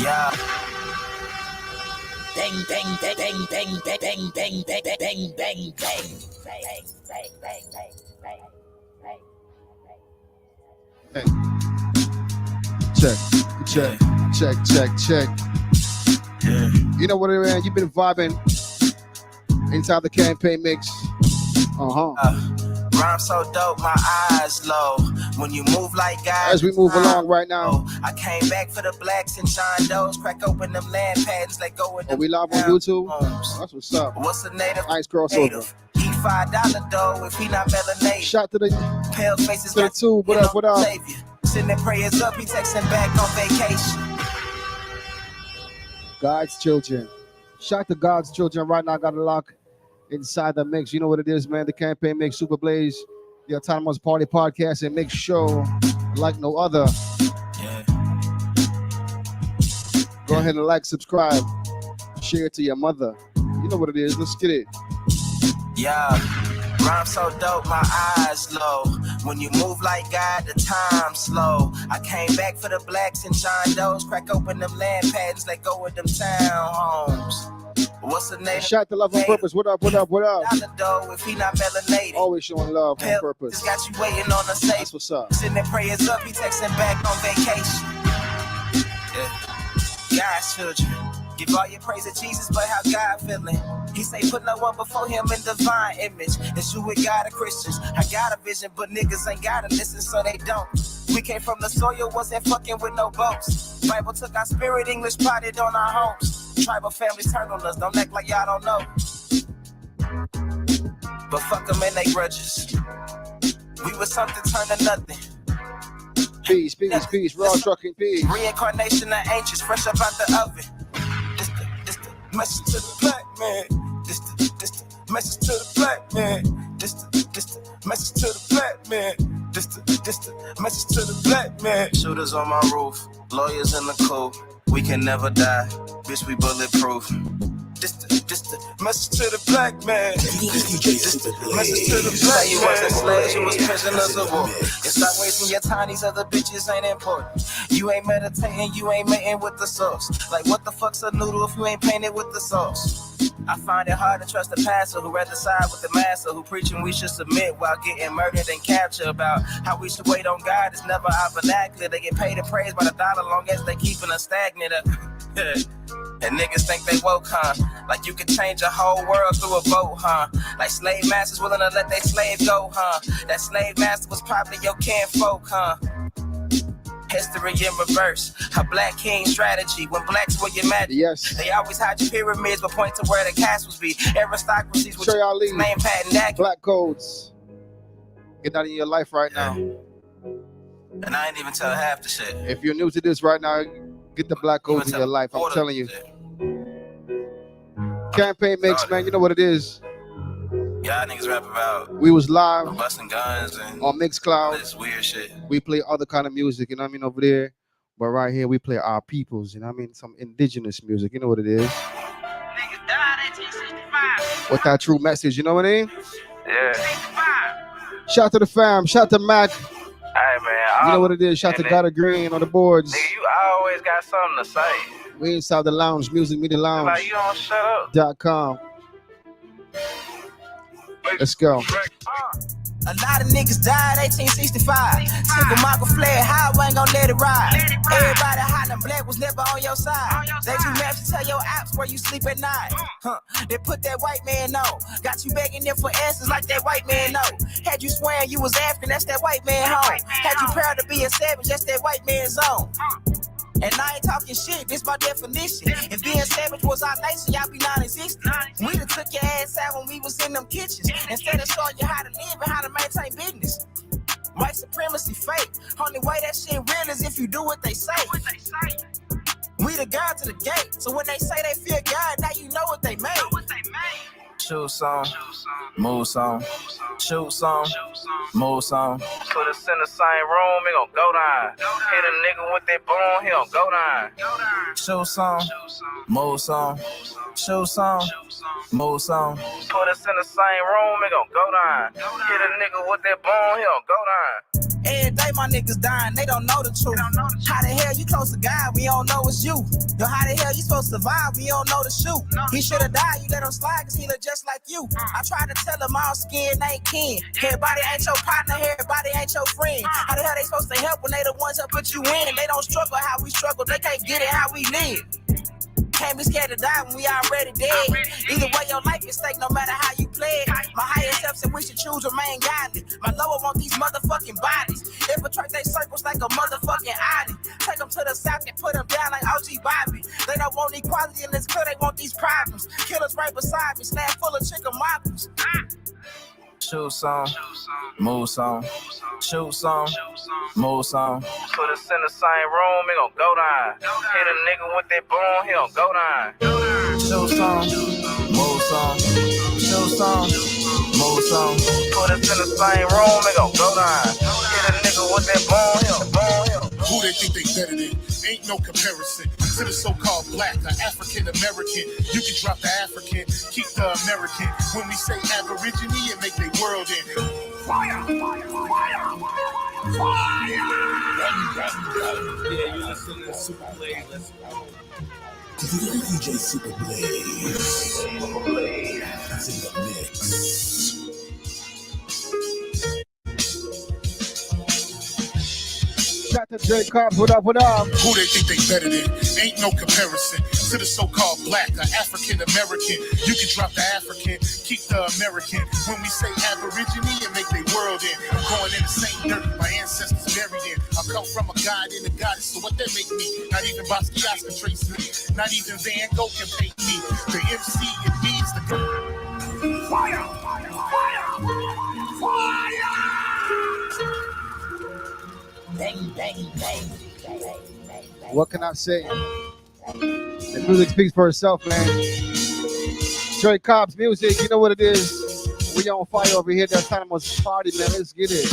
Yeah. Ding ding ding ding ding ding ding ding ding ding ding ding. Hey. Check. Yeah. You know what, man? You've been vibing inside the campaign mix. Rhyme so dope, my eyes low. When you move like God. As we move along right now. I came back for the blacks and John Doe's. Crack open them land patents, let go with them. Are we live on YouTube? That's what's up. What's the native? Nice crossover. Eat $5 dough if he not melanated. Shout to the pale faces to the two. What up? What up? Sending prayers up, he texting back on vacation. God's children. Shout to God's children right now. Got a lock inside the mix. You know what it is, man. The campaign mix, Super Blaze, the Autonomous Party podcast, and make sure like no other. Yeah. Go ahead and like, subscribe, share it to your mother. You know what it is. Let's get it. Yeah. Rhyme so dope, my eyes low. When you move like God, the time slow. I came back for the blacks and John Doe's. Crack open them land patents, let go with them townhomes. What's the name? Shout to Love on Purpose. What up? If he not melanated. Always showing love on purpose. Got you waiting on the safe. That's what's up. Sending prayers up, he texting back on vacation. Yeah. God's children. Give all your praise to Jesus, but how God feeling? He say put no one before him in divine image. It's you with God and Christians. I got a vision, but niggas ain't gotta listen, so they don't. We came from the soil, wasn't fucking with no boats. Bible took our spirit, English potted on our homes. Tribal families turn on us, don't act like y'all don't know. But fuck them and they grudges. We was something turn to nothing. Peace. Raw trucking, peace. Reincarnation of ancients, fresh up out the oven. This the message to the black man. This the message to the black man. This the message to the black man. This the message to the black man. Shooters on my roof, lawyers in the coop. We can never die, bitch, we bulletproof. This the message to the black man. This the message to the black man. You wasn't slaves, you was prisoners of war. And stop wasting your time, these other bitches ain't important. You ain't meditating, you ain't mating with the sauce. Like what the fuck's a noodle if you ain't painted with the sauce? I find it hard to trust the pastor who rather side with the master who preaching we should submit while getting murdered and captured. About how we should wait on God is never our vernacular. They get paid and praised by the dollar long as they keeping us stagnant. And niggas think they woke, huh? Like you could change a whole world through a vote, huh? Like slave masters willing to let their slave go, huh? That slave master was probably your kinfolk, huh? History in reverse, a black king strategy. When blacks were your magic, yes. They always hide your pyramids, but point to where the castles be. Aristocracies with name patent accurate. Black codes. Get that in your life right now. And I ain't even tell half the shit. If you're new to this right now, get the black codes in your life. I'm telling you. Campaign mix, man. You know what it is. Y'all niggas rap about. We was live busting guns and on Mixcloud. This weird shit. We play other kind of music, you know what I mean, over there. But right here, we play our peoples, you know what I mean? Some indigenous music, you know what it is. Niggas died 1865. With that true message, you know what I mean? Yeah. Shout to the fam, shout to Mac. Hey, man. You know what it is. Shout to Gotta Green on the boards. Nigga, you always got something to say. We inside the lounge, Music Media Lounge. Like you don't shut up. .com. Let's go. A lot of niggas died 1865. Single Michael fled, how I ain't gon' let it ride. Everybody hollering black was never on your side. They do maps to tell your apps where you sleep at night. They put that white man on. Got you begging them for answers like that white man know. Had you swearing you was African, that's that white man home. Had you proud to be a savage, that's that white man's zone. And I ain't talking shit, this my definition. If being savage was our nation, y'all be non-existent. We done took your ass out when we was in them kitchens. Instead of showing you how to live and how to maintain business. White supremacy fake. Only way that shit real is if you do what they say. We the God to the gate. So when they say they fear God, now you know what they made. Shoot some, move some, shoot some, move some. Put us in the same room, he gon' go down. Hit a nigga with that boom, he gon' go down. Shoot some, move some, shoot some, move some. Put us in the same room, he gon' go down. Hit a nigga with that boom, he gon' go down. Every day my niggas dying, they don't know the truth. How the hell you close to God, we don't know it's you. Yo, how the hell you supposed to survive, we don't know the shoot. He should've died, you let him slide, cause he look just like you. I tried to tell him all skin ain't kin. Everybody ain't your partner, everybody ain't your friend. How the hell they supposed to help when they the ones that put you in? They don't struggle how we struggle, they can't get it how we live. Can't be scared to die when we already dead. Either way, your life is stake no matter how you play it. My higher self said we should choose remain godly. My lower want these motherfucking bodies. Infiltrate they circles like a motherfucking Audi. Take them to the south and put them down like OG Bobby. They don't want equality in this club, they want these problems. Killers right beside me, slam full of chicken moppers. Shoot some, move some, shoot some, move some. Put us in the same room, he gon' go down. Hit a nigga with that boom, he gon' go down. Shoot some, move some, shoot some, move some. Put us in the same room, he gon' go down. Hit a nigga with that boom, he gon' boom. Who they think they better than? Ain't no comparison to the so-called black or African-American. You can drop the African, keep the American. When we say Aborigine, it make their world in. Fire, fire, fire, fire. Yeah, you listen to Super Blade. Let's go. DJ Super Blade. It's in the mix. Shout to Jacob, what up, what up? Who they think they better than? Ain't no comparison to the so-called black or African-American. You can drop the African, keep the American. When we say Aborigine, it make their world in. I'm going in the same dirt my ancestors buried in. I come from a god and a goddess, so what that make me? Not even Basquiat can trace me. Not even Van Gogh can paint me. The MC and me is the fire, fire, fire, fire. Bang, bang, bang. What can I say? The music speaks for itself, man. Trey Cobb's music, you know what it is. We on fire over here. That time was party, man. Let's get it.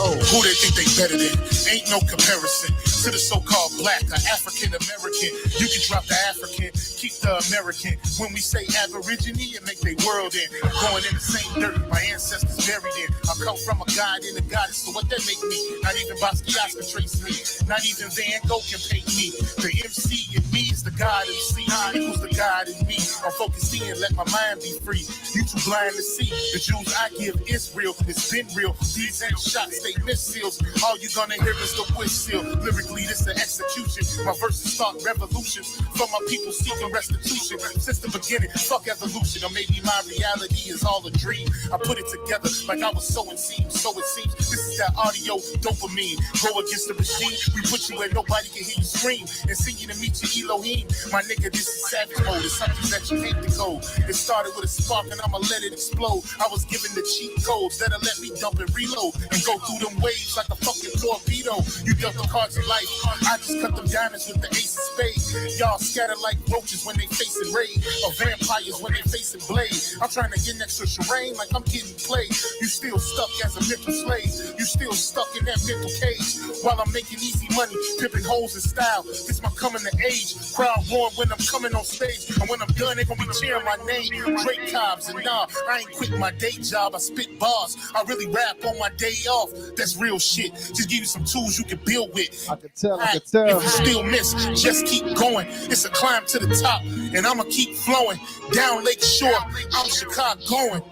Oh. Who they think they better than? Ain't no comparison to the so-called black or African-American. You can drop the African, keep the American. When we say Aborigine, it make their world in. Going in the same dirt my ancestors buried in. I come from a god and a goddess, so what that make me? Not even Basquiat can trace me. Not even Van Gogh can paint me. The MC in me is the God MC. Equals the God in me. I'm focused in, let my mind be free. You too blind to see. The Jews I give is real. It's been real. These ain't shots, they missiles. All you gonna hear is the whistle. Lyrically, this the execution. My verses start revolutions. For my people seeking restitution. Since the beginning, fuck evolution. Or maybe my reality is all a dream. I put it together like I was sowing seeds. So it seems this is that audio dopamine. Go against the machine. We put you where nobody can hear you scream. And sing you to meet your Elohim. My nigga, this is savage mode. It's something that you hate to code. It started with a spark and I'ma let it explode. I was given the cheat codes that'll let me dump and reload. And go through them waves like a fucking torpedo. You dealt the cards of life. I just cut them diamonds with the ace of spades. Y'all scatter like roaches when they facing raid. Or vampires when they facing blade. I'm trying to get next to Shireen like I'm getting played. You still stuck as a mental slave. You still stuck in that mental cage. While I'm making easy money, pimping hoes in style. This my coming to age. Crowd roaring when I'm coming on stage. And when I'm done, they gonna be cheering my name. Drake Cobbs and nah, I ain't quit my day job. I spit bars. I really rap on my day off. That's real shit. Just give you some tools you can build with. I can tell. If you still miss, just keep going. It's a climb to the top, and I'ma keep flowing. Down Lake Shore, I'm Chicagoan.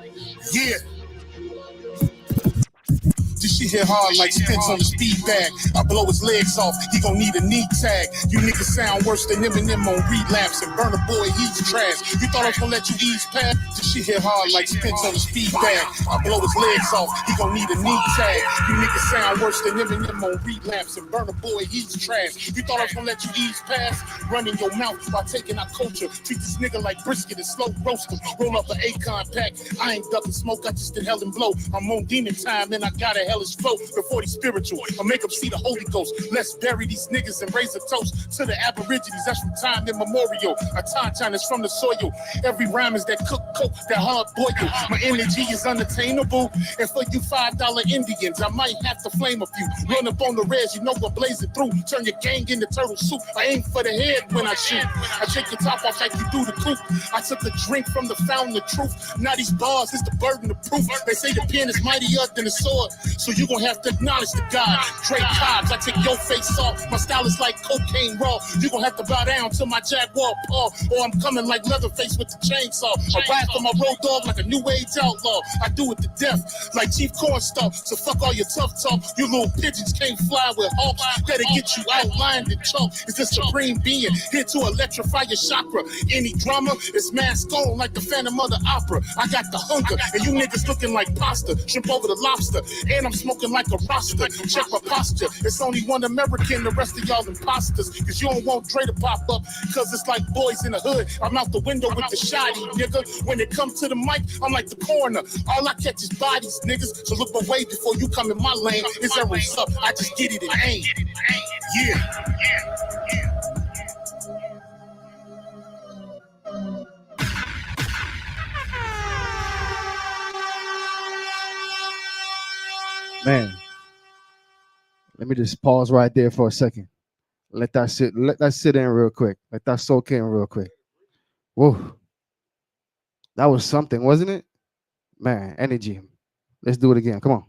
Yeah. This shit hit hard like stints on the speed bag. I blow his legs off, he gon' need a knee tag. You niggas sound worse than Eminem on relapse. And Burna Boy, he's trash. You thought I was gonna let you ease past? This shit hit hard like stints on the speed bag. I blow his legs off, he gon' need a knee tag. You niggas sound worse than Eminem on relapse. And Burna Boy, he's trash. You thought I was gonna let you ease past? Running your mouth by taking our culture. Treat this nigga like brisket and slow roast him. Roll up an Akon pack. I ain't ducking smoke, I just inhale and blow. I'm on demon time and I gotta hellish flow, the 40 spiritual. I'll make them see the Holy Ghost. Let's bury these niggas and raise a toast to the Aborigines. That's from time immemorial. A tauntaun is from the soil. Every rhyme is that cook coke, that hard boil. My energy is unattainable. And for you $5 Indians, I might have to flame a few. Run up on the res, you know I'm blazing through. Turn your gang into turtle soup. I aim for the head when I shoot. I take your top off like you do the coop. I took a drink from the fountain of truth. Now these bars is the burden of proof. They say the pen is mightier than the sword, so you gon' have to acknowledge the God. Drake Cobbs, I take your face off. My style is like cocaine raw. You gon' have to bow down to my Jaguar paw, or I'm coming like Leatherface with the chainsaw. I ride for my road dog like a new age outlaw. I do it to death like Chief Cornstalk. So fuck all your tough talk. You little pigeons can't fly with hawks. Better get you outlined in chalk. It's the supreme being here to electrify your chakra. Any drama is mask on like the Phantom of the Opera. I got the hunger, and you niggas looking like pasta. Shrimp over the lobster, and I'm smoking like a roster. Check my posture. It's only one American, the rest of y'all imposters. Cause you don't want Dre to pop up, cause it's like boys in the hood. I'm out the window with the shotty, nigga. When it comes to the mic, I'm like the coroner. All I catch is bodies, niggas. So look away before you come in my lane. It's arrows up. I just get it and aim. Yeah. Man, let me just pause right there for a second. Let that sit in real quick. Let that soak in real quick. Whoa. That was something, wasn't it? Man, energy. Let's do it again. Come on.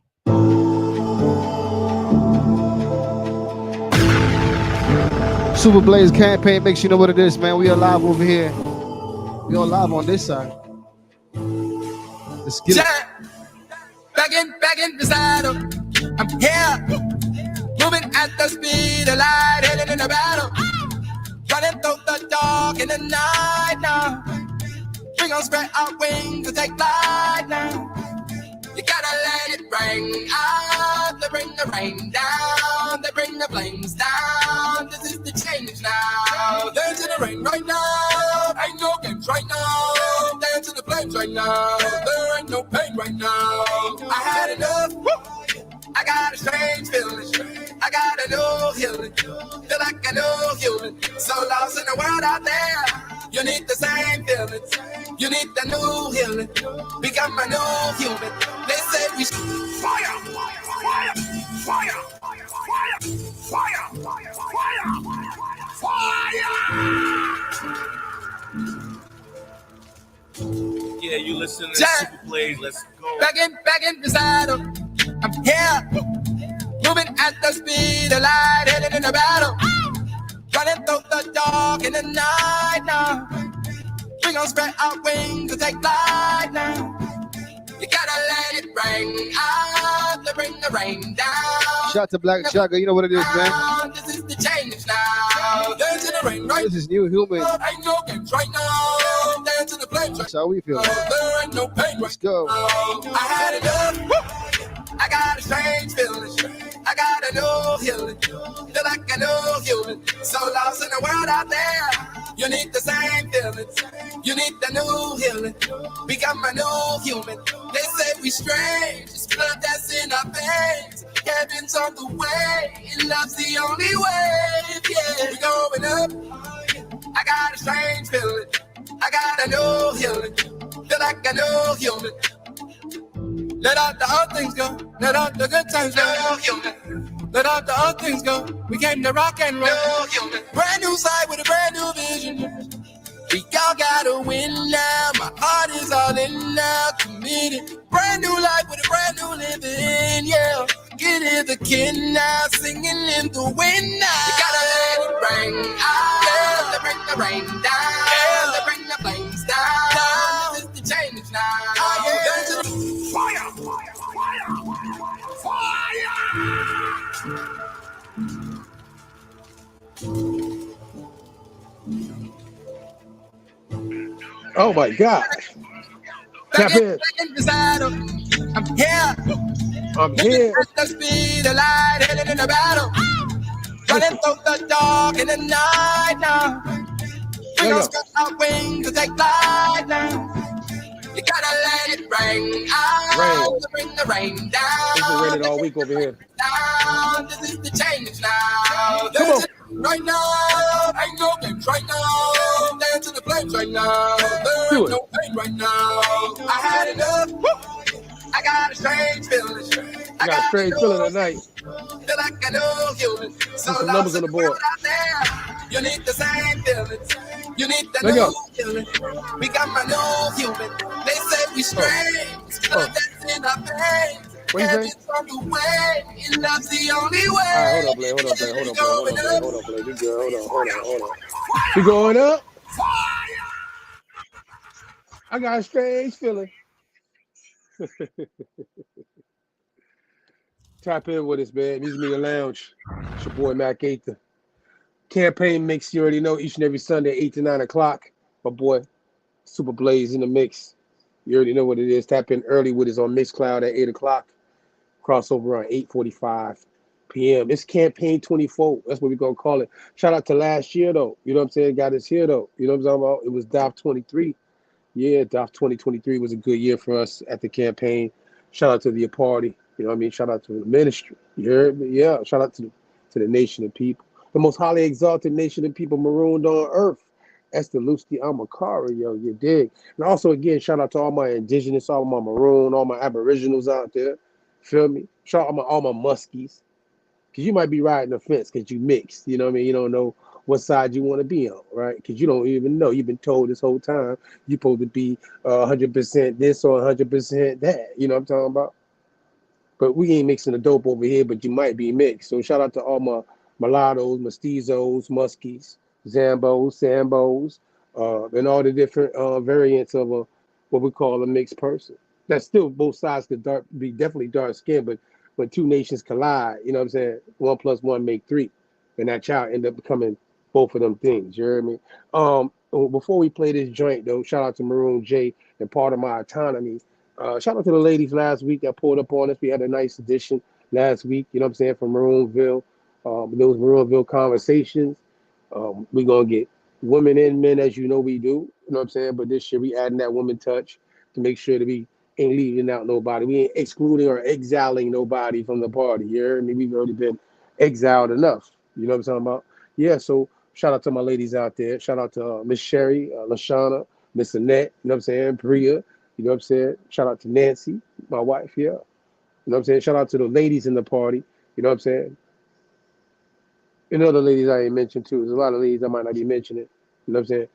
Super Blaze campaign makes you know what it is, man. We are live over here. We are live on this side. Let's get it. Back in the saddle. I'm here, moving at the speed of light, heading in the battle. Running through the dark in the night now. We gon' spread our wings and take flight now. You gotta let it rain out, they bring the rain down, they bring the flames down. This is the change now. Dance to the rain right now, ain't no games right now. Dance to the flames right now, there ain't no pain right now. I had enough. I got a strange feeling. I got a new healing. Feel like a new human. So lost in the world out there. You need the same feelings. You need the new healing. Become a new human. They say we fire, fire, fire, fire, fire, fire, fire. Yeah, you listen to Super Blaze. Let's go. Back in the saddle. I'm here, moving at the speed of light, heading in the battle. Running through the dark in the night now. We gon' spread our wings and take flight now. You gotta let it rain out, to bring the rain down. Shout out to Black Jagger, you know what it is, man. This is the change now. Dance in the rain right. This is New Human. Ain't no games right now. Dance in the flames. That's how we feel. There ain't no pain. Let's go. I had enough. I got a strange feeling. I got a new healing. Feel like a new human. So lost in the world out there. You need the same feelings. You need the new healing. Become a new human. They say we strange. It's blood that's in our veins. Heaven's on the way. Love's the only way. Yeah, we going up. I got a strange feeling. I got a new healing. Feel like a new human. Let out the old things go. Let out the good times go. Let out the old things go. We came to rock and roll. Brand new side with a brand new vision. We all gotta win now. My heart is all in now. Committed. Brand new life with a brand new living. Yeah. Get it the kid now. Singing in the wind now. You gotta let it rain out. Yeah. They bring the rain down. Yeah. They bring the flames down. This is the change now. Yeah. Fire! Fire! Fire! Fire! Oh my God! Tap in. I'm here. I'm here. At the speed of light, heading in the battle. Running through the dark in the night now. We gon' spread our wings and take flight now. You gotta let it Rain out, bring the rain down. It's been raining all week over here. Down, this is the change now. Come on. Right now, ain't no games right now. Dance to the flames right now. There ain't no pain right now. I had enough. I got a strange feeling. I got a strange feeling tonight. Feel like I know human. So some numbers on the board. Out there. You need the same feeling. You need the Let new go. feeling. We got my new human. They say we strange. That's in our veins. What you say? Heaven's on the way. And that's the only way. All right, hold on, Blake. We good. Hold on. We going up. I got a strange feeling. Tap in with us, man. Music Media Lounge. It's your boy Mac Gaither. Campaign mix, you already know, each and every Sunday, 8 to 9 o'clock. My boy Super Blaze in the mix. You already know what it is. Tap in early with us on Mixcloud at 8 o'clock. Crossover on 8:45 p.m. It's Campaign 24. That's what we're going to call it. Shout out to last year, though. You know what I'm saying? Got us here, though. You know what I'm talking about? It was DOF 23. Yeah, DOF 2023 was a good year for us at the campaign. Shout out to the party. You know what I mean? Shout out to the ministry. You heard me? Yeah. Shout out to the nation of people. The most highly exalted nation of people marooned on earth. That's the Lusti Amakara, yo. You dig? And also, again, shout out to all my indigenous, all my maroon, all my aboriginals out there. Feel me? Shout out all my muskies. Because you might be riding the fence because you mixed. You know what I mean? You don't know what side you want to be on, right? Because you don't even know. You've been told this whole time you're supposed to be 100% this or 100% that. You know what I'm talking about? But we ain't mixing the dope over here, but you might be mixed. So shout out to all my mulattoes, mestizos, muskies, zambos, sambos, and all the different variants of what we call a mixed person. That's still both sides could be definitely dark skinned, but when two nations collide, you know what I'm saying? 1 + 1 make 3. And that child end up becoming both of them things. You heard me? Before we play this joint, though, shout out to Maroon J and part of my autonomy. Shout out to the ladies last week that pulled up on us. We had a nice edition last week, you know what I'm saying, from Maroonville. Those Maroonville conversations. We're going to get women and men, as you know we do. You know what I'm saying? But this year we adding that woman touch to make sure that we ain't leaving out nobody. We ain't excluding or exiling nobody from the party. You heard me? We've already been exiled enough. You know what I'm talking about? Yeah, so shout out to my ladies out there. Shout out to Miss Sherry, Lashana, Miss Annette, you know what I'm saying? Bria, you know what I'm saying? Shout out to Nancy, my wife, yeah. You know what I'm saying? Shout out to the ladies in the party, you know what I'm saying? And other ladies I ain't mentioned too. There's a lot of ladies I might not be mentioning, you know what I'm saying?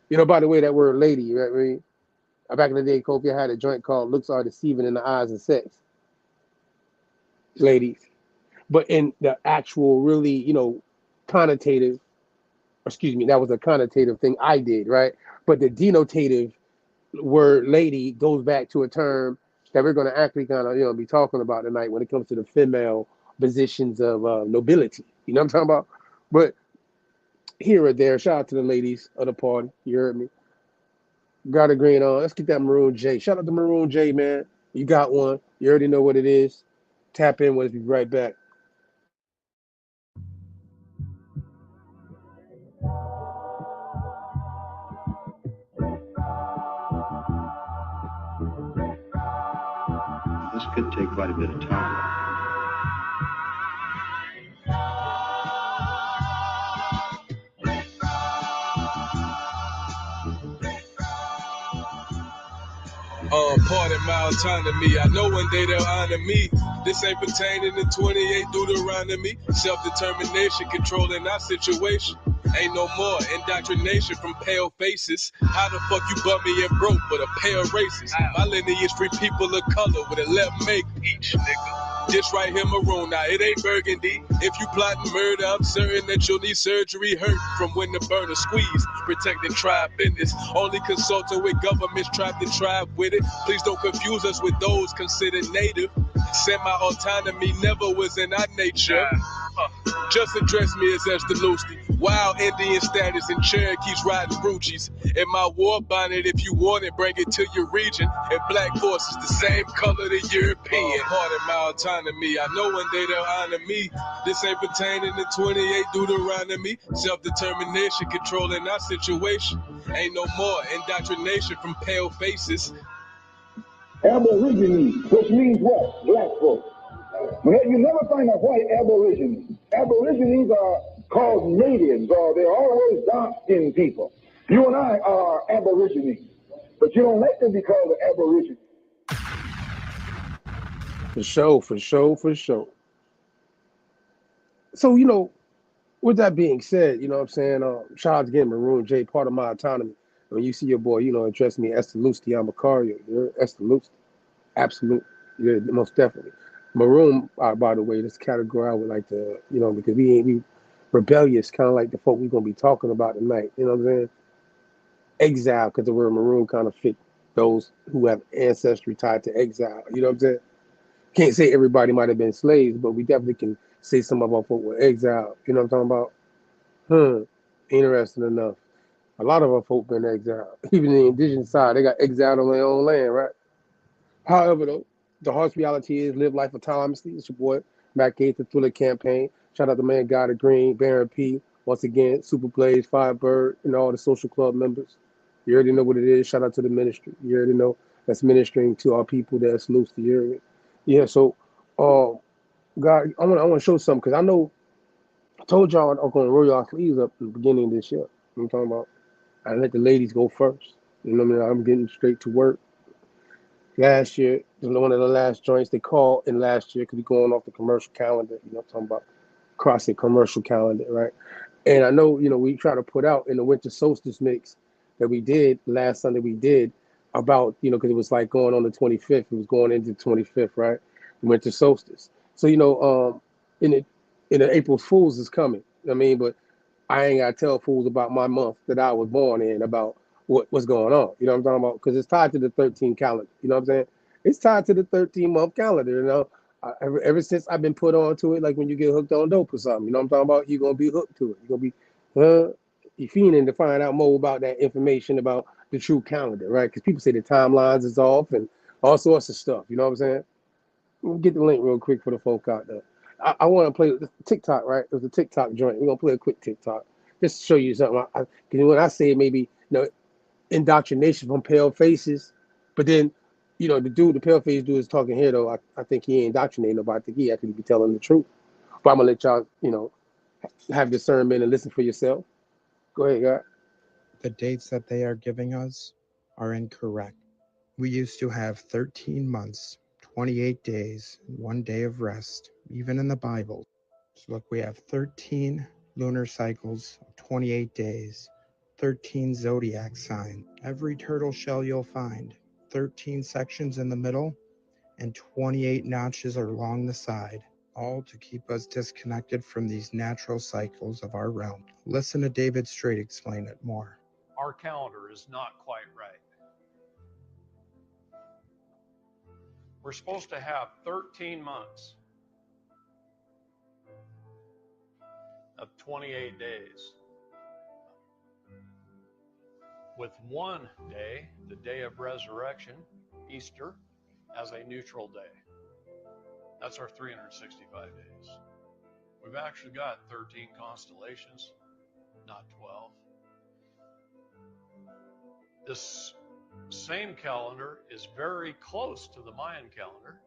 You know, by the way, that word lady, right? I mean, back in the day, Kofi had a joint called Looks Are Deceiving in the Eyes of Sex. Ladies. But in the actual really, you know, connotative, excuse me, that was a connotative thing I did, right? But the denotative word lady goes back to a term that we're going to actually kind of, you know, be talking about tonight when it comes to the female positions of nobility. You know what I'm talking about? But here or there, shout out to the ladies of the party. You heard me? Got a green on. Let's get that Maroon J. Shout out to Maroon J, man. You got one. You already know what it is. Tap in with us. Be right back. This could take quite a bit of time. Pardon my autonomy. I know one day they'll honor me. This ain't pertaining to 28 Deuteronomy. Self-determination, controlling our situation. Ain't no more indoctrination from pale faces. How the fuck you bummy and broke with a pair of races? My lineage free people of color with a left make each nigga. This right here maroon, now it ain't burgundy. If you plotting murder, I'm certain that you'll need surgery. Hurt from when the burner squeeze. Protecting tribe business. Only consulting with governments, tribe to tribe with it. Please don't confuse us with those considered native. Semi-autonomy never was in our nature. Just address me as Esther Lusty. Wild Indian status and Cherokees riding Ruchis. In my war bonnet, if you want it, bring it to your region. And black horses, the same color the European. Pardon my autonomy. I know one day they'll honor me. This ain't pertaining to 28 Deuteronomy. Self-determination, controlling our situation. Ain't no more indoctrination from pale faces. Aborigines, which means what? Black folks. You never find a white aborigine. Aborigines are called natives, or they're always dark-skinned people. You and I are aborigines, but you don't like to be called an aborigine. For sure. So, you know, with that being said, you know what I'm saying? Shout out to getting Maroon J, part of my autonomy. When you see your boy, you know, address me Esther Lusti, I'm a Macario. You're Esther Lusti. Absolute. Yeah, most definitely. Maroon, by the way, this category I would like to, you know, because we rebellious, kind of like the folk we're going to be talking about tonight. You know what I'm saying? Exile, because the word maroon kind of fit those who have ancestry tied to exile. You know what I'm saying? Can't say everybody might have been slaves, but we definitely can say some of our folk were exiled. You know what I'm talking about? Interesting enough. A lot of our folk been exiled. Even the indigenous side, they got exiled on their own land, right? However, though, the harsh reality is live life autonomously. It's your boy, Mac Gates, the Thriller Campaign. Shout out to Man God of Green, Baron P. Once again, Super Blaze, Firebird, and all the social club members. You already know what it is. Shout out to the ministry. You already know that's ministering to our people that's loose to your area. Yeah, so, God, I want to show something because I know I told y'all I'm going to roll y'all sleeves up in the beginning of this year. I'm talking about I let the ladies go first. You know what I mean? I'm getting straight to work. Last year, one of the last joints they called in last year because we're going off the commercial calendar. You know, I'm talking about crossing commercial calendar, right? And I know, you know, we try to put out in the winter solstice mix that we did last Sunday. We did about, you know, because it was like going on the 25th. It was going into the 25th, right? Winter solstice. So, you know, in the April Fools is coming. I mean, but I ain't got to tell fools about my month that I was born in about what's going on. You know what I'm talking about? Because it's tied to the 13 calendar. You know what I'm saying? It's tied to the 13-month calendar. You know, ever since I've been put on to it, like when you get hooked on dope or something. You know what I'm talking about? You're gonna be hooked to it. You're gonna be you fiending to find out more about that information about the true calendar, right? Because people say the timelines is off and all sorts of stuff. You know what I'm saying? Let me get the link real quick for the folk out there. I want to play TikTok, right? It was a TikTok joint. We're gonna play a quick TikTok just to show you something. Because when I say maybe, you know, indoctrination from pale faces, but then, you know, the pale face dude is talking here though. I think he ain't indoctrinating nobody. I think he actually be telling the truth. But I'm gonna let y'all, you know, have discernment and listen for yourself. Go ahead, God. The dates that they are giving us are incorrect. We used to have 13 months, 28 days, and 1 day of rest, even in the Bible. So look, we have 13 lunar cycles of 28 days, 13 zodiac signs, every turtle shell you'll find, 13 sections in the middle, and 28 notches along the side, all to keep us disconnected from these natural cycles of our realm. Listen to David Strait explain it more. Our calendar is not quite right. We're supposed to have 13 months of 28 days, with one day, the day of resurrection, Easter, as a neutral day. That's our 365 days. We've actually got 13 constellations, not 12. This same calendar is very close to the Mayan calendar,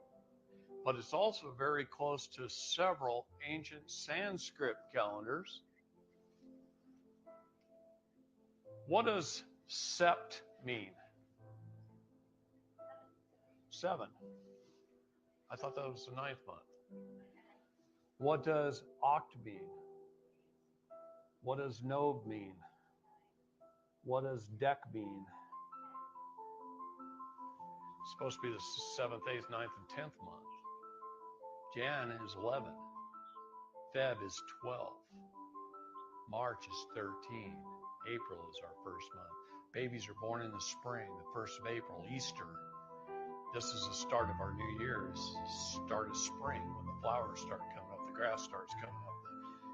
but it's also very close to several ancient Sanskrit calendars. What does sept mean? 7. I thought that was the 9th month. What does oct mean? What does nov mean? What does dec mean? It's supposed to be the 7th, 8th, 9th, and 10th month. Jan is 11. Feb is 12. March is 13. April is our first month. Babies are born in the spring, the 1st of April, Easter. This is the start of our new year. It's the start of spring when the flowers start coming up, the grass starts coming up,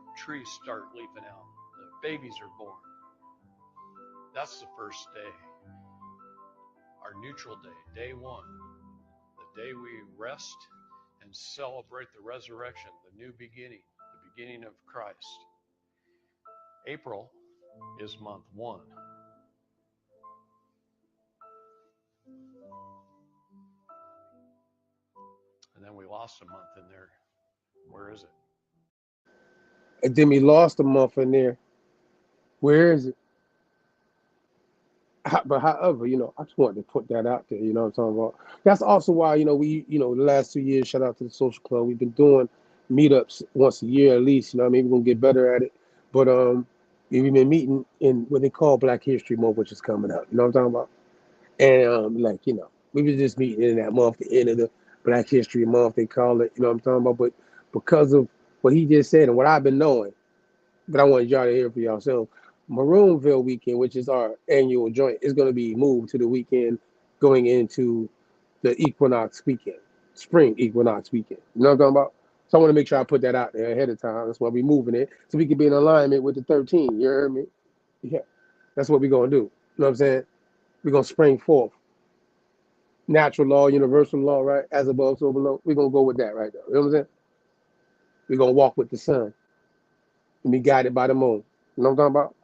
the trees start leafing out, the babies are born. That's the first day. Our neutral day, day 1, the day we rest and celebrate the resurrection, the new beginning, the beginning of Christ. April is month 1. then we lost a month in there. Where is it? And then we lost a month in there. Where is it? But however, I just wanted to put that out there. You know what I'm talking about? That's also why, we, the last 2 years, shout out to the social club, we've been doing meetups once a year at least. Maybe we're gonna get better at it. But we've been meeting in what they call Black History Month, which is coming up. You know what I'm talking about? And we was just meeting in that month, the end of the Black History Month, they call it. You know what I'm talking about? But because of what he just said and what I've been knowing, but I wanted y'all to hear for yourself. Maroonville weekend, which is our annual joint, is going to be moved to the weekend going into the equinox weekend, spring equinox weekend. You know what I'm talking about? So I want to make sure I put that out there ahead of time. That's why we're moving it, so we can be in alignment with the 13. You heard me? Yeah, that's what we're going to do. You know what I'm saying? We're going to spring forth. Natural law, universal law, right? As above, so below. We're going to go with that right there. You know what I'm saying? We're going to walk with the sun and be guided by the moon. You know what I'm talking about?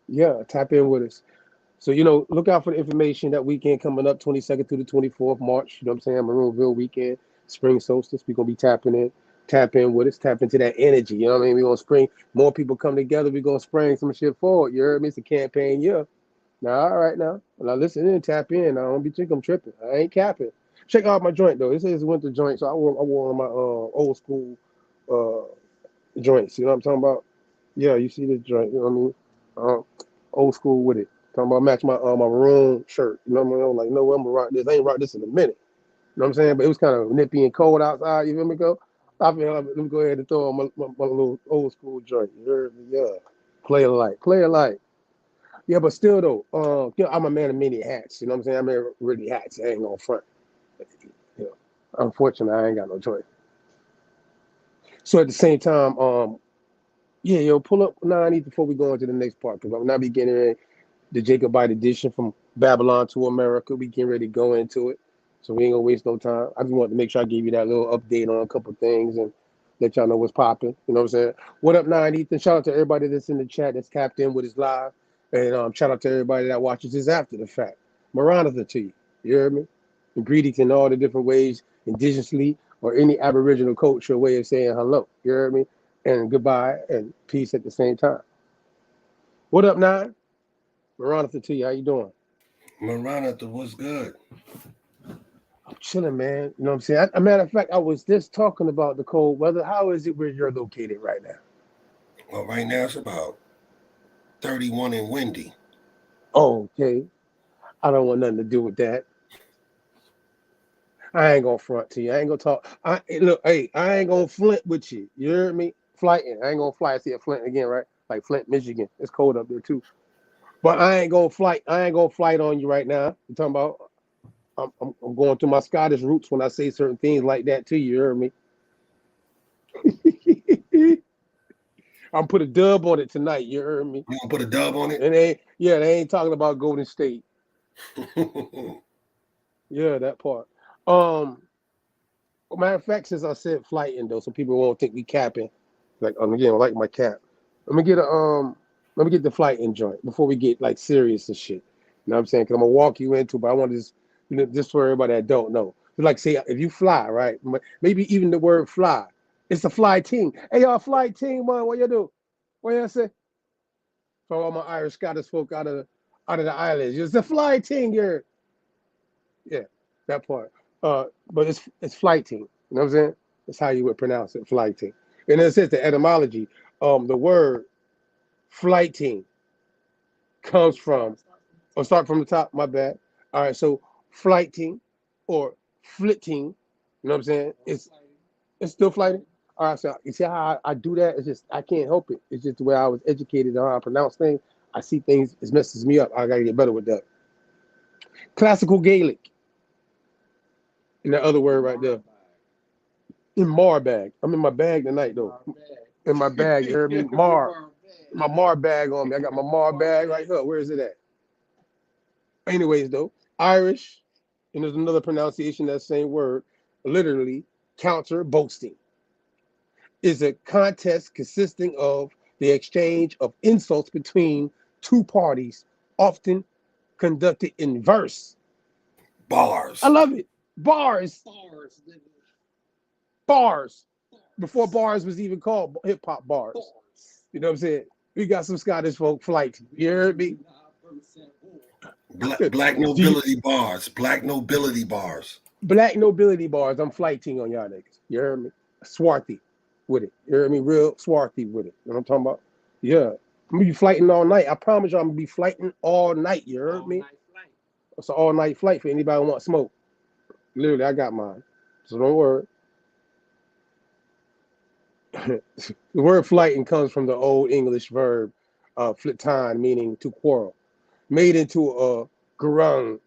Yeah, tap in with us. So, look out for the information that weekend coming up, 22nd through the 24th March. You know what I'm saying? Maroonville weekend, spring solstice. We're going to be tapping in. Tap in with us. Tap into that energy. You know what I mean? We're going to spring. More people come together. We're going to spring some shit forward. You heard me? It's a campaign year. Now, all right now. Now, listen in. Tap in. I don't be thinking I'm tripping. I ain't capping. Check out my joint, though. This is winter joint. So I wore one of my old school joints. You know what I'm talking about? Yeah, you see this joint. You know what I mean? Old school with it. Talking about match my maroon shirt. You know what I mean? I'm like, no, I'm gonna rock this. I ain't rock this in a minute. You know what I'm saying? But it was kind of nippy and cold outside. You feel me? Let me go ahead and throw on my little old school joint. You heard me? Yeah. Play alike. Play alike. Yeah, but still though, I'm a man of many hats. You know what I'm saying? I'm in really hats. I ain't gonna front. Unfortunately, I ain't got no choice. So at the same time, pull up 90 before we go into the next part, because I'm not beginning the Jacobite edition from Babylon to America. We getting ready to go into it, so we ain't gonna waste no time. I just wanted to make sure I gave you that little update on a couple things and let y'all know what's popping. You know what I'm saying? What up, 9 Ethan? Shout out to everybody that's in the chat that's tapped in with us live, and shout out to everybody that watches this after the fact. Maranatha to you. You heard me? And greetings in all the different ways, indigenously or any Aboriginal culture way of saying hello. You heard me? And goodbye and peace at the same time. What up, 9? Maranatha to you. How you doing? Maranatha, what's good? I'm chilling, man. You know what I'm saying? As a matter of fact, I was just talking about the cold weather. How is it where you're located right now? Well, right now it's about 31 and windy. Oh, okay. I don't want nothing to do with that. I ain't gonna front to you. I ain't gonna talk. Look, hey, I ain't gonna flint with you. You heard me? Flighting. I ain't gonna fly. I see a Flint again, right? Like Flint, Michigan. It's cold up there too. But I ain't gonna flight. I ain't gonna flight on you right now. You talking about? I'm going through my Scottish roots when I say certain things like that to you. You heard me? I'm put a dub on it tonight. You heard me? You gonna put a dub on it? And they ain't talking about Golden State. Yeah, that part. Matter of fact, since I said flighting though, so people won't think we capping. Like again, I like my cap. Let me get the flighting joint before we get like serious and shit. You know what I'm saying? Because I'm gonna walk you into, but I want to just for everybody that don't know. Like say if you fly, right? Maybe even the word fly. It's a fly team. Hey y'all, fly team, man. What you do? What you say? For all my Irish Scottish folk out of the islands, it's a fly team here. Yeah, that part. But it's flight team. You know what I'm saying? That's how you would pronounce it, flight team. And it says the etymology. The word flight team comes from. I'll start from the top. My bad. All right, so flight team or flitting. You know what I'm saying? It's still flighting. All right, so you see how I do that? It's just I can't help it. It's just the way I was educated on how I pronounce things. I see things. It messes me up. I gotta get better with that. Classical Gaelic. And that other word right there. In Mar bag. I'm in my bag tonight though. In my bag, you heard me? Mar. My Mar bag on me. I got my Mar bag right here. Where is it at? Anyways though, Irish, and there's another pronunciation of that same word, literally counter boasting. Is a contest consisting of the exchange of insults between two parties, often conducted in verse. Bars. I love it. Bars. Bars. Before bars was even called hip-hop bars. You know what I'm saying? We got some Scottish folk flighting. You heard me? Black nobility bars. Black nobility bars. Black nobility bars. I'm flighting on y'all niggas. You heard me? Swarthy with it. You heard me? Real swarthy with it. You know what I'm talking about? Yeah. I'm gonna be flighting all night. I promise you I'm gonna be flighting all night. You heard me? It's an all-night flight for anybody who wants smoke. Literally, I got mine. So don't worry. The word flighting comes from the Old English verb flitan, meaning to quarrel, made into a gerund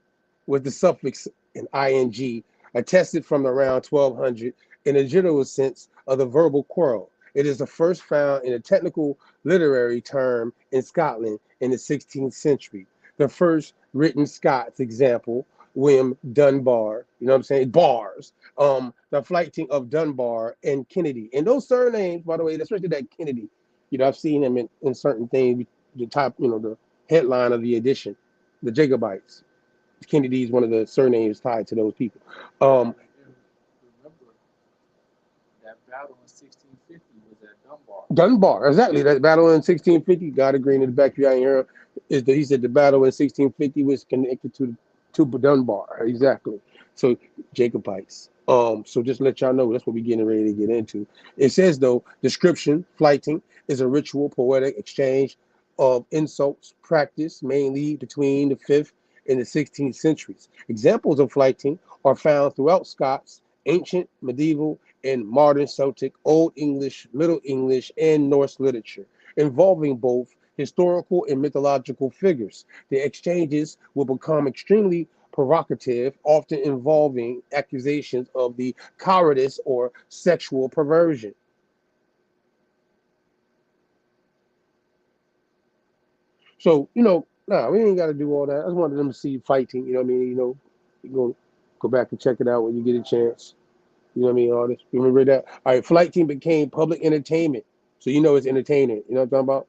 with the suffix in ing, attested from around 1200 in a general sense of the verbal quarrel. It is the first found in a technical literary term in Scotland in the 16th century. The first written Scots example, William Dunbar, you know what I'm saying? Bars. The flighting of Dunbar and Kennedy. And those surnames, by the way, especially that Kennedy, you know, I've seen them in certain things, the top, you know, the headline of the edition, the Jacobites. Kennedy is one of the surnames tied to those people. Remember, that battle in 1650 was at Dunbar. Dunbar, exactly. That battle in 1650, God agreeing in the back of your here, is that he said the battle in 1650 was connected to Dunbar. Exactly. So Jacobites. So just let y'all know that's what we're getting ready to get into. It says though, description, flighting is a ritual, poetic exchange of insults practiced mainly between the 5th and the 16th centuries. Examples of flighting are found throughout Scots, ancient, medieval, and modern Celtic, Old English, Middle English, and Norse literature, involving both historical and mythological figures. The exchanges will become extremely provocative, often involving accusations of the cowardice or sexual perversion. So, you know, nah, we ain't got to do all that. I just wanted them to see fighting, you know what I mean? You know, you go back and check it out when you get a chance. You know what I mean? All this. You remember that? All right, flight team became public entertainment. So you know it's entertainment. You know what I'm talking about?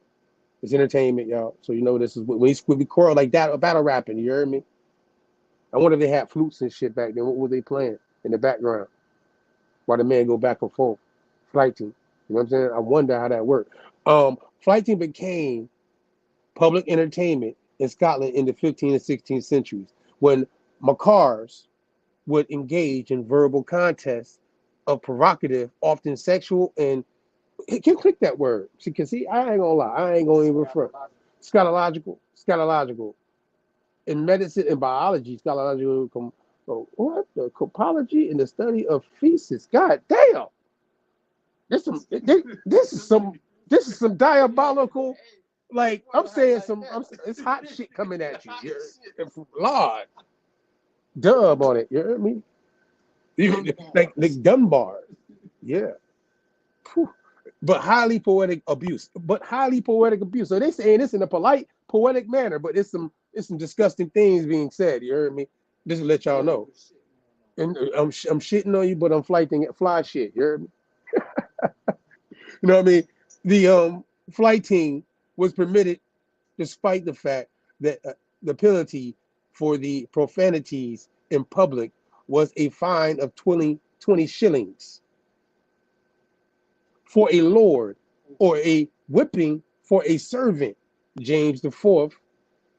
It's entertainment, y'all. So you know this is when we quarrel like that, battle rapping, you heard me? I wonder if they had flutes and shit back then. What were they playing in the background while the man go back and forth? Flight team. You know what I'm saying? I wonder how that worked. Flight team became public entertainment in Scotland in the 15th and 16th centuries when Macars would engage in verbal contests of provocative, often sexual, and you can click that word. See, I ain't gonna lie. I ain't gonna even refer. Scatological. In medicine and biology, scatological, what? The copology and the study of feces. God damn. This is some diabolical, like, I'm saying it's hot shit coming at you. Lord. Dub on it, you heard me? Like Dunbar. Yeah. Whew. But highly poetic abuse. So they saying this in a polite, poetic manner, but it's some disgusting things being said. You heard me? Just to let y'all know. And I'm shitting on you, but I'm fly shit. You heard me? You know what I mean? The flighting was permitted despite the fact that the penalty for the profanities in public was a fine of 20 shillings for a lord, or a whipping for a servant. James IV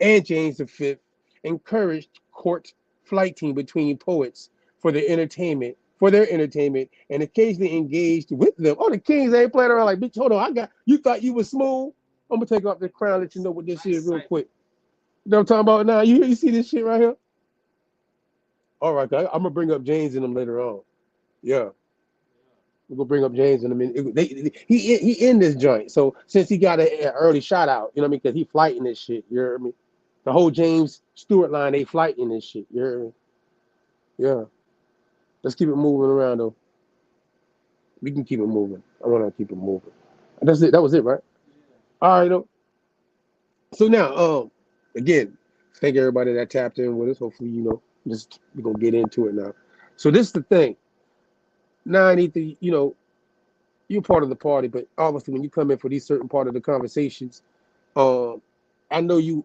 and James V encouraged court flighting between poets for their entertainment, and occasionally engaged with them. Oh, the kings ain't playing around like, bitch, hold on, you thought you was smooth? I'm gonna take off the crown, let you know what this is real quick. You know what I'm talking about now? You see this shit right here? All right, I'm gonna bring up James in them later on. Yeah. We're gonna bring up James in a minute. He in this joint. So since he got an early shout out, you know what I mean? Because he flighting this shit. You hear me? The whole James Stewart line, they flighting this shit. You hear me? Yeah. Let's keep it moving around though. We can keep it moving. I want to keep it moving. That's it. That was it, right? All right. Though. So now, again, thank everybody that tapped in with us. Hopefully, you know, we're gonna get into it now. So this is the thing. Now I need to, you know, you're part of the party, but obviously when you come in for these certain part of the conversations, I know you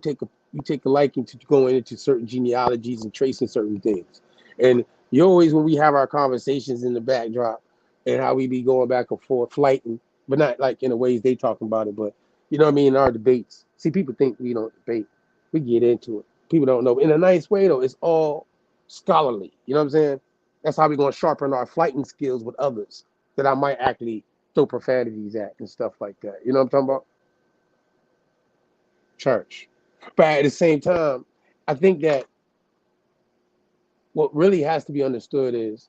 take a liking to going into certain genealogies and tracing certain things. And you always, when we have our conversations in the backdrop, and how we be going back and forth, flighting, but not like in the ways they talking about it. But you know what I mean? In our debates, see, people think we don't debate. We get into it. People don't know. In a nice way though, it's all scholarly. You know what I'm saying? That's how we gonna sharpen our flighting skills with others that I might actually throw profanities at and stuff like that. You know what I'm talking about? Church. But at the same time, I think that what really has to be understood is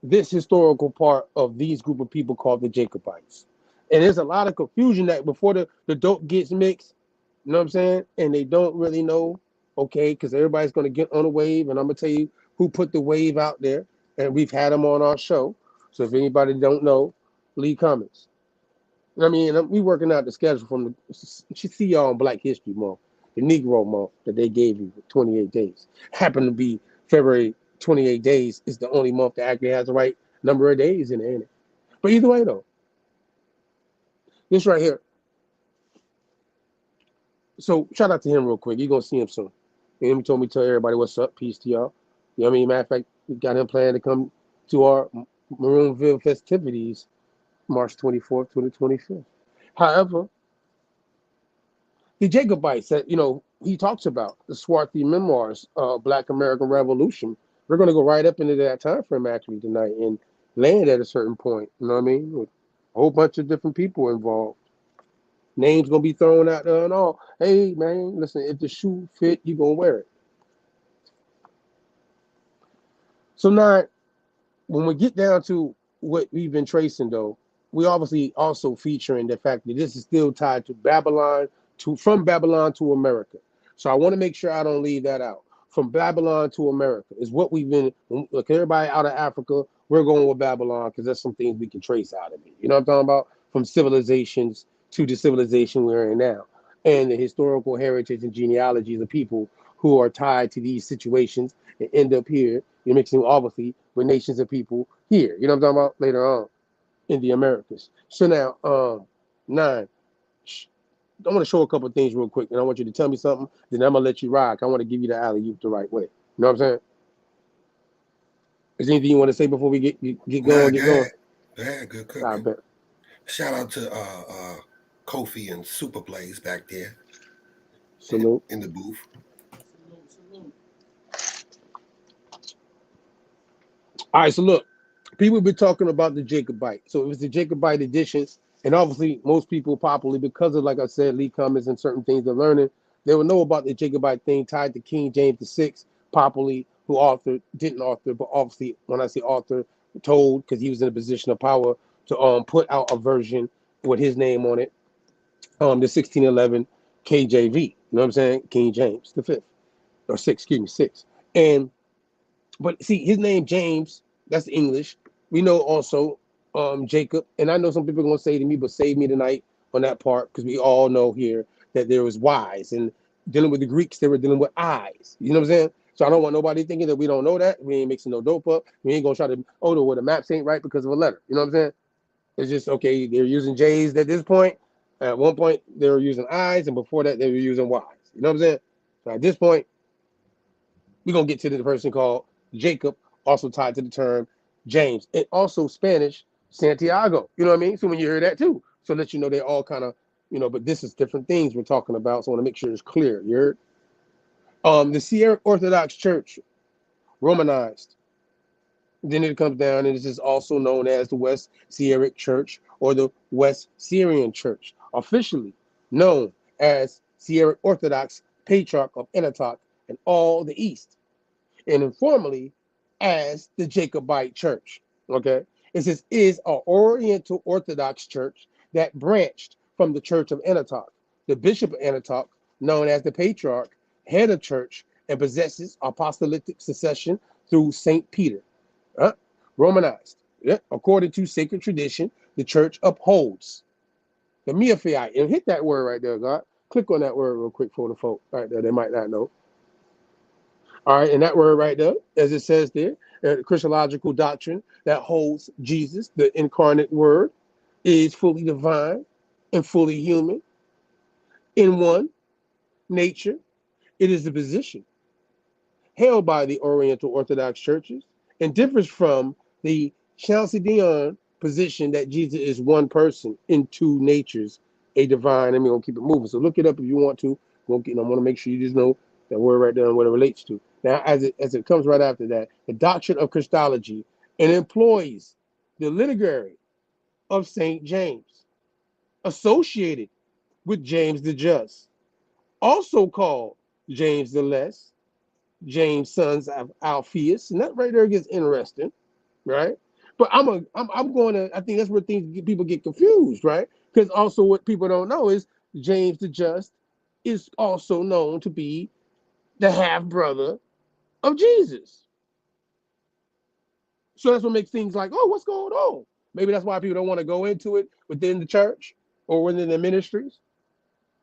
this historical part of these group of people called the Jacobites. And there's a lot of confusion that before the dope gets mixed, you know what I'm saying? And they don't really know, okay, because everybody's going to get on a wave. And I'm going to tell you who put the wave out there. And we've had them on our show. So if anybody don't know, leave comments. I mean, we working out the schedule from the, you see y'all on Black History Month, the Negro Month that they gave you for 28 days. Happened to be February 28 days is the only month that actually has the right number of days in it, ain't it? But either way, though, this right here. So shout out to him real quick. You're going to see him soon. And he told me to tell everybody what's up. Peace to y'all. You know what I mean? Matter of fact, we got him planning to come to our Maroonville festivities March 24th to the 25th. However, the Jacobites that, you know, he talks about, the Swarthy Memoirs, Black American Revolution. We're going to go right up into that time frame actually tonight and land at a certain point, you know what I mean? With a whole bunch of different people involved. Names going to be thrown out there and all. Hey, man, listen, if the shoe fit, you going to wear it. So now, when we get down to what we've been tracing, though, we obviously also featuring the fact that this is still tied to Babylon, from Babylon to America. So I want to make sure I don't leave that out. From Babylon to America is what we've been. Look, everybody out of Africa, we're going with Babylon because there's some things we can trace out of it. You know what I'm talking about? From civilizations to the civilization we're in now, and the historical heritage and genealogies of people who are tied to these situations and end up here. You're mixing obviously with nations of people here. You know what I'm talking about? Later on in the Americas. So now, 9. I want to show a couple of things real quick, and I want you to tell me something. Then I'm gonna let you rock. I want to give you the alley oop the right way. You know what I'm saying? Is there anything you want to say before we get going? Get going. Yeah, good cooking. I bet. Shout out to Kofi and Super Blaze back there. Salute. In the booth. All right, so look, people have been talking about the Jacobite. So it was the Jacobite editions, and obviously most people popularly, because of, like I said, Lee Cummings and certain things they're learning, they will know about the Jacobite thing tied to King James VI, popularly, who didn't author, but obviously, when I say author, told, because he was in a position of power to put out a version with his name on it, the 1611 KJV, you know what I'm saying? King James the fifth, or six, excuse me, 6. But see, his name James, that's English. We know also Jacob, and I know some people are gonna say to me, but save me tonight on that part, because we all know here that there was Y's, and dealing with the Greeks, they were dealing with I's. You know what I'm saying? So I don't want nobody thinking that we don't know that. We ain't mixing no dope up. We ain't gonna try to, well, the maps ain't right because of a letter. You know what I'm saying? It's just, okay, they're using J's at this point. At one point, they were using I's, and before that, they were using Y's. You know what I'm saying? So at this point, we're gonna get to the person called Jacob, also tied to the term James, and also Spanish Santiago. You know what I mean? So when you hear that too, so let you know they all kind of, but this is different things we're talking about. So I want to make sure it's clear. You heard? The Syriac Orthodox Church, Romanized. Then it comes down, and this is also known as the West Syriac Church or the West Syrian Church, officially known as Syriac Orthodox Patriarch of Antioch and all the East, and informally as the Jacobite Church. Okay, it says is an Oriental Orthodox church that branched from the Church of Antioch. The Bishop of Antioch, known as the Patriarch, head of church, and possesses apostolic succession through Saint Peter. Romanized. Yeah. According to sacred tradition, the church upholds the Miaphysite. And hit that word right there, God. Click on that word real quick for the folk right there. They might not know. All right, and that word right there, as it says there, Christological doctrine that holds Jesus, the incarnate word, is fully divine and fully human in one nature. It is the position held by the Oriental Orthodox churches and differs from the Chalcedon position that Jesus is one person in two natures, a divine, and we're going to keep it moving. So look it up if you want to. I want to make sure you just know that word right there and what it relates to. Now, as it comes right after that, the doctrine of Christology and employs the liturgy of St. James, associated with James the Just, also called James the Less, James sons of Alphaeus, and that right there gets interesting, right? But I'm going to, I think that's where people get confused, right? Because also what people don't know is James the Just is also known to be the half brother of Jesus. So that's what makes things like, oh, what's going on? Maybe that's why people don't want to go into it within the church or within the ministries.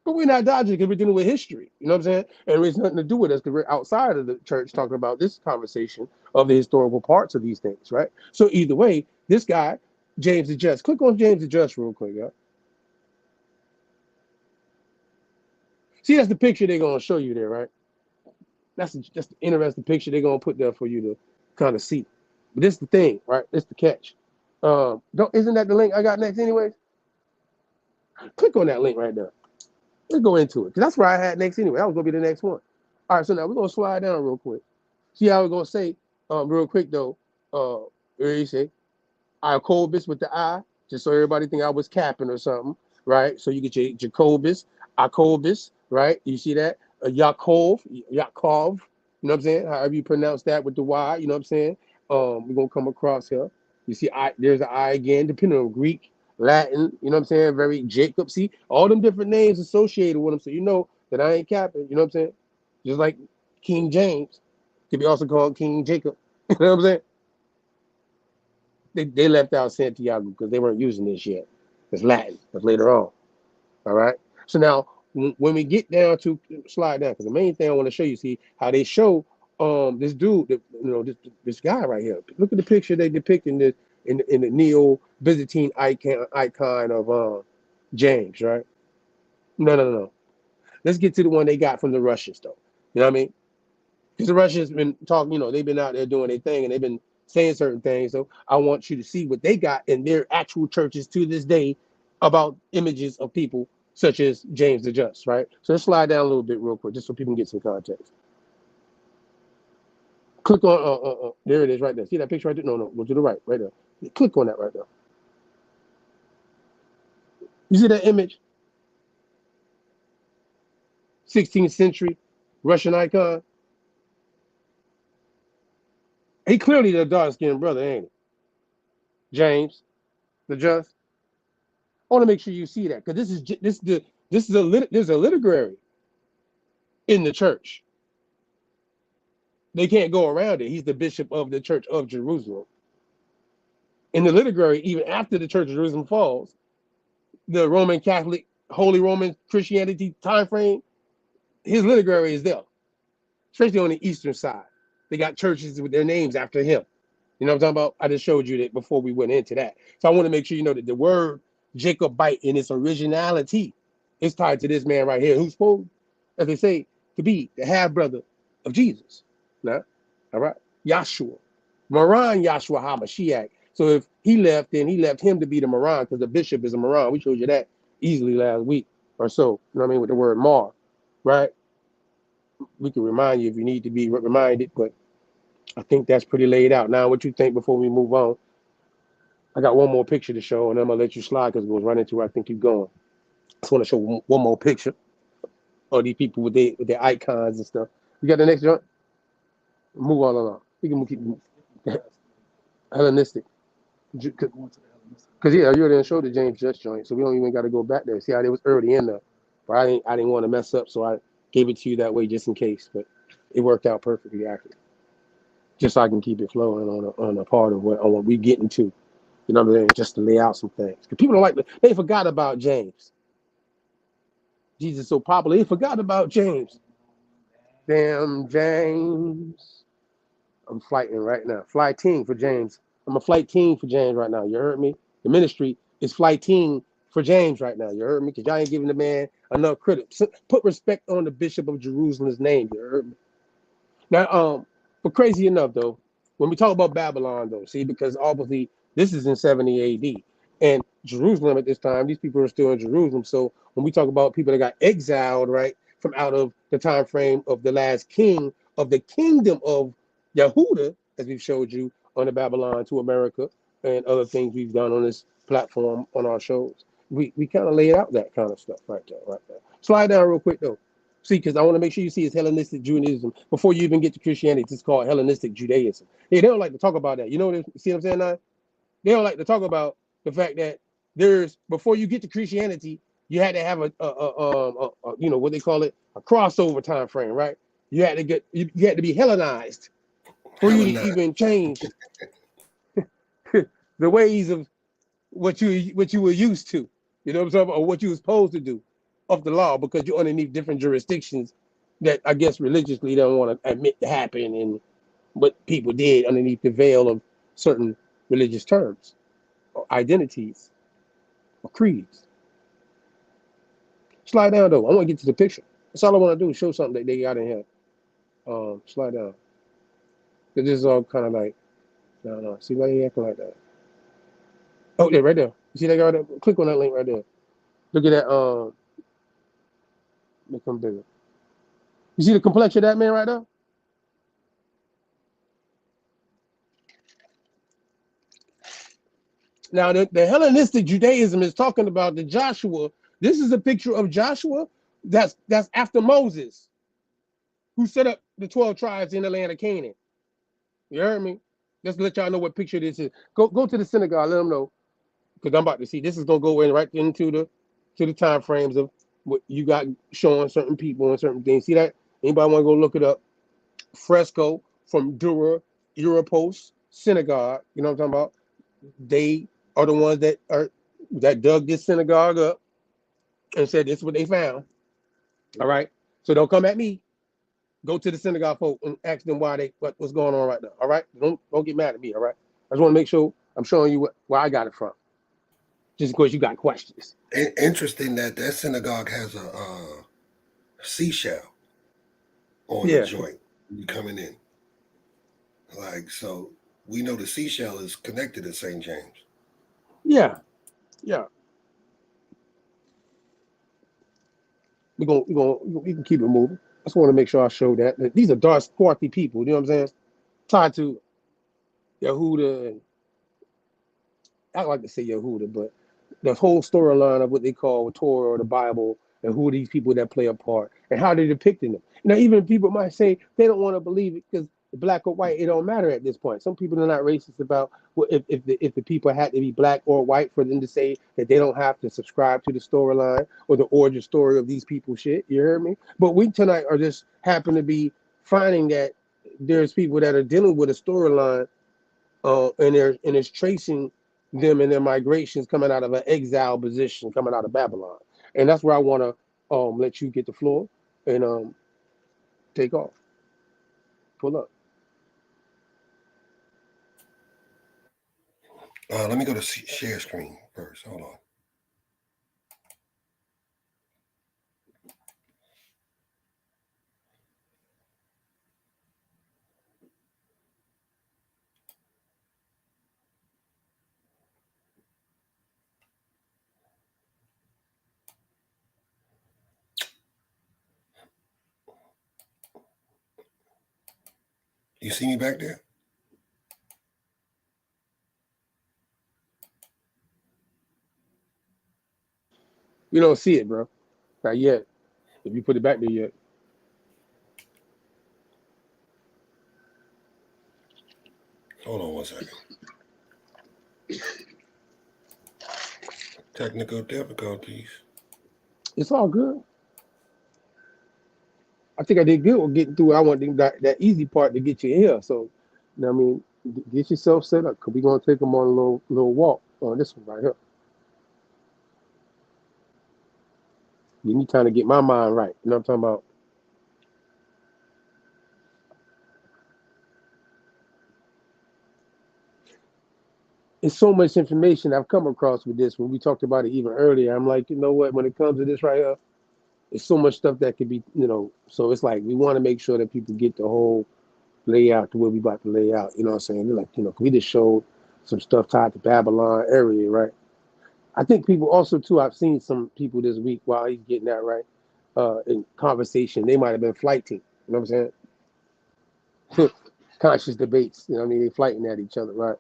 But we're not dodging because we're dealing with history. You know what I'm saying? And it's nothing to do with us because we're outside of the church talking about this conversation of the historical parts of these things, right? So either way, this guy, James the Just, click on James the Just real quick, y'all. See, that's the picture they're going to show you there, right? That's the interesting picture they're going to put there for you to kind of see. But this is the thing, right? This is the catch. Isn't that the link I got next anyways? Click on that link right there. Let's go into it, because that's where I had next anyway. That was going to be the next one. All right, so now we're going to slide down real quick. See how we're going to say, real quick, though, where you say, Jacobus with the I, just so everybody think I was capping or something, right? So you get your Jacobus, right? You see that? Yaakov, you know what I'm saying? However you pronounce that with the Y, you know what I'm saying? We're going to come across here. You see, there's an I again, depending on Greek, Latin, you know what I'm saying? Very Jacob. See, all them different names associated with them, so you know that I ain't capping, you know what I'm saying? Just like King James could be also called King Jacob, you know what I'm saying? They left out Santiago because they weren't using this yet. It's Latin. That's later on. All right. So now, when we get down to slide down, because the main thing I want to show you, see how they show this dude, this guy right here. Look at the picture they depicting this in the Neo-Byzantine icon of James, right? No. Let's get to the one they got from the Russians, though. You know what I mean? Because the Russians been talking, they've been out there doing their thing and they've been saying certain things. So I want you to see what they got in their actual churches to this day about images of people such as James the Just, right? So let's slide down a little bit real quick, just so people can get some context. Click on, there it is right there. See that picture right there? No, go to the right there. Click on that right there. You see that image? 16th century Russian icon. He clearly the dark-skinned brother, ain't it? James the Just. I want to make sure you see that, because there's a liturgy in the church. They can't go around it. He's the bishop of the Church of Jerusalem. In the liturgy, even after the Church of Jerusalem falls, the Roman Catholic, Holy Roman Christianity time frame, his liturgy is there, especially on the eastern side. They got churches with their names after him. You know what I'm talking about? I just showed you that before we went into that. So I want to make sure you know that the word Jacobite in its originality is tied to this man right here, who's supposed, as they say, to be the half brother of Jesus. Now, all right, Yahshua, Moran Yahshua HaMashiach. So if he left, then he left him to be the Moran, because the bishop is a Moran. We showed you that easily last week or so. You know what I mean? With the word Mar, right? We can remind you if you need to be reminded, but I think that's pretty laid out. Now, what you think before we move on? I got one more picture to show, and I'm going to let you slide because it goes right into where I think you're going. I just want to show one more picture of these people with their icons and stuff. You got the next joint? Move on along. We can keep Hellenistic. Because, yeah, you already showed the James Just joint, so we don't even got to go back there. See how it was early in there. But I didn't want to mess up, so I gave it to you that way just in case. But it worked out perfectly accurate. Just so I can keep it flowing on a part of what we getting to. You know what I'm saying? Just to lay out some things. Because people don't they forgot about James. Jesus is so popular, they forgot about James. Damn James. I'm flighting right now. Flighting for James. I'm a flight team for James right now. You heard me? The ministry is flighting for James right now. You heard me? Because y'all ain't giving the man enough credit. So put respect on the Bishop of Jerusalem's name. You heard me? Now, but crazy enough, though, when we talk about Babylon, though, see, because obviously This is in 70 AD. And Jerusalem at this time, these people are still in Jerusalem. So when we talk about people that got exiled, right, from out of the time frame of the last king of the kingdom of Yehuda, as we've showed you on the Babylon to America and other things we've done on this platform on our shows, we kind of laid out that kind of stuff right there, right there. Slide down real quick though. See, because I want to make sure you see it's Hellenistic Judaism before you even get to Christianity. It's called Hellenistic Judaism. Hey, they don't like to talk about that. You know what? See what I'm saying now? They don't like to talk about the fact that there's before you get to Christianity, you had to have a you know what they call it, a crossover time frame, right? You had to get you had to be Hellenized for you to Hellenized. even change the ways of what you were used to, you know what I'm saying, or what you were supposed to do of the law, because you're underneath different jurisdictions that I guess religiously don't want to admit to happen, and but people did underneath the veil of certain religious terms or identities or creeds. Slide down though. I want to get to the picture. That's all I want to do is show something that they got in here. Slide down. Because this is all kind of like, no. See why you acting like that? Oh, yeah, right there. You see that guy right there? Click on that link right there. Look at that. Make them bigger. You see the complexion of that man right there? Now, the Hellenistic Judaism is talking about the Joshua. This is a picture of Joshua that's after Moses, who set up the 12 tribes in the land of Canaan. You heard me? Just to let y'all know what picture this is. Go to the synagogue, let them know. Because I'm about to see, this is going to go in right into the time frames of what you got showing certain people and certain things. See that? Anybody want to go look it up? Fresco from Dura, Europos Synagogue. You know what I'm talking about? They are the ones that dug this synagogue up and said this is what they found. All right. So don't come at me. Go to the synagogue folk and ask them what's going on right now. All right. Don't get mad at me. All right. I just want to make sure I'm showing you where I got it from. Just because you got questions. Interesting that synagogue has a seashell on the joint coming in. Like, so we know the seashell is connected to St. James. Yeah. We can keep it moving. I just want to make sure I show that these are dark, swarthy people. You know what I'm saying? Tied to Yehuda, and I like to say Yehuda, but the whole storyline of what they call Torah or the Bible, and who are these people that play a part and how they're depicting them. Now, even people might say they don't want to believe it because black or white, it don't matter at this point. Some people are not racist about if the people had to be black or white for them to say that they don't have to subscribe to the storyline or the origin story of these people shit. You heard me? But we tonight are just happen to be finding that there's people that are dealing with a storyline and it's tracing them and their migrations coming out of an exile position, coming out of Babylon. And that's where I want to let you get the floor and take off. Pull up. Let me go to share screen first. Hold on. You see me back there? You don't see it, bro. Not yet. If you put it back there yet. Hold on one second. Technical difficulties. It's all good. I think I did good with getting through. I want that easy part to get you here. So, you know what I mean, get yourself set up because we're going to take them on a little walk on this one right here. Give me time to get my mind right. You know what I'm talking about? It's so much information I've come across with this. When we talked about it even earlier, I'm like, you know what? When it comes to this right here, it's so much stuff that could be, so it's like we want to make sure that people get the whole layout to where we about to lay out. You know what I'm saying? Like, we just showed some stuff tied to Babylon area, right? I think people also too. I've seen some people this week while he's getting that right in conversation. They might have been flight team. You know what I'm saying? Conscious debates. You know what I mean? They fighting at each other, right?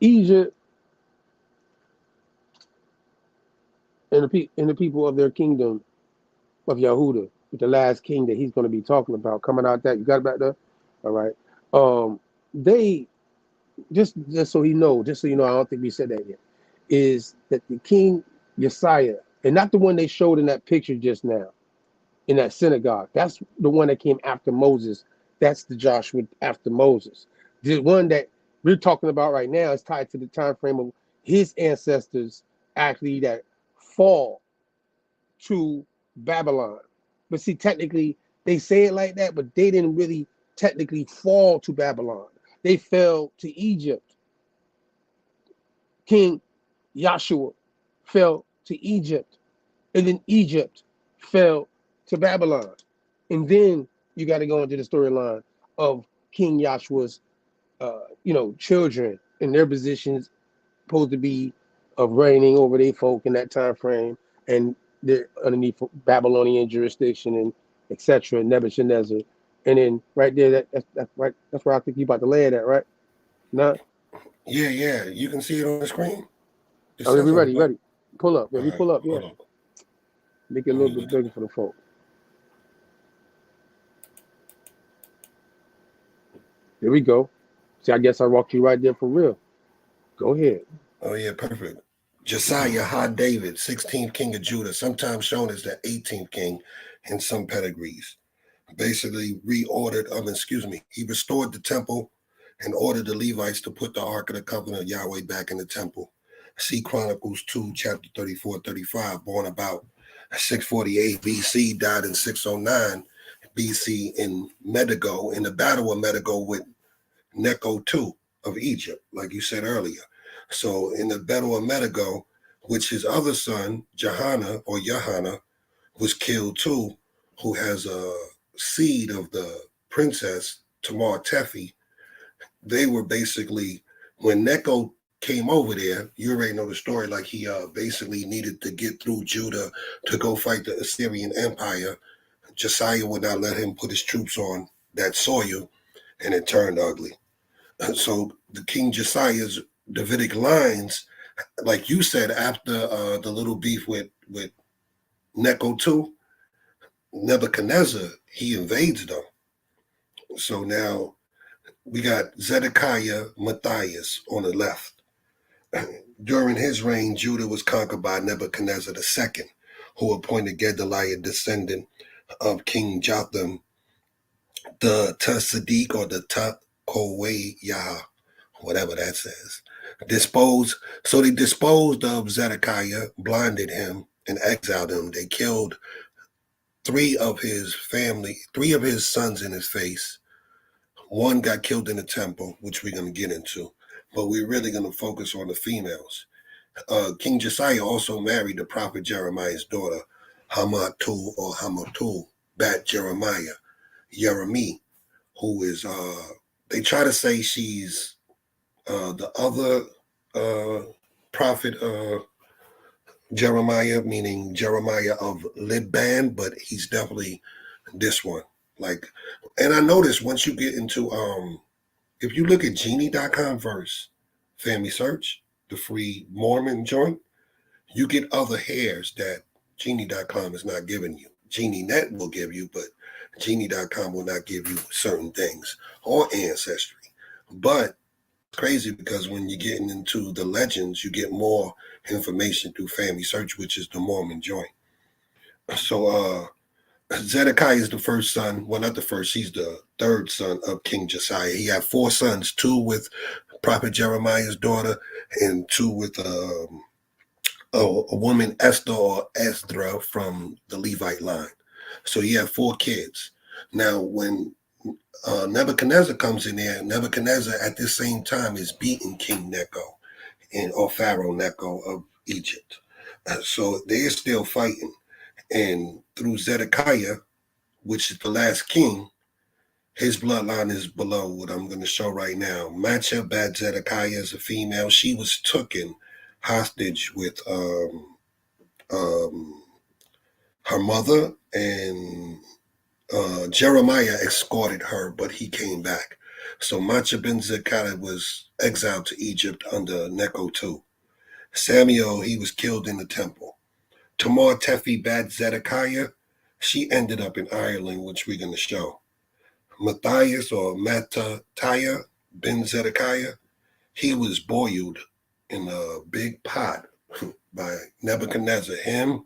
Egypt and the people of their kingdom of Yahuda, with the last king that he's going to be talking about coming out. That you got it back there, all right? They just so you know, I don't think we said that yet. Is that the King Josiah, and not the one they showed in that picture just now, in that synagogue. That's the one that came after Moses. That's the Joshua after Moses. The one that we're talking about right now is tied to the time frame of his ancestors actually that fall to Babylon. But see, technically, they say it like that, but they didn't really technically fall to Babylon. They fell to Egypt. King Joshua fell to Egypt, and then Egypt fell to Babylon. And then you got to go into the storyline of King Joshua's, children and their positions supposed to be of reigning over their folk in that time frame, and they're underneath Babylonian jurisdiction and etc. Nebuchadnezzar, and then right there, that's right. That's where I think you about to land at, right? No. Yeah. You can see it on the screen. Oh, we ready. Pull up. Yeah, we pull up. Yeah. Hold on. Make it a little bit bigger for the folk. There we go. See, I guess I walked you right there for real. Go ahead. Oh yeah, perfect. Josiah Ha-David, 16th king of Judah, sometimes shown as the 18th king in some pedigrees. Basically he restored the temple and ordered the Levites to put the Ark of the Covenant of Yahweh back in the temple. See Chronicles 2, chapter 34-35, born about 648 BC, died in 609 BC in Medigo, in the Battle of Medigo with Necho II of Egypt, like you said earlier. So in the Battle of Medigo, which his other son, Johanna, was killed too, who has a seed of the princess Tamar Tefi. They were basically, when Necho came over there, you already know the story, like he basically needed to get through Judah to go fight the Assyrian Empire. Josiah would not let him put his troops on that soil, and it turned ugly. So the King Josiah's Davidic lines, like you said, after the little beef with Necho II, Nebuchadnezzar, he invades them. So now we got Zedekiah Matthias on the left. During his reign, Judah was conquered by Nebuchadnezzar II, who appointed Gedaliah, descendant of King Jotham, the Tzaddik or the Takowe whatever that says. They disposed of Zedekiah, blinded him, and exiled him. They killed three of his sons in his face. One got killed in the temple, which we're going to get into, but we're really going to focus on the females. King Josiah also married the prophet Jeremiah's daughter, Hamatul Bat Jeremy, who is, they try to say she's the other prophet Jeremiah, meaning Jeremiah of Liban, but he's definitely this one. And I noticed once you get into, if you look at Genie.com verse, Family Search, the free Mormon joint, you get other hairs that Genie.com is not giving you. GenieNet will give you, but Genie.com will not give you certain things or ancestry. But it's crazy because when you're getting into the legends, you get more information through Family Search, which is the Mormon joint. So Zedekiah is the first son. Well, not the first. He's the third son of King Josiah. He had four sons, two with Prophet Jeremiah's daughter and two with a woman, Esther or Esdra, from the Levite line. So he had four kids. Now, when Nebuchadnezzar comes in there, Nebuchadnezzar at this same time is beating King Necho or Pharaoh Necho of Egypt. So they're still fighting. And through Zedekiah, which is the last king, His bloodline is below what I'm going to show right now. Matcha Bat Zedekiah is a female. She was taken hostage with her mother, and Jeremiah escorted her, but he came back. So Matcha Ben Zedekiah was exiled to Egypt under Necho II. Samuel, he was killed in the temple. Tamar Tefi Bat Zedekiah, she ended up in Ireland, which we're going to show. Matthias or Mattathiah Ben Zedekiah, he was boiled in a big pot by Nebuchadnezzar. Him,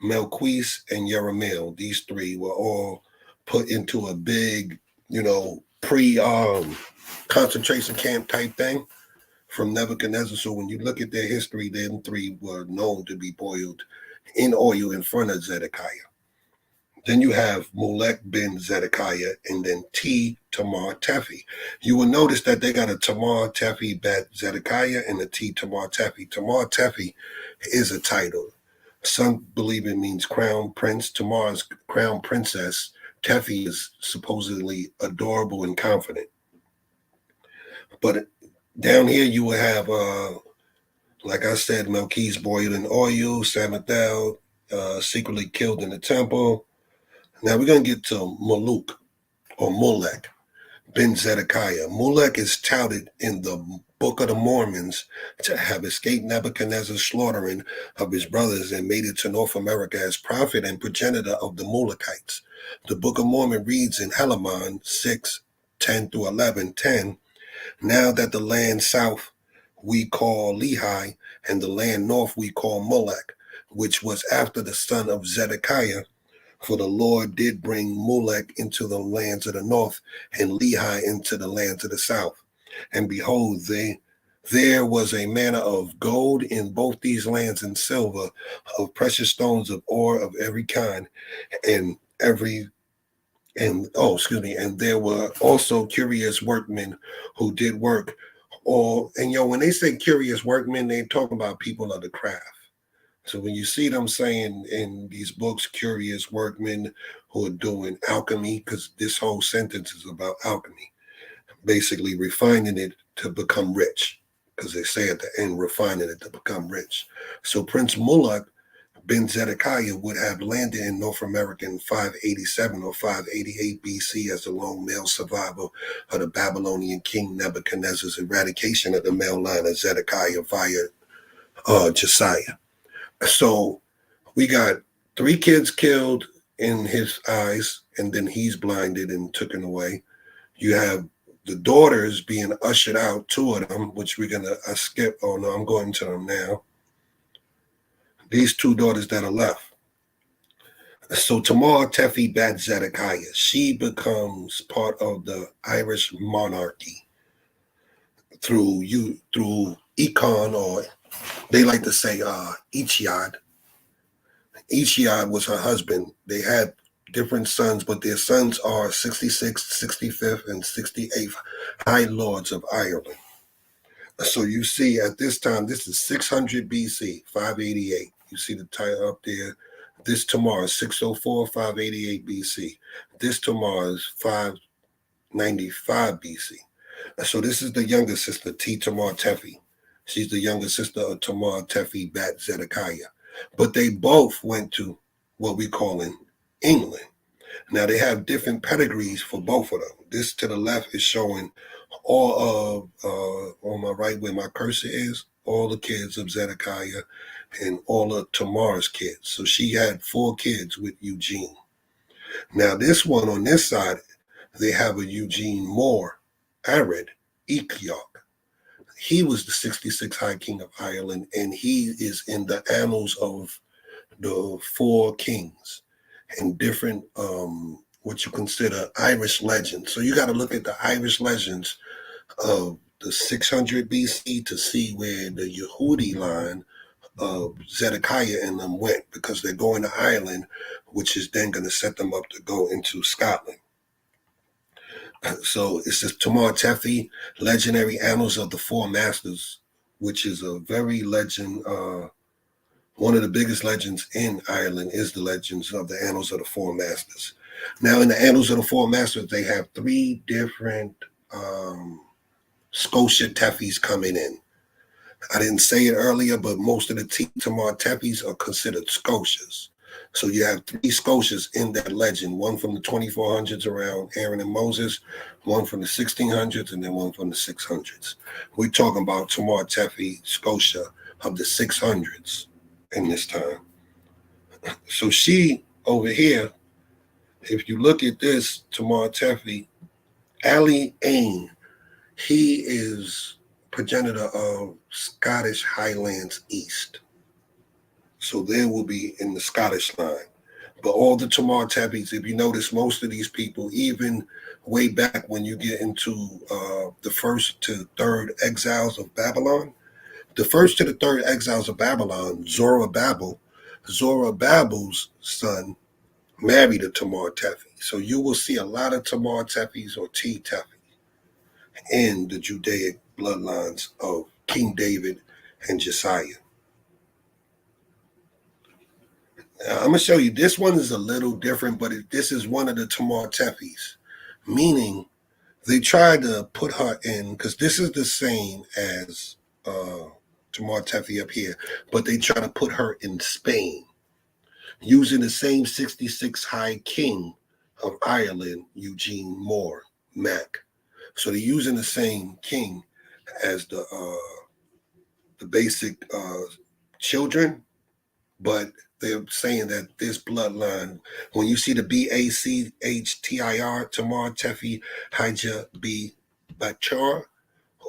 Melquise, and Yeremiel, these three were all put into a big, concentration camp type thing from Nebuchadnezzar. So when you look at their history, them three were known to be boiled in oil in front of Zedekiah. Then you have Molech ben Zedekiah and then T. Tamar Tefi. You will notice that they got a Tamar Tefi Bat Zedekiah and a T. Tamar Tefi. Tamar Tefi is a title. Some believe it means crown prince. Tamar's crown princess. Tefi is supposedly adorable and confident. But down here you will have, like I said, Melquise boiled in oil, Samathel secretly killed in the temple. Now we're going to get to Molech or Molech ben Zedekiah. Molech is touted in the Book of the Mormons to have escaped Nebuchadnezzar's slaughtering of his brothers and made it to North America as prophet and progenitor of the Molechites. The Book of Mormon reads in Helaman 6:10-11:10, now that the land south we call Lehi and the land north we call Molech, which was after the son of Zedekiah, for the Lord did bring Molech into the lands of the north and Lehi into the lands of the south. And behold, there was a manner of gold in both these lands and silver, of precious stones of ore of every kind, and there were also curious workmen who did work. When they say curious workmen, they talk about people of the craft. So when you see them saying in these books, curious workmen who are doing alchemy, because this whole sentence is about alchemy, basically refining it to become rich, because they say at the end, refining it to become rich. So Prince Molech ben Zedekiah would have landed in North America in 587 or 588 BC as the lone male survivor of the Babylonian king Nebuchadnezzar's eradication of the male line of Zedekiah via Josiah. So we got 3 kids killed in his eyes, and then he's blinded and taken away. You have the daughters being ushered out, 2 of them, which we're going to skip. Oh, no, I'm going to them now. These 2 daughters that are left. So Tamar Tefi Bat Zedekiah, she becomes part of the Irish monarchy through Econ, or they like to say Ichiad. Ichiad was her husband. They had different sons, but their sons are 66th, 65th, and 68th High Lords of Ireland. So you see at this time, this is 600 BC, 588. You see the title up there. This Tamar is 604, 588 BC. This Tamar is 595 BC. So this is the younger sister, T. Tamar Tefi. She's the younger sister of Tamar Tefi Bat Zedekiah. But they both went to what we call in England. Now they have different pedigrees for both of them. This to the left is showing all of, on my right where my cursor is, all the kids of Zedekiah and all of Tamar's kids. So she had 4 kids with Eugene. Now this one on this side, they have a Eugene Moore, Arid, Echiok. He was the 66th High King of Ireland, and he is in the annals of the 4 kings and different, what you consider Irish legends. So you got to look at the Irish legends of the 600 BC to see where the Yehudi line of Zedekiah and them went, because they're going to Ireland, which is then going to set them up to go into Scotland. So it's this Tamar Tefi, Legendary Annals of the 4 Masters, which is a very legend. One of the biggest legends in Ireland is the legends of the Annals of the 4 Masters. Now, in the Annals of the Four Masters, they have 3 different Scotia Teffis coming in. I didn't say it earlier, but most of the Tamar Teffis are considered Scotias. So you have 3 Scotias in that legend, one from the 2400s around Aaron and Moses, one from the 1600s, and then one from the 600s. We're talking about Tamar Teffi, Scotia, of the 600s in this time. So she, over here, if you look at this, Tamar Teffi, Ali Ain, he is progenitor of Scottish Highlands East. So they will be in the Scottish line. But all the Tamar Teffis, if you notice, most of these people, even way back when you get into the first to third exiles of Babylon, the first to the third exiles of Babylon, Zorobabel's son married a Tamar Teffi. So you will see a lot of Tamar Teffis or T Teffis in the Judaic bloodlines of King David and Josiah. Now, I'm going to show you, this one is a little different, but this is one of the Tamar Teffis, meaning they tried to put her in, because this is the same as Tamar Teffi up here, but they try to put her in Spain, using the same 66 High King of Ireland, Eugene Moore, Mac. So they're using the same king as the basic children, but they're saying that this bloodline, when you see the BACHTIR, Tamar Teffi Hija B Bachar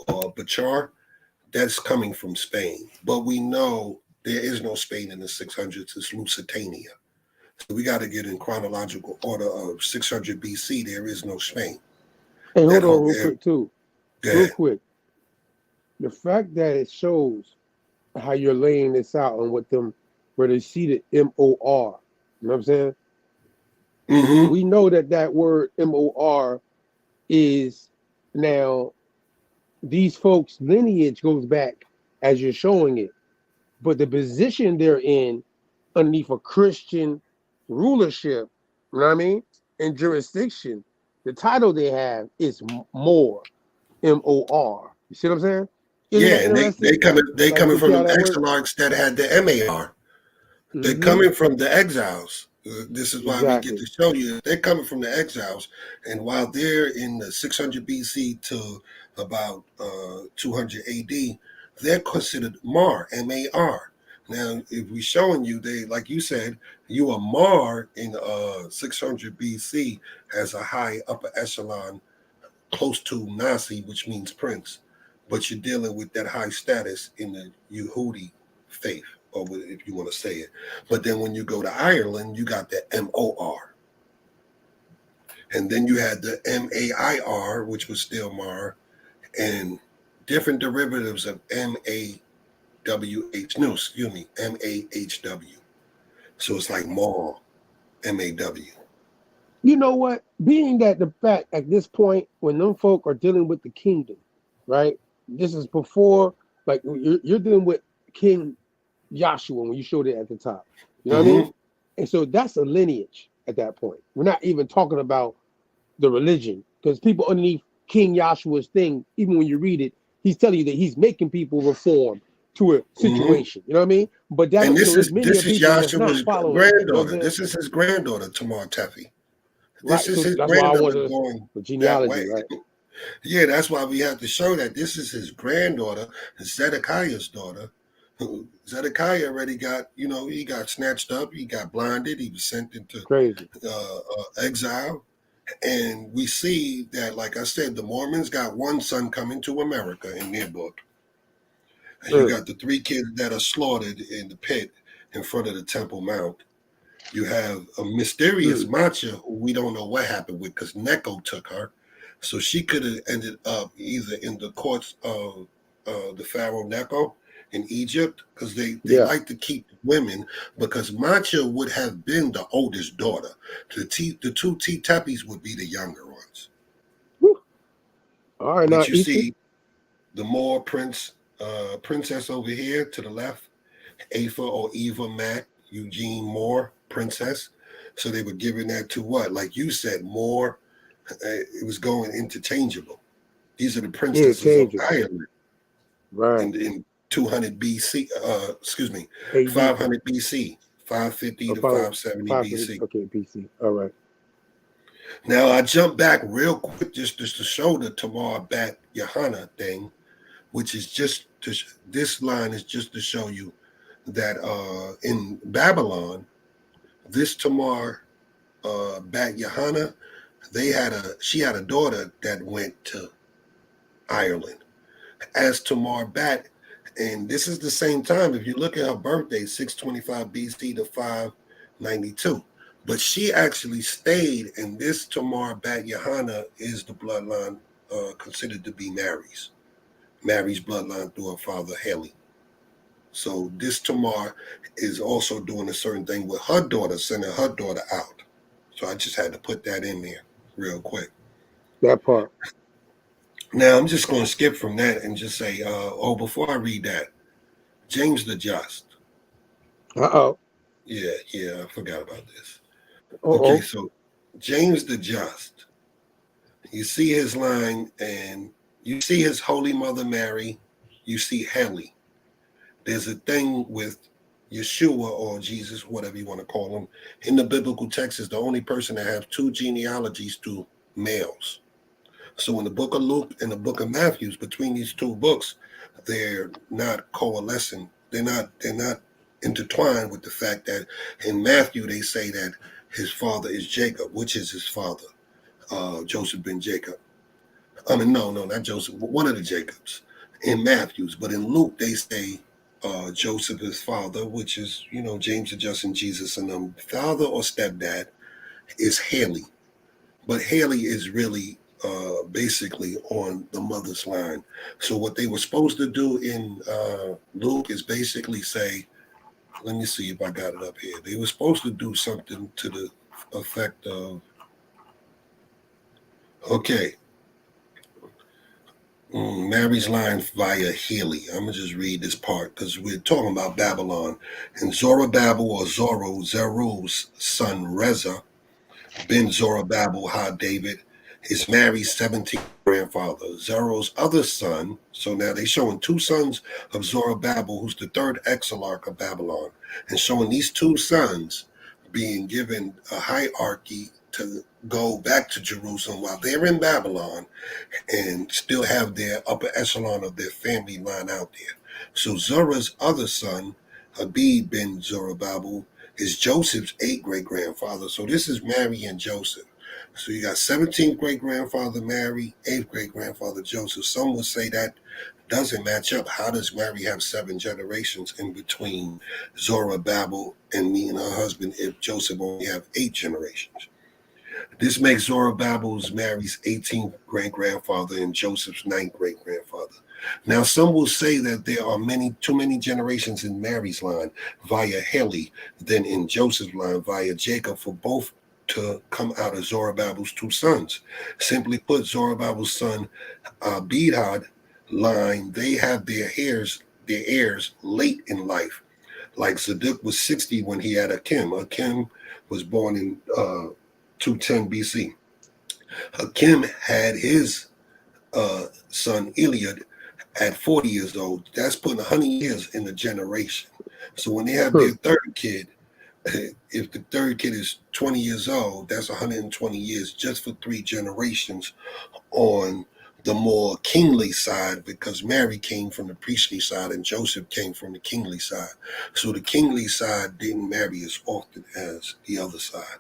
or Bachar, that's coming from Spain. But we know there is no Spain in the 600s, it's Lusitania. So we got to get in chronological order of 600 BC, there is no Spain. Hey, hold on real quick, too. Real quick. The fact that it shows how you're laying this out and what them, where they see the M-O-R, you know what I'm saying? Mm-hmm. We know that word M-O-R is now, these folks' lineage goes back as you're showing it, but the position they're in underneath a Christian rulership, you know what I mean, and jurisdiction, the title they have is More, M-O-R. You see what I'm saying? Isn't and they coming from the exilarchs that had the MAR. They're coming from the exiles. This is why we get to show you they're coming from the exiles. And while they're in the 600 BC to about 200 AD, they're considered Mar, M-A-R. Now, if we're showing you, they, like you said, you are Mar in 600 BC as a high upper echelon, close to Nasi, which means prince, but you're dealing with that high status in the Yehudi faith, or if you want to say it. But then when you go to Ireland, you got the M-O-R. And then you had the M-A-I-R, which was still Mar, and different derivatives of M-A-W-H. No, excuse me, M-A-H-W. So it's like Mar, M-A-W. You know what? Being that the fact at this point, when them folk are dealing with the kingdom, right? This is before, like, you're dealing with King Joshua when you showed it at the top. You know what I mean? And so that's a lineage at that point. We're not even talking about the religion, because people underneath King Joshua's thing, even when you read it, he's telling you that he's making people reform to a situation. You know what I mean? But that, and this so is Joshua's granddaughter. You know, this is his granddaughter, Tamar Teffi. This is his granddaughter going the genealogy, right? Yeah, that's why we have to show that this is his granddaughter, Zedekiah's daughter. Zedekiah already got, he got snatched up, he got blinded, he was sent into exile. And we see that, like I said, the Mormons got one son coming to America in their book. And you got the 3 kids that are slaughtered in the pit in front of the Temple Mount. You have a mysterious Macha who we don't know what happened with, because Necho took her. So she could have ended up either in the courts of the Pharaoh Necho in Egypt, because they like to keep women, because Macha would have been the oldest daughter. The 2 T Teppies would be the younger ones. Woo. All right, but you see the Moor princess over here to the left, Afa or Eva Mac, Eugene Moore, princess. So they were giving that to what? Like you said, more. It was going interchangeable. These are the princesses of Ireland. Right. In 200 BC, excuse me, AD. 500 BC, 550 to 570 BC. Okay, BC. All right. Now I jump back real quick just to show the Tamar Bat Yahana thing, which is just to, this line is just to show you that in Babylon, this Tamar Bat Yahana, she had a daughter that went to Ireland as Tamar Bat. And this is the same time, if you look at her birthday, 625 BC to 592. But she actually stayed, and this Tamar Bat Yahana is the bloodline considered to be Mary's bloodline through her father, Haley. So this Tamar is also doing a certain thing with her daughter, sending her daughter out. So I just had to put that in there real quick. That part. Now, I'm just going to skip from that and just say, before I read that, James the Just. Uh-oh. Yeah, I forgot about this. Uh-oh. Okay, so James the Just. You see his line, and you see his Holy Mother Mary. You see Haley. There's a thing with Yeshua or Jesus, whatever you want to call him, in the biblical text is the only person that has two genealogies to males. So in the book of Luke and the book of Matthew, between these two books, they're not coalescing. They're not intertwined with the fact that in Matthew they say that his father is Jacob, which is his father, Joseph ben Jacob. I mean, no, not Joseph, but one of the Jacobs in Matthew's. But in Luke they say Joseph his father, which is, James the Just and Jesus, and father or stepdad is Haley. But Haley is really basically on the mother's line. So what they were supposed to do in Luke is basically say, let me see if I got it up here. They were supposed to do something to the effect of, okay, Mary's line via Haley. I'm going to just read this part because we're talking about Babylon. And Zorobabel or Zeru's son Reza, Ben Zorobabel ha David, is Mary's 17th grandfather. Zeru's other son, so now they're showing two sons of Zorobabel, who's the third exarch of Babylon, and showing these two sons being given a hierarchy to go back to Jerusalem while they're in Babylon and still have their upper echelon of their family line out there. So Zerah's other son, Habib ben Zorobabel, is Joseph's 8th great-grandfather. So this is Mary and Joseph. So you got 17th great-grandfather Mary, 8th great-grandfather Joseph. Some would say that doesn't match up. How does Mary have 7 generations in between Zorobabel and me and her husband if Joseph only have 8 generations? This makes Zorobabel's Mary's 18th great-grandfather and Joseph's 9th great-grandfather. Now, some will say that there are too many generations in Mary's line via Haley than in Joseph's line via Jacob for both to come out of Zorobabel's 2 sons. Simply put, Zorobabel's son Abidhad line, they have their heirs late in life. Like Zadok was 60 when he had Akim. Akim was born in 210 BC. Hakim had his son Eliad at 40 years old. That's putting 100 years in a generation. So when they have their third kid, if the third kid is 20 years old, that's 120 years just for 3 generations on the more kingly side, because Mary came from the priestly side and Joseph came from the kingly side. So the kingly side didn't marry as often as the other side.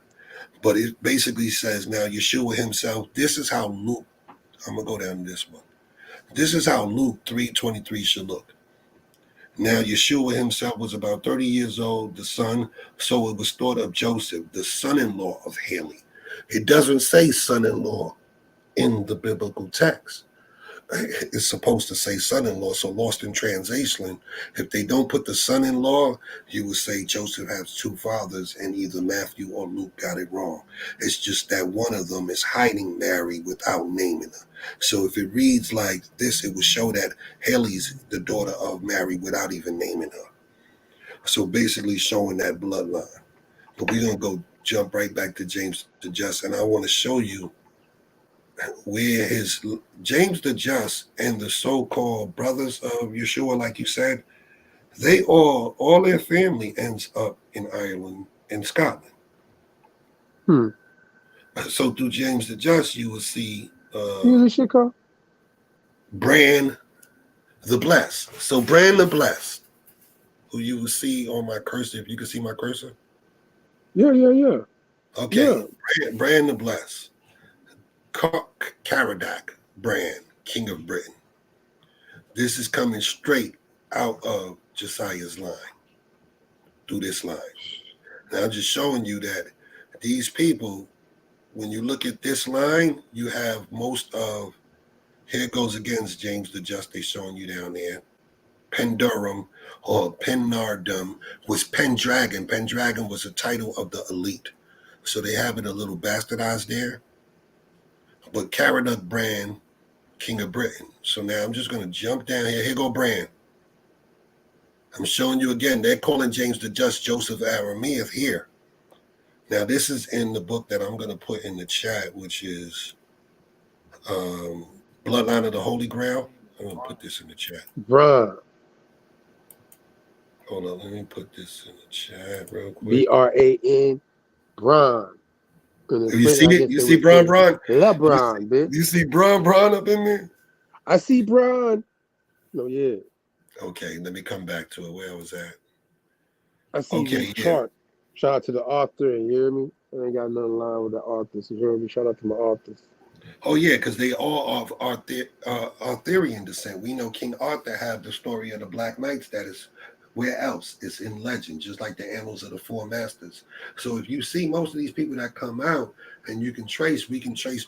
But it basically says now Yeshua himself, this is how Luke, I'm going to go down to this one. This is how Luke 3:23 should look. Now Yeshua himself was about 30 years old, the son, so it was thought of Joseph, the son-in-law of Haley. It doesn't say son-in-law in the biblical text. It's supposed to say son-in-law, so lost in translation. If they don't put the son-in-law, you would say Joseph has 2 fathers and either Matthew or Luke got it wrong. It's just that one of them is hiding Mary without naming her. So if it reads like this, it would show that Haley's the daughter of Mary without even naming her. So basically showing that bloodline. But we're going to go jump right back to James the Just, and I want to show you where his James the Just and the so-called brothers of Yeshua, like you said, they all their family ends up in Ireland and Scotland. So through James the Just, you will see Bran the Blessed. So Bran the Blessed, who you will see on my cursor, if you can see my cursor. Yeah. Okay, yeah. Bran the Blessed. Caradoc Bran, King of Britain. This is coming straight out of Josiah's line, through this line. Now I'm just showing you that these people, when you look at this line, you have most of, here it goes against James the Just, they showing you down there. Pendurum or Penardum was Pendragon. Pendragon was a title of the elite. So they have it a little bastardized there. But Caradoc Bran, King of Britain. So now I'm just going to jump down here. Here go Bran. I'm showing you again. They're calling James the Just Joseph Arameus here. Now this is in the book that I'm going to put in the chat, which is Bloodline of the Holy Grail. I'm going to put this in the chat. Bruh. Hold on. Let me put this in the chat real quick. Bran. Bron. You see it? You see Bron? LeBron, bitch. You see Bron up in there? I see Bron. No, yeah. Okay, let me come back to it. Where I was at. I see the chart. Shout out to the author, you hear me? I ain't got nothing line with the authors. You hear me? Shout out to my authors. Oh, yeah, because they all of Arthurian descent. We know King Arthur had the story of the Black Knights that is where else? It's in legend, just like the annals of the Four Masters. So if you see most of these people that come out and we can trace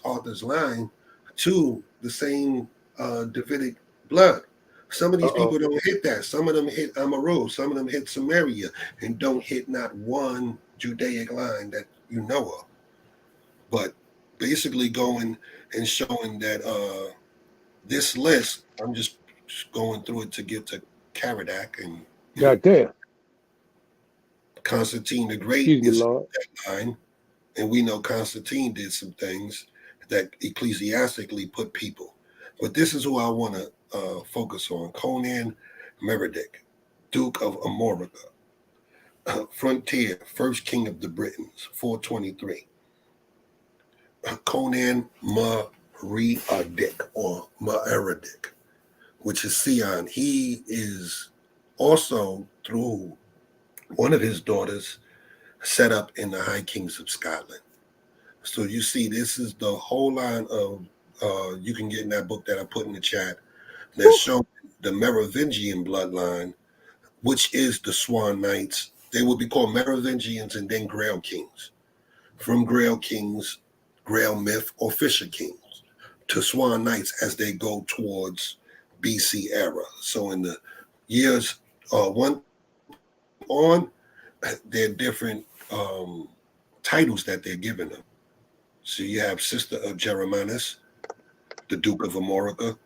Arthur's line to the same Davidic blood. Some of these people don't hit that. Some of them hit Amaru. Some of them hit Samaria and don't hit not one Judaic line that you know of. But basically going and showing that this list, I'm just going through it to get to Caradoc and goddamn. Constantine the Great is that line. And we know Constantine did some things that ecclesiastically put people. But this is who I want to focus on. Conan Merodach, Duke of Amorica, Frontier, first king of the Britons, 423. Conan Merodach or Merodach, which is Sion. He is also, through one of his daughters, set up in the High Kings of Scotland. So you see, this is the whole line of, you can get in that book that I put in the chat, that shows the Merovingian bloodline, which is the Swan Knights. They would be called Merovingians and then Grail Kings. From Grail Kings, Grail Myth, or Fisher Kings, to Swan Knights as they go towards BC era. So in the years one on, there are different titles that they're giving them. So you have Sister of Jeremanus, the Duke of Amorica,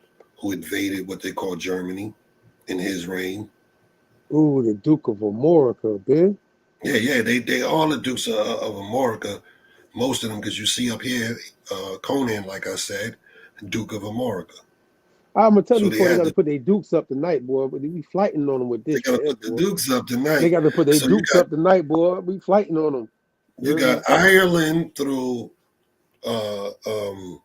who invaded what they call Germany in his reign. Ooh, the Duke of Amorica, man. Yeah, they all the Dukes of Amorica, most of them, because you see up here, Conan, like I said, Duke of Amorica. I'm gonna tell you, they got to put their Dukes up tonight, boy. But they be flighting on them with this. They got to put the Dukes up tonight. They got to put their Dukes up tonight, boy. We flighting on them. You got Ireland through the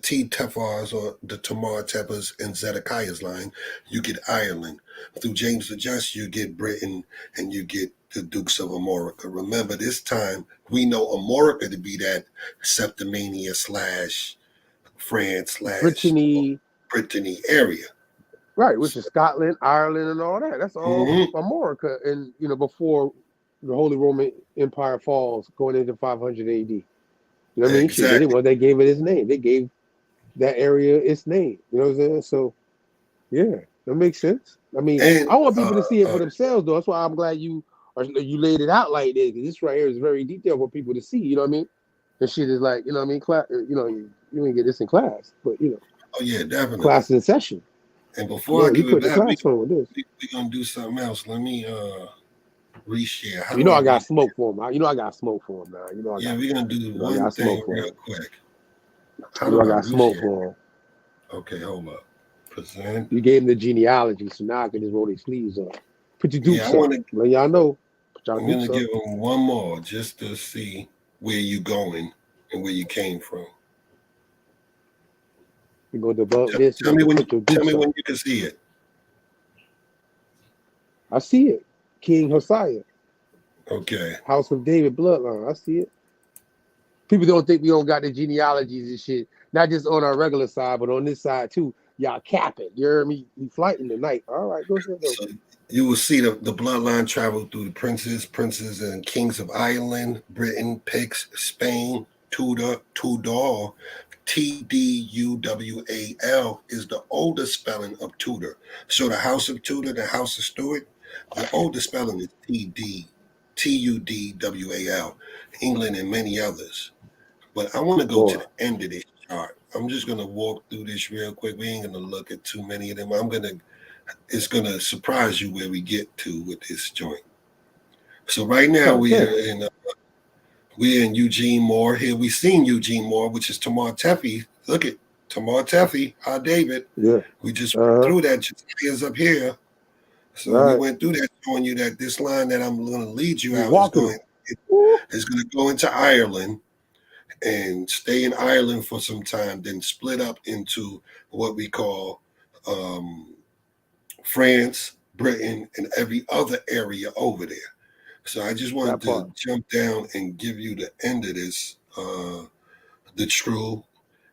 T Tefars or the Tamar Tefas and Zedekiah's line. You get Ireland. Through James the Just, you get Britain and you get the Dukes of Amorica. Remember, this time we know Amorica to be that Septimania / France / Brittany area. Right, which is Scotland, Ireland, and all that. That's all Amorica. And, before the Holy Roman Empire falls, going into 500 AD. You know what I mean? Exactly. They gave it its name. They gave that area its name. You know what I'm saying? So, yeah, that makes sense. I mean, I want people to see it for themselves, though. That's why I'm glad you laid it out like this. This right here is very detailed for people to see. You know what I mean? And shit is like, you know what I mean? Class, you ain't get this in class, but Oh yeah, definitely. Class in session. And before I give it back, we're gonna do something else. Let me reshare. How You do know I I got read? smoke for him. You know I got smoke for him now. You know I Yeah, got. we're gonna do You know I one got thing smoke for real him. quick. How You do know I I got smoke reshare? for him. Okay, hold up. Present. You gave him the genealogy, so now I can just roll their sleeves up. Put your Yeah, dukes up. Let y'all know. Put y'all I'm gonna dukes up. give them one more just to see where you going and where you came from. You go debunk this. You Tell got me to when. put your Tell dukes me up. when you can see it. I see it. King Hosea, Okay. House of David bloodline. I see it. People don't think we don't got the genealogies and shit. Not just on our regular side, but on this side too. Y'all capping. You heard me? We flighting tonight. All right, go ahead though. So you will see the bloodline travel through the princes, and kings of Ireland, Britain, Picts, Spain, Tudor, Tdudwal is the oldest spelling of Tudor. So the House of Tudor, the House of Stuart, the oldest spelling is Tudwal, England and many others. But I want to go to the end of this chart. I'm just going to walk through this real quick. We ain't going to look at too many of them. It's going to surprise you where we get to with this joint. So right now we're in Eugene Moore. Here we seen Eugene Moore, which is Tamar Teffy. Look at Tamar Teffy, our David. Yeah. We just went through that. Josiah's up here. So we went through that, showing you that this line that I'm going to lead you out is going to go into Ireland and stay in Ireland for some time, then split up into what we call France, Britain, and every other area over there. So I just wanted to jump down and give you the end of this. The true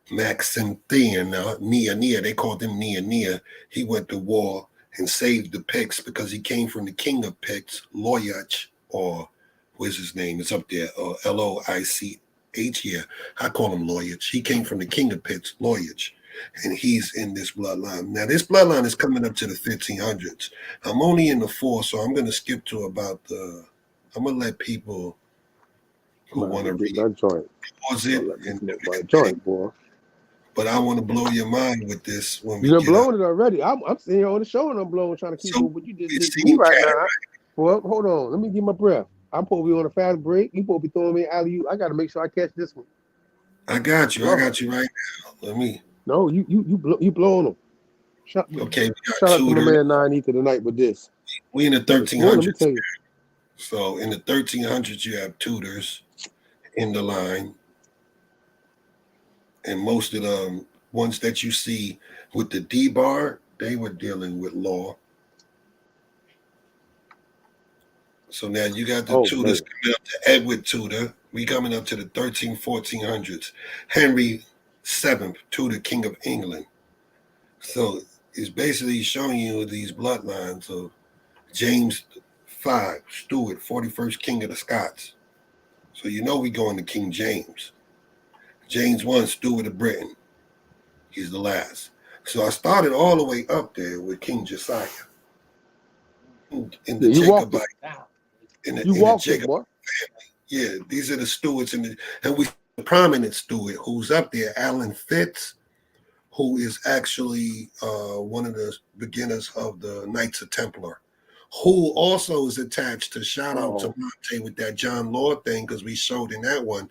Maxenthian, Nia, they called him Nia. He went to war and saved the Picts because he came from the king of Picts, Loyach, or what's his name? It's up there, Loich. Yeah, I call him Loyach. He came from the king of Picts, Loyach, and he's in this bloodline. Now, this bloodline is coming up to the 1500s. I'm only in the 4, so I'm going to skip to about I'm going to let people who want to read pause it. Boy. But I want to blow your mind with this when we You're get blowing it already. I'm sitting here on the show and I'm blowing, trying to keep up what you just did to me right now. Well, hold on. Let me get my breath. I'm supposed to be on a fast break. You supposed to be throwing me alley oop. I got to make sure I catch this one. I got you. I got you right now. Let me. No, you blowing them. Okay, we got shout out to my Tudor. man 9 Ether tonight with this. We in the 1300s. Let me tell you. So in the 1300s, you have Tudors in the line, and most of the ones that you see with the D bar, they were dealing with law. So now you got the Tudors coming up to Edward Tudor. We coming up to the 1400s. Henry VII, Tudor, King of England. So it's basically showing you these bloodlines of James V, Stuart, 41st King of the Scots. So you know we going to King James. James I, Stuart of Britain. He's the last. So I started all the way up there with King Josiah. In the Jacobite. In the Jacobite family. Yeah, these are the Stuarts, and we the prominent Stuart who's up there, Alan Fitz, who is actually one of the beginners of the Knights of Templar, who also is attached to, shout out to Monte with that John Law thing, because we showed in that one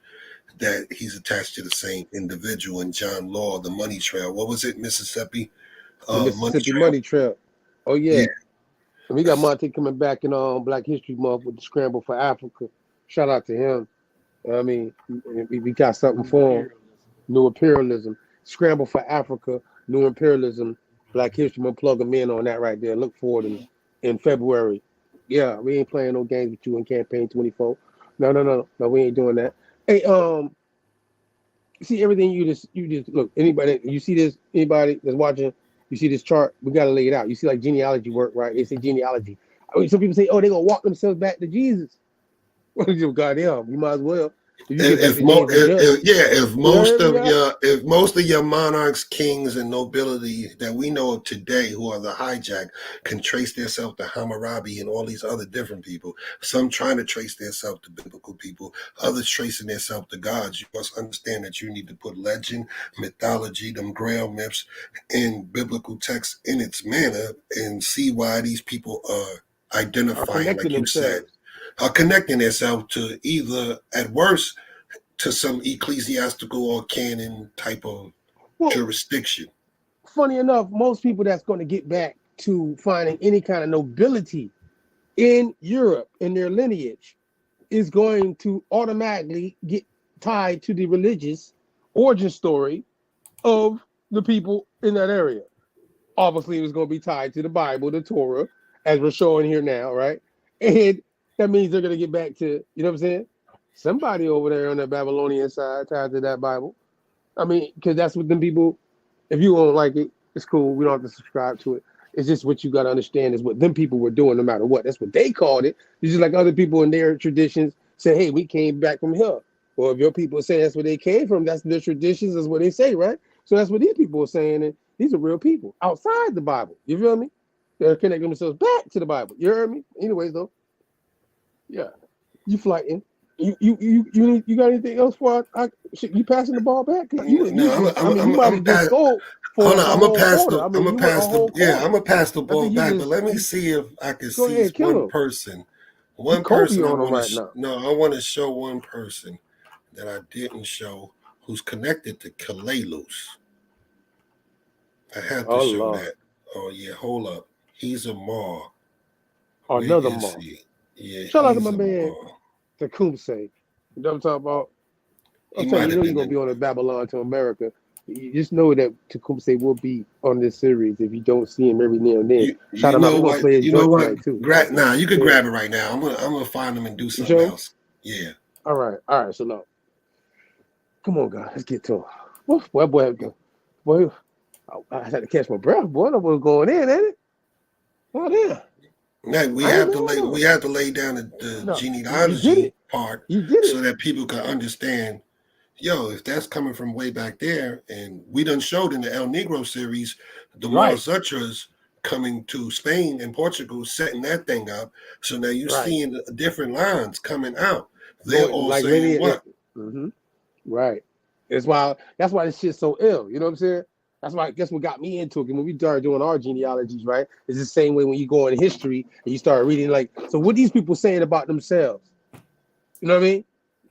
that he's attached to the same individual in John Law, the Money Trail. What was it, Mississippi? The Mississippi Money Trail. Oh, yeah. And we got Monte coming back in Black History Month with the Scramble for Africa. Shout out to him. I mean, we got something for him. New Imperialism. Scramble for Africa, New Imperialism, Black History Month. Plug them in on that right there. Look forward in February. Yeah, we ain't playing no games with you in campaign 24. No, we ain't doing that. Hey, you see everything you just look, anybody, you see this, anybody that's watching, you see this chart, we got to lay it out. You see like genealogy work, right? They say genealogy. I mean, some people say, oh, they're going to walk themselves back to Jesus. Well, goddamn, you might as well. If most of your monarchs, kings, and nobility that we know of today, who are the hijack, can trace themselves to Hammurabi and all these other different people, some trying to trace themselves to biblical people, others tracing themselves to gods, you must understand that you need to put legend, mythology, them grail myths, and biblical texts in its manner and see why these people are identifying, like you said. are connecting themselves to either, at worst, to some ecclesiastical or canon type of jurisdiction. Funny enough, most people that's going to get back to finding any kind of nobility in Europe in their lineage is going to automatically get tied to the religious origin story of the people in that area. Obviously, it was going to be tied to the Bible, the Torah, as we're showing here now, right? And that means they're going to get back to, you know what I'm saying? Somebody over there on the Babylonian side tied to that Bible. I mean, because that's what them people, if you don't like it, it's cool. We don't have to subscribe to it. It's just what you got to understand is what them people were doing no matter what. That's what they called it. It's just like other people in their traditions say, hey, we came back from here. Or if your people say that's where they came from, that's their traditions, that's what they say, right? So that's what these people are saying. And these are real people outside the Bible. You feel me? They're connecting themselves back to the Bible. You heard me? Anyways, though, yeah, you flighting. You got anything else for you passing the ball back? You might have just stole for a whole quarter. I'm gonna pass the ball back, but let me see if I can see one person. One person I want to I want to show one person that I didn't show who's connected to Kalalus. I have to show that. Oh yeah, hold up. He's a Mar. Another Mar. Yeah. Shout out to my man Tecumseh. You know what I'm talking about? I'm telling you, you're gonna be on a Babylon to America. You just know that Tecumseh will be on this series if you don't see him every now and then. Shout him out. We're gonna play his joint tonight too. You can grab it right now. I'm gonna find him and do something else. Yeah. All right. So now, come on, guys, let's get to him. Boy, I had to catch my breath. Boy, that was going in, ain't it? Oh yeah. Now we have to lay down the genealogy part so that people can understand. Yo, if that's coming from way back there, and we done showed in the El Negro series, the Mars Ultras coming to Spain and Portugal, setting that thing up. So now you're seeing different lines coming out. They're all like saying what? Mm-hmm. Right. That's why this shit's so ill. You know what I'm saying? That's why I guess what got me into it. When we started doing our genealogies, right? It's the same way when you go in history and you start reading, like, so what these people saying about themselves? You know what I mean?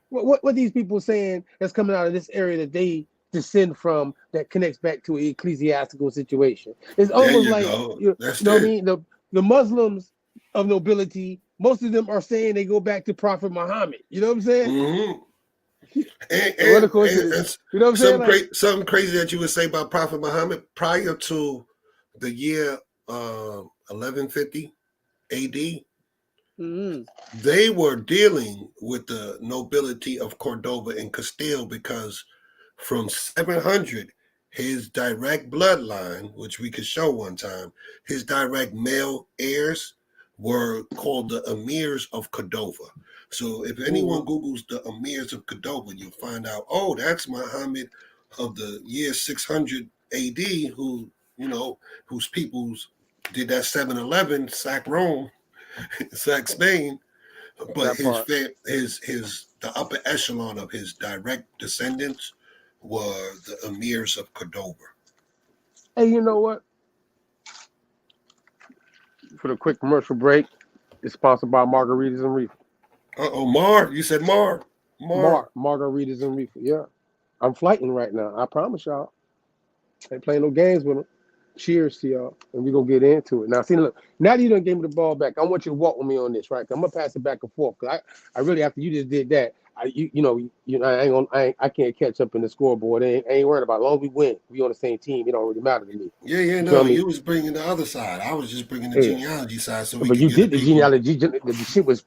What these people saying that's coming out of this area that they descend from that connects back to an ecclesiastical situation? It's almost like you know what I mean? The Muslims of nobility, most of them are saying they go back to Prophet Muhammad. You know what I'm saying? Mm-hmm. And you know what I'm saying? Something crazy that you would say about Prophet Muhammad prior to the year 1150 AD. Mm-hmm. They were dealing with the nobility of Cordoba and Castile because from 700, his direct bloodline, which we could show one time, his direct male heirs were called the Emirs of Cordova. So if anyone Googles the Emirs of Cordova, you'll find out, oh, that's Muhammad of the year 600 AD, who, you know, whose peoples did that 711, sack Rome, sack Spain, but the upper echelon of his direct descendants were the Emirs of Cordova. Hey, you know what? For the quick commercial break, it's sponsored by Margaritas and Reefer. Mar? You said Mar? Margaritas and Reefer. Yeah, I'm flighting right now. I promise y'all. Ain't playing no games with them. Cheers to y'all, and we gonna get into it now. See, look, now that you done gave me the ball back, I want you to walk with me on this, right? I'm gonna pass it back and forth because I really, after you just did that, I can't catch up in the scoreboard. I ain't worried about it. As long as we win, we on the same team. It don't really matter to me. You was bringing the other side. I was just bringing the genealogy side. But you did the genealogy. The shit was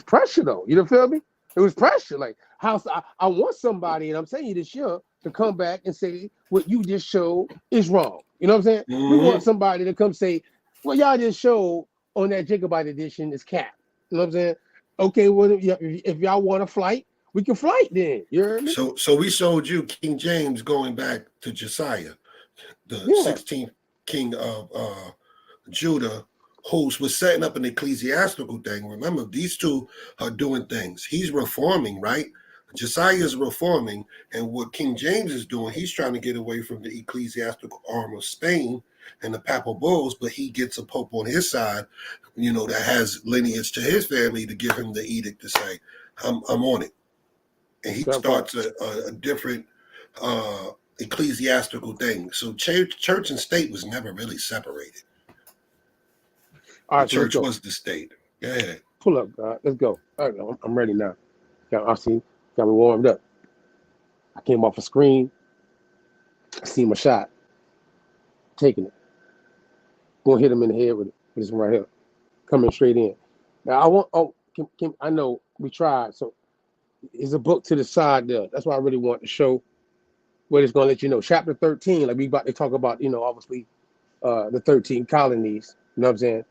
pressure though. You know, feel me? It was pressure. Like I want somebody, and I'm saying you this year, to come back and say what you just showed is wrong. You know what I'm saying? Mm-hmm. We want somebody to come say, well, y'all just showed on that Jacobite edition is cap. You know what I'm saying? Okay, well, if y'all want to flight, we can flight then. You heard me? So we showed you King James going back to Josiah, the 16th king of Judah, who was setting up an ecclesiastical thing. Remember, these two are doing things. He's reforming, right? Josiah is reforming, and what King James is doing, he's trying to get away from the ecclesiastical arm of Spain and the papal bulls, but he gets a pope on his side, that has lineage to his family to give him the edict to say, I'm on it. And he starts a different ecclesiastical thing. So church and state was never really separated. All right, the church was the state. Go ahead. Pull up, God. Let's go. All right, I'm ready now. Got me warmed up. I came off a screen. I see my shot. Taking it. Gonna hit him in the head with it. This one right here. Coming straight in. Now I know we tried. So there's a book to the side there. That's why I really want to show what it's gonna let you know. Chapter 13, like we about to talk about, obviously the 13 colonies. You know what I'm saying?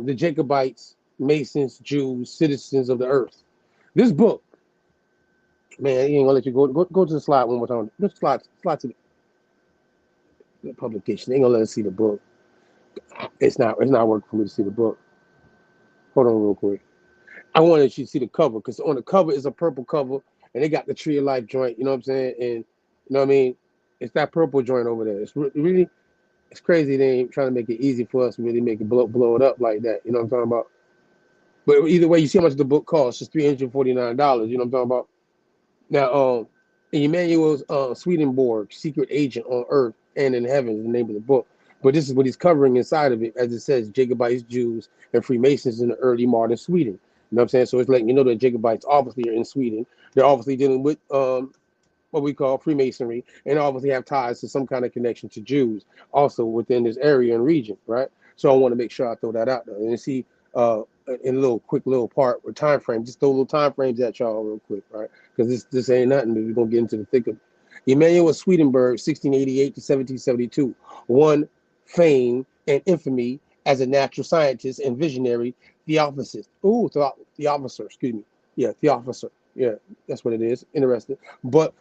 The Jacobites, Masons, Jews, citizens of the earth. This book, man, he ain't gonna let you go to the slide one more time. Just slide to the publication. They ain't gonna let us see the book. It's not working for me to see the book. Hold on real quick. I wanted you to see the cover, because on the cover is a purple cover, and they got the Tree of Life joint, you know what I'm saying? And you know what I mean? It's that purple joint over there. It's really, it's crazy they ain't trying to make it easy for us to really make it blow it up like that. You know what I'm talking about? But either way, you see how much the book costs. It's $349. You know what I'm talking about? Now, Emmanuel's Swedenborg, Secret Agent on Earth and in Heaven is the name of the book. But this is what he's covering inside of it, as it says, Jacobites, Jews, and Freemasons in the early modern Sweden. You know what I'm saying? So it's letting you know that Jacobites obviously are in Sweden. They're obviously dealing with what we call Freemasonry, and obviously have ties to some kind of connection to Jews also within this area and region, right? So I want to make sure I throw that out there. And see in a little quick little part with time frame, just throw little time frames at y'all real quick, right? Because this ain't nothing, but we're going to get into the thick of it. Emmanuel Swedenborg, 1688 to 1772, won fame and infamy as a natural scientist and visionary theosophist. Theosopher, excuse me. Yeah, theosopher. Yeah, that's what it is. Interesting. But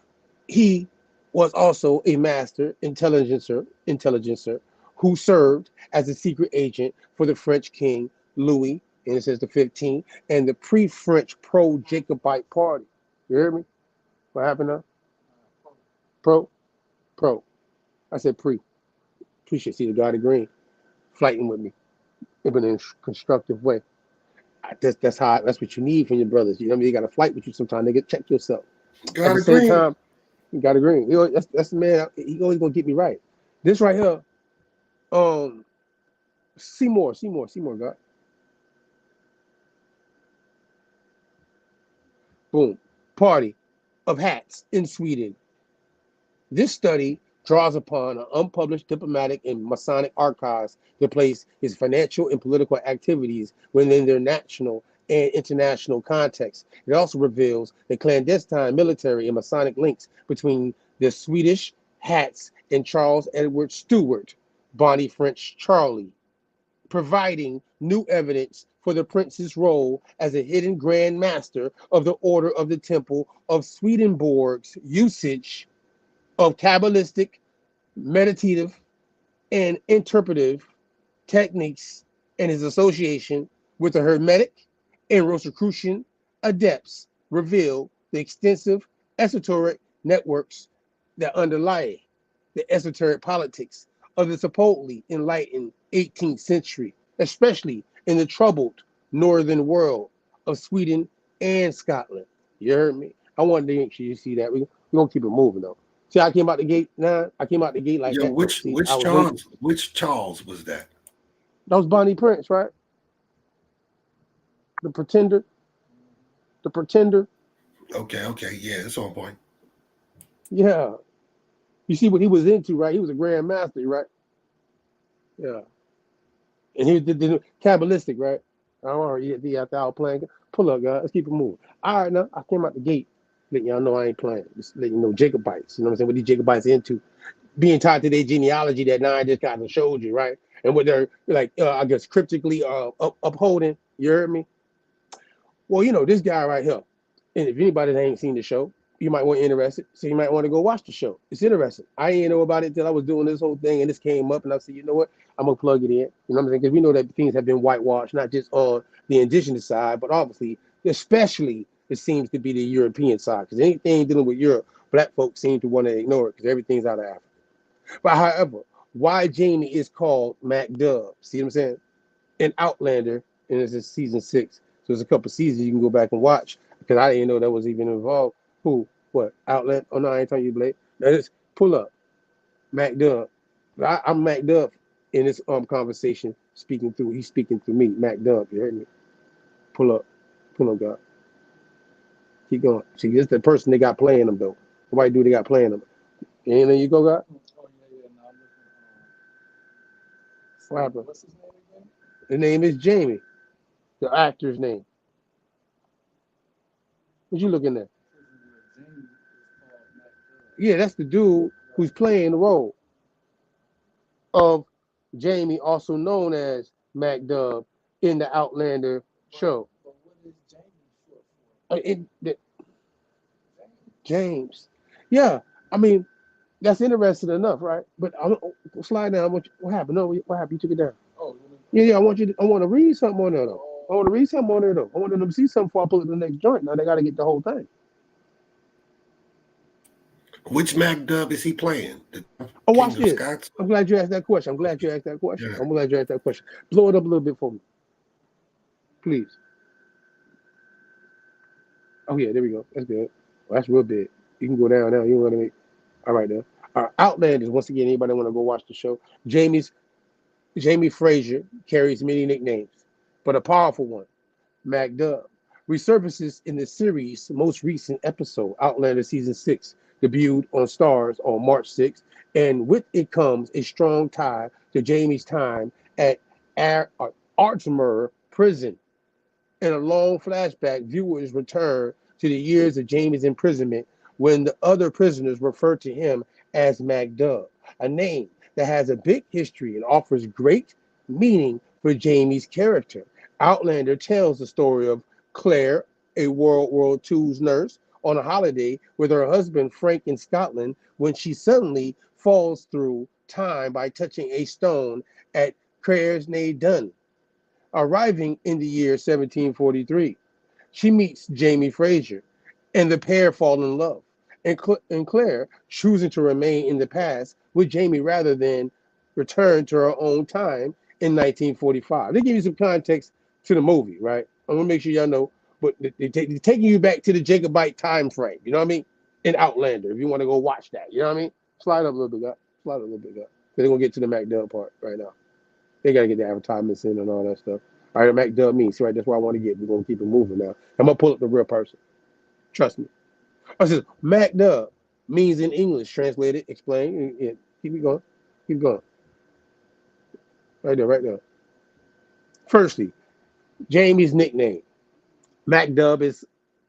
he was also a master intelligencer who served as a secret agent for the French king Louis, and it says the 15th, and the pre-French pro-Jacobite party. You hear me? What happened now? Pro. I said pre. Appreciate see the guy in green fighting with me, in a constructive way. That's what you need from your brothers. You know what I mean? You got to fight with you sometimes. Nigga, check yourself. At the same time, you got to agree. That's the man. He always gonna get me right. This right here, Seymour, God. Boom. Party of hats in Sweden. This study draws upon an unpublished diplomatic and Masonic archives to place his financial and political activities within their national and international context. It also reveals the clandestine military and Masonic links between the Swedish hats and Charles Edward Stuart, Bonnie French Charlie, providing new evidence for the prince's role as a hidden grand master of the Order of the Temple of Swedenborg's usage of Kabbalistic, meditative, and interpretive techniques, and his association with the Hermetic and Rosicrucian adepts reveal the extensive esoteric networks that underlie the esoteric politics of the supposedly enlightened 18th century, especially in the troubled northern world of Sweden and Scotland. You heard me? I wanted to make sure you see that. We're going to keep it moving, though. See, I came out the gate. I came out the gate like that. Which Charles was that? That was Bonnie Prince, right? The Pretender. Okay, yeah, it's on point. Yeah. You see what he was into, right? He was a grand master, right? Yeah. And he did the Kabbalistic, right? I don't know, he out there playing. Pull up, guys. Let's keep it moving. All right, now, I came out the gate. Letting y'all know I ain't playing. Just letting you know Jacobites. You know what I'm saying? What these Jacobites into. Being tied to their genealogy that now I just kind of showed you, right? And what they're like, I guess, cryptically upholding. You heard me? Well, this guy right here. And if anybody that ain't seen the show, you might want interested. So you might want to go watch the show. It's interesting. I didn't know about it till I was doing this whole thing, and this came up, and I said, you know what? I'm gonna plug it in. You know what I'm saying? Because we know that things have been whitewashed, not just on the indigenous side, but obviously, especially it seems to be the European side. Because anything dealing with Europe, black folks seem to want to ignore it because everything's out of Africa. But however, why Jamie is called MacDub? See what I'm saying? In Outlander, and this is season 6. So there's a couple seasons you can go back and watch because I didn't know that was even involved. Who? What? Outlander? Oh no, I ain't telling you, Blake. Now just pull up MacDub. I'm MacDub in this conversation speaking through. He's speaking through me, MacDub. You heard me? Pull up, God. Keep going. See, this is the person they got playing them though. The white dude they got playing them. And there you go, God. What happened? What's his name again? The name is Jamie. The actor's name. What you looking at? Yeah, that's the dude who's playing the role of Jamie, also known as MacDub, in the Outlander show. But what is Jamie short for? James. Yeah, I mean, that's interesting enough, right? But I'm slide down. What happened? No, what happened? You took it down. Oh, Yeah. I want to read something on there though. I want to read something on there though. I want them to see something before I pull it to the next joint. Now they got to get the whole thing. Which MacDub is he playing? Oh, watch King of this. Scots? I'm glad you asked that question. Yeah. I'm glad you asked that question. Blow it up a little bit for me, please. Oh yeah, there we go. That's good. Well, that's real big. You can go down now. You know what I mean? All right, now. Outlanders. Once again, anybody want to go watch the show? Jamie Frazier carries many nicknames, but a powerful one, MacDub, resurfaces in the series' most recent episode, Outlander Season 6, debuted on Stars on March 6th, and with it comes a strong tie to Jamie's time at Archmere Prison. In a long flashback, viewers return to the years of Jamie's imprisonment when the other prisoners refer to him as MacDub, a name that has a big history and offers great meaning for Jamie's character. Outlander tells the story of Claire, a World War II's nurse, on a holiday with her husband Frank in Scotland when she suddenly falls through time by touching a stone at Dun. Arriving in the year 1743, she meets Jamie Frazier, and the pair fall in love. And Claire, choosing to remain in the past with Jamie rather than return to her own time in 1945. They give you some context to the movie, right? I want to make sure y'all know, but they're taking you back to the Jacobite time frame, you know what I mean? In Outlander, if you want to go watch that, you know what I mean? Slide up a little bit, guys. Slide up a little bit, guys. They're going to get to the MacDub part right now. They got to get the advertisements in and all that stuff. All right, MacDub means, right? That's what I want to get. We're going to keep it moving now. I'm going to pull up the real person. Trust me. I said, MacDub means in English, translated, explain. Keep it going. Keep going. Right there. Firstly, Jamie's nickname. MacDub is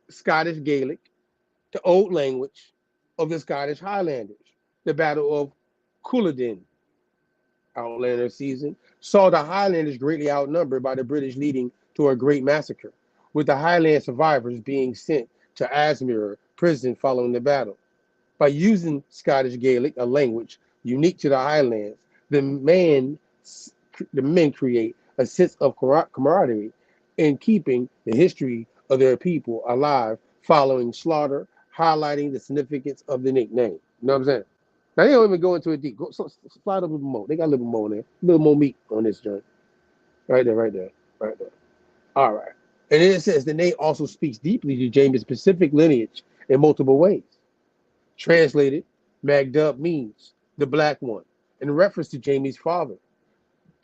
Scottish Gaelic, the old language of the Scottish Highlanders. The Battle of Culloden, Outlander season, saw the Highlanders greatly outnumbered by the British, leading to a great massacre, with the Highland survivors being sent to Asmere prison following the battle. By using Scottish Gaelic, a language unique to the Highlands, the men create a sense of camaraderie in keeping the history of their people alive following slaughter, highlighting the significance of the nickname. You know what I'm saying? Now, they don't even go into it deep. Slide up a little more. They got a little more in there. A little more meat on this joint. Right there. All right. And then it says the name also speaks deeply to Jamie's specific lineage in multiple ways. Translated, MacDub means the black one, in reference to Jamie's father,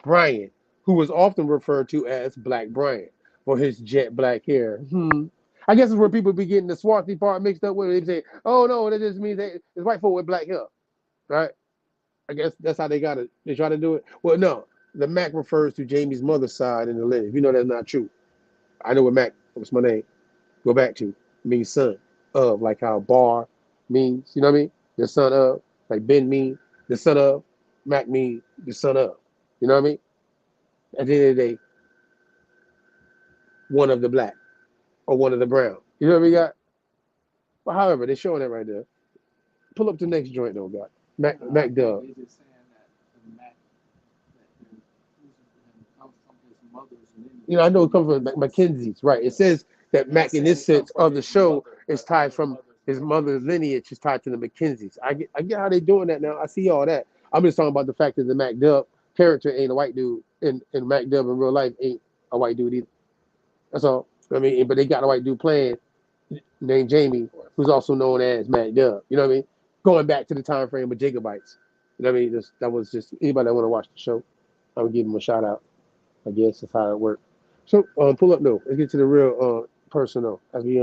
Brian, who was often referred to as Black Brian for his jet black hair. I guess it's where people be getting the swarthy part mixed up with it. They say, oh no, that just means it's white folk with black hair. Right? I guess that's how they got it. They try to do it. Well, no. The Mac refers to Jamie's mother's side in the lineage. You know that's not true. I know what Mac, what's my name, go back to, means son of, like how Bar means, you know what I mean? The son of, like Ben means the son of, Mac means the son of. You know what I mean? At the end of the day, one of the black or one of the brown. You know what we got? But however, they're showing that right there. Pull up the next joint though, God. MacDub. You know, I know it comes from Mackenzie's, right? It says that Mac, in this sense of the show, is tied from his mother's lineage, is tied to the Mackenzies. I get how they doing that now. I see all that. I'm just talking about the fact that the Mac Dub character ain't a white dude, and Mac Dub in real life ain't a white dude either. That's all. I mean, but they got a white dude playing named Jamie, who's also known as Mac Dub. You know what I mean? Going back to the time frame of Jacobites. You know what I mean? That was just anybody that want to watch the show. I would give them a shout out. I guess that's how it worked. So pull up though. Let's get to the real person though. As we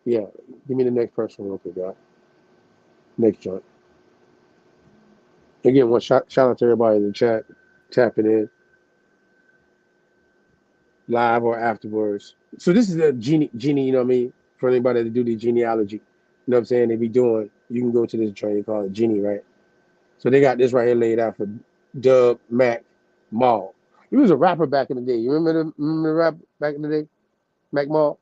yeah, give me the next person real quick, guys. Next joint. Again, one shout out to everybody in the chat, tapping in live or afterwards. So this is a genie, you know what I mean? For anybody to do the genealogy, you know what I'm saying? They be doing. You can go to this joint, you call it Genie, right? So they got this right here laid out for Dub Mac Mall. He was a rapper back in the day. You remember the rap back in the day? Mac Mall?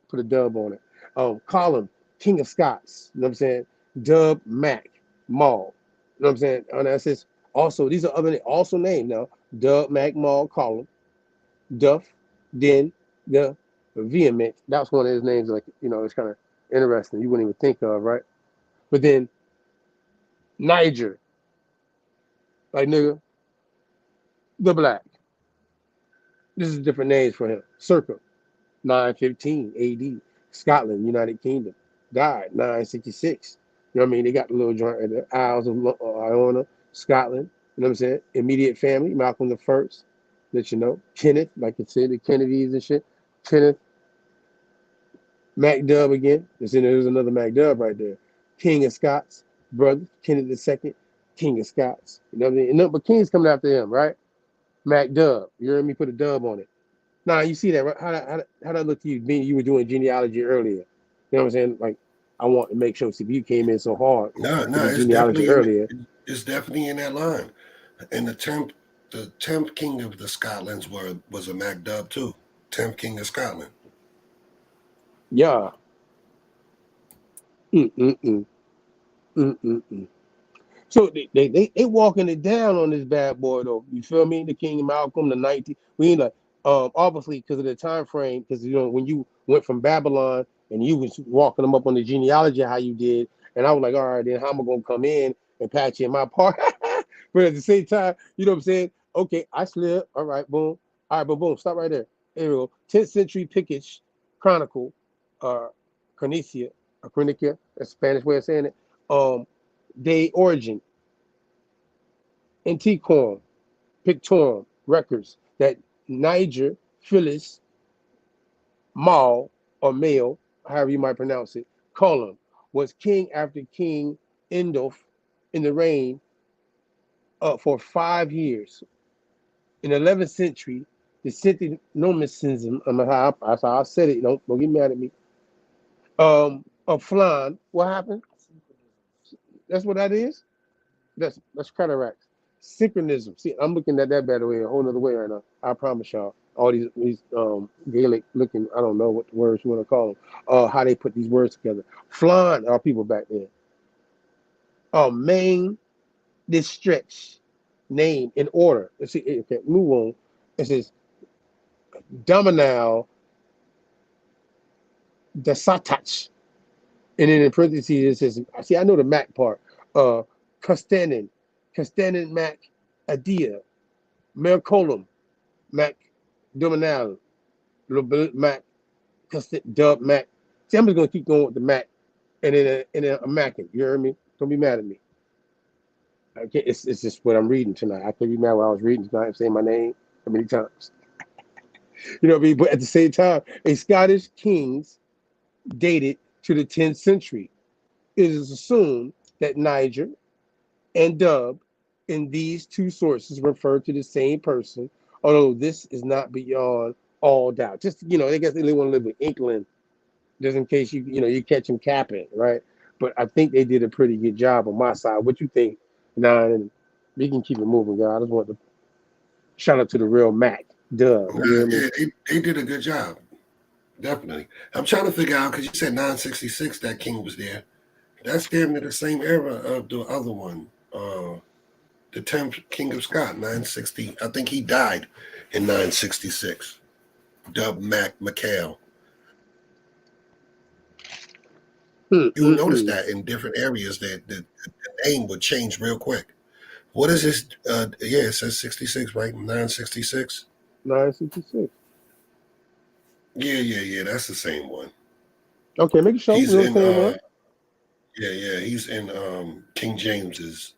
Put a dub on it. Call him King of Scots. You know what I'm saying? Dub Mac Mall. You know what I'm saying? And that's his. Also, these are other also named now. Dub Mac Mall, call him. Duff, then the Vehement. That's one of his names. Like, you know, it's kind of interesting. You wouldn't even think of, right? But then Niger, like nigga, the Black. This is different names for him. Circa, 915 AD, Scotland, United Kingdom. Died 966. You know what I mean? They got the little joint at the Isles of Iona, Scotland. You know what I'm saying? Immediate family, Malcolm the First. Let you know. Kenneth, like I said, the Kennedys and shit. Kenneth, MacDub again. There's another MacDub right there. King of Scots, brother, Kenneth II, King of Scots. You know what I mean? And nothing but kings coming after him, right? MacDub. You heard me put a dub on it. Now you see that, right? How that look to you? Being you were doing genealogy earlier. You know what I'm saying? Like, I want to make sure you came in so hard. No, with it's genealogy definitely earlier. it's definitely in that line. And the 10th king of the Scotlands was a MacDub too. 10th king of Scotland. Yeah. So they walking it down on this bad boy though. You feel me? The King of Malcolm, the 19. We ain't like obviously because of the time frame, because you know when you went from Babylon and you was walking them up on the genealogy how you did, and I was like, all right, then how am I gonna come in and patch in my part? But at the same time, you know what I'm saying? Okay, I slid. All right, boom. All right, but boom, stop right there. There we go. 10th century Pickish Chronicle, Cornicia, that's Spanish way of saying it. Day origin, Antiquum, Pictorum, records that Niger, Phyllis, Mal, or Male, however you might pronounce it, Colum, was king after King Indolf in the reign for 5 years. In the 11th century, the synonymism, that's how I said it, don't get mad at me, of Flan, what happened? That's what that is? That's cataracts. Synchronism. See, I'm looking at that better way, a whole other way right now. I promise y'all. All these Gaelic looking, I don't know what the words you want to call them. How they put these words together. Flan are people back there. Main, this stretch, name in order. Let's see, okay, move on. It says Dominal Desatach. And then in parentheses it says, see, I know the Mac part. Custanin Mac Adia, Mercolum, Mac Dominal, Mac Dub Mac. See, I'm just gonna keep going with the Mac, and then a Mackin. You heard me? Don't be mad at me. Okay, it's just what I'm reading tonight. I can't be mad when I was reading tonight. I'm saying my name how many times. You know what I mean? But at the same time, a Scottish kings dated to the 10th century. It is assumed that Niger and Dub in these two sources refer to the same person, although this is not beyond all doubt. Just, you know, I guess they want to live with inkling, just in case you catch them capping, right? But I think they did a pretty good job on my side. What you think? Nah, and we can keep it moving, guys. I just want to shout out to the real Mac Dub. You know what I mean? Yeah, they did a good job. Definitely. I'm trying to figure out, because you said 966 that king was there. That's damn near the same era of the other one. The 10th king of Scott, 960. I think he died in 966. Dub Mac McHale. You'll notice that in different areas that the name would change real quick. What is this? Yeah, it says 66, right? 966. 966. Yeah. That's the same one. Okay, make sure He's we're in. the same one. Yeah. He's in King James's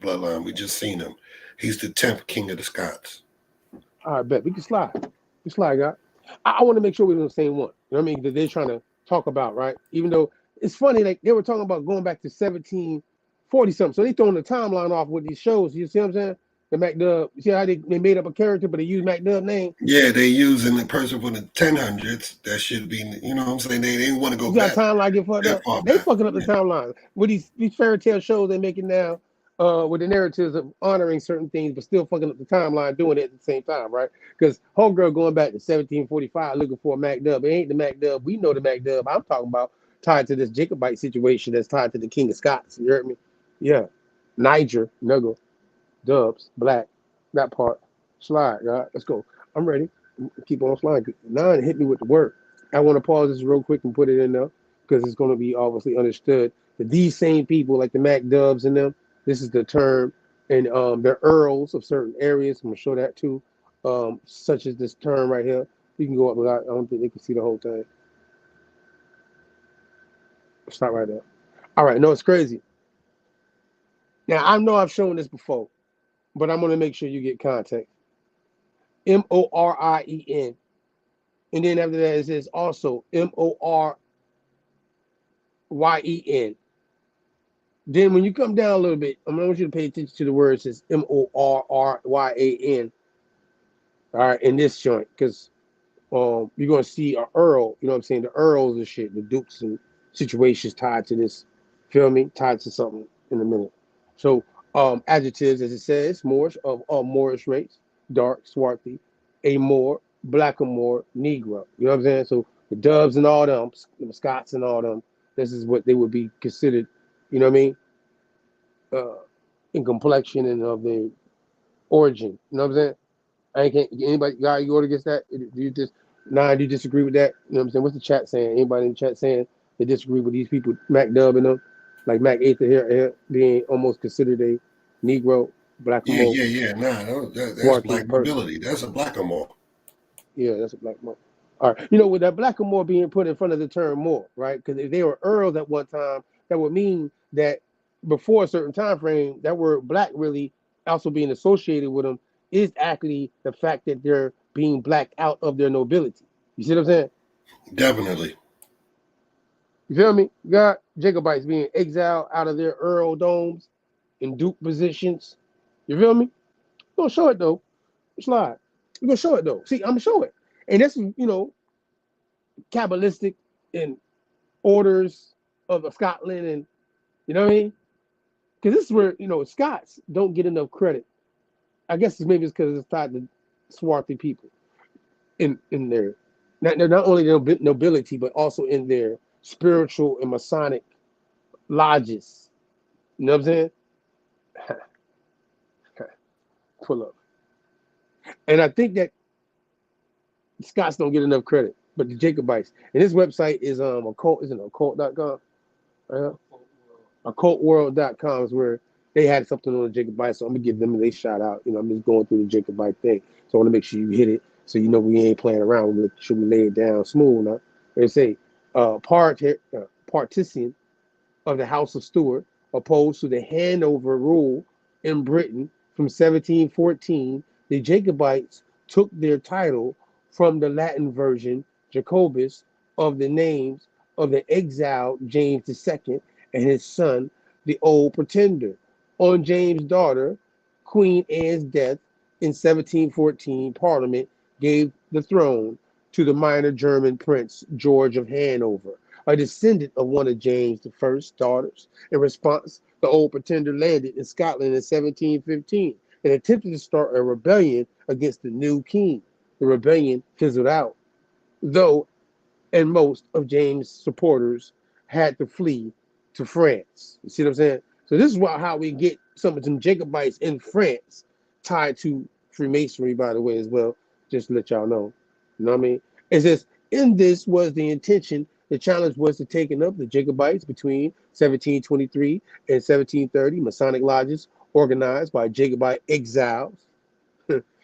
bloodline. We just seen him. He's the 10th king of the Scots. All right, bet we can slide. We slide, guy. I want to make sure we're the same one. You know what I mean? That they're trying to talk about, right? Even though it's funny, like they were talking about going back to 1740 something. So they throwing the timeline off with these shows. You see what I'm saying? The MacDub. You see how they made up a character, but they used MacDub name. Yeah, they using the person from the 1000s. That should be, you know what I'm saying? They didn't want to go You got back timeline get fucked that up. far They back. fucking up the timeline with these fairy tale shows they're making now. With the narratives of honoring certain things, but still fucking up the timeline, doing it at the same time, right? Because homegirl going back to 1745 looking for a MacDub. It ain't the MacDub. We know the MacDub I'm talking about, tied to this Jacobite situation that's tied to the King of Scots. You heard me? Yeah. Niger, Nuggle, Dubs, Black, that part. Slide, right? Let's go. I'm ready. Keep on sliding. Now it hit me with the word. I want to pause this real quick and put it in there because it's going to be obviously understood that these same people, like the MacDubs and them, this is the term, and they're earls of certain areas. I'm gonna show that too, such as this term right here. You can go up without. I don't think they can see the whole thing. Stop right there. All right, no, it's crazy. Now I know I've shown this before, but I'm gonna make sure you get context. Morien, and then after that it says also Moryen. Then when you come down a little bit, I want you to pay attention to the word. It says Morryan. All right, in this joint, because you're gonna see an earl. You know what I'm saying? The earls and shit, the dukes and situations tied to this. Feel me? Tied to something in a minute. So adjectives, as it says, Moorish of Moorish race, dark, swarthy, a Moor, blackamoor, Negro. You know what I'm saying? So the Dubs and all them, the Scots and all them. This is what they would be considered. You know what I mean? In complexion and of their origin. You know what I'm saying? I can't anybody guy you go against that? Do you just do you disagree with that? You know what I'm saying? What's the chat saying? Anybody in the chat saying they disagree with these people, Mac Dub and them, like Mac Aether here being almost considered a Negro, black Yeah. Nah, that's swarthy black person. nobility. That's a blackamoor. Yeah, that's a black Moor. All right. You know, with that blackamoor being put in front of the term Moor, right? Because if they were earls at one time, that would mean that before a certain time frame, that word black really also being associated with them is actually the fact that they're being blacked out of their nobility. You see what I'm saying? Definitely. You feel me? You got Jacobites being exiled out of their earldoms in duke positions. You feel me? We're gonna show it though. Slide. We're gonna show it though. See, I'm gonna show it. And that's, you know, Kabbalistic and orders of Scotland, and you know what I mean? Because this is where, you know, Scots don't get enough credit. I guess maybe it's because it's tied to swarthy people in their not only their nobility, but also in their spiritual and Masonic lodges. You know what I'm saying? Pull up. And I think that Scots don't get enough credit, but the Jacobites. And this website is occult, isn't it occult.com? Occultworld.com is where they had something on the Jacobites, so I'm gonna give them a shout out. You know, I'm just going through the Jacobite thing, so I want to make sure you hit it, so you know we ain't playing around. We make sure we lay it down smooth. Now they say partisan of the House of Stuart, opposed to the handover rule in Britain from 1714, the Jacobites took their title from the Latin version Jacobus of the names of the exiled James II and his son, the Old Pretender. On James' daughter, Queen Anne's death in 1714, Parliament gave the throne to the minor German prince George of Hanover, a descendant of one of James I's daughters. In response, the Old Pretender landed in Scotland in 1715 and attempted to start a rebellion against the new king. The rebellion fizzled out, though, and most of James' supporters had to flee to France. You see what I'm saying? So this is how we get some of them Jacobites in France, tied to Freemasonry, by the way, as well. Just to let y'all know. You know what I mean? It says, in this was the intention. The challenge was to taking up the Jacobites between 1723 and 1730. Masonic lodges organized by Jacobite exiles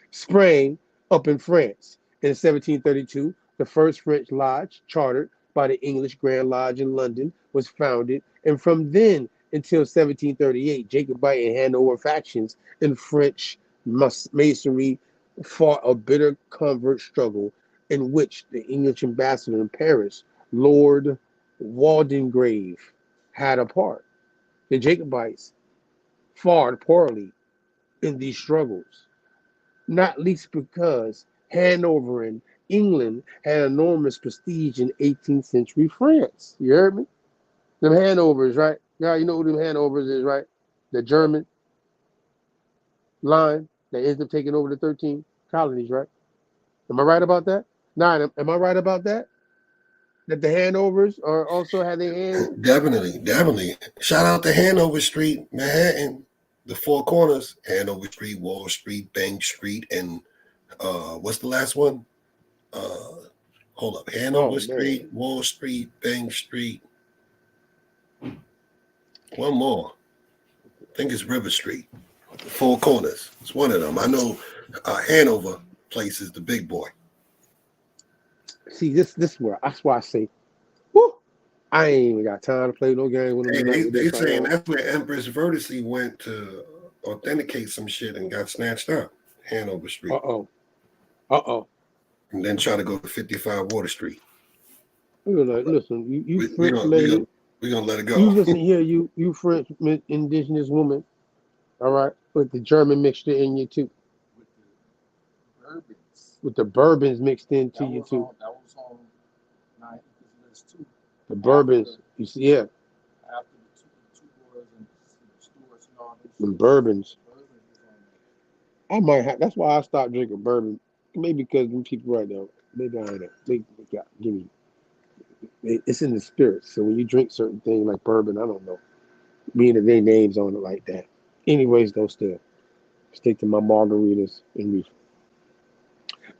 sprang up in France. In 1732, the first French lodge, chartered by the English Grand Lodge in London, was founded, and from then until 1738, Jacobite and Hanover factions in French masonry fought a bitter convert struggle in which the English ambassador in Paris, Lord Waldegrave, had a part. The Jacobites fared poorly in these struggles, not least because Hanover in England had enormous prestige in 18th century France. You heard me? Them Hanovers, right? Yeah, you know who them Hanovers is, right? The German line that ended up taking over the 13 colonies, right? Am I right about that? Nah, am I right about that? That the Hanovers are also had their hands? Definitely. Shout out to Hanover Street, Manhattan, the Four Corners, Hanover Street, Wall Street, Bank Street, and what's the last one? Hold up, Hanover Street, Wall Street, Bank Street. One more. I think it's River Street. The Four Corners. It's one of them. I know Hanover place is the big boy. See, that's why I say, whoo, I ain't even got time to play no game with them. They saying that's where Empress Vertice went to authenticate some shit and got snatched up. Hanover Street. And then try to go to 55 Water Street. Listen, you French lady. We're going to let it go. You listen here, you French indigenous woman, all right, with the German mixture in you too. With the bourbons mixed into you too. That was on list too. The bourbons, you see, yeah. After the two boys and Stewarts and all this. The bourbons. I might have. That's why I stopped drinking bourbon. Maybe because them people right now. Maybe I ain't. They got give me. It's in the spirit. So when you drink certain things like bourbon, I don't know. Being that they names on it like that. Anyways, though, still stick to my margaritas and reefer.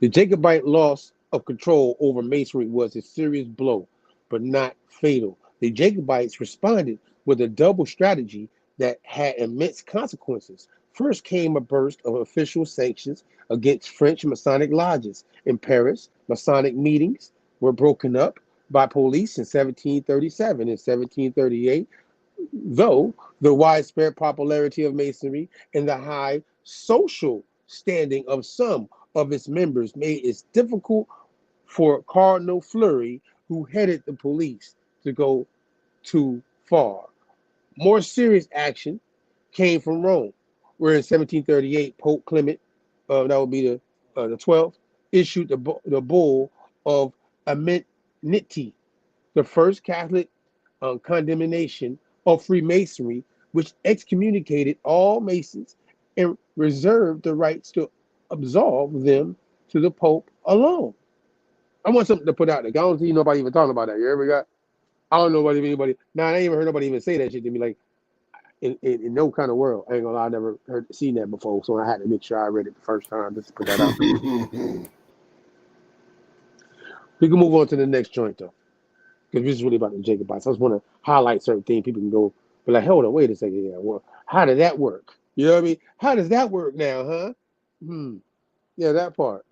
The Jacobite loss of control over masonry was a serious blow, but not fatal. The Jacobites responded with a double strategy that had immense consequences. First came a burst of official sanctions against French Masonic lodges. In Paris, Masonic meetings were broken up by police in 1737 and 1738, though the widespread popularity of Masonry and the high social standing of some of its members made it difficult for Cardinal Fleury, who headed the police, to go too far. More serious action came from Rome, where in 1738 Pope Clement, that would be the 12th, issued the bull of amenity, the first Catholic condemnation of Freemasonry, which excommunicated all Masons and reserved the rights to absolve them to the Pope alone. I want something to put out there. I don't see nobody even talking about that. You ever got? I don't know anybody. Nah, I ain't even heard nobody even say that shit to me. Like in no kind of world. I ain't gonna lie, I never seen that before, so I had to make sure I read it the first time just to put that out. We can move on to the next joint though, because this is really about the Jacobites. I just want to highlight certain things. People can go, be like, hold on, wait a second. Yeah, well, how did that work? You know what I mean? How does that work now, huh? Yeah, that part.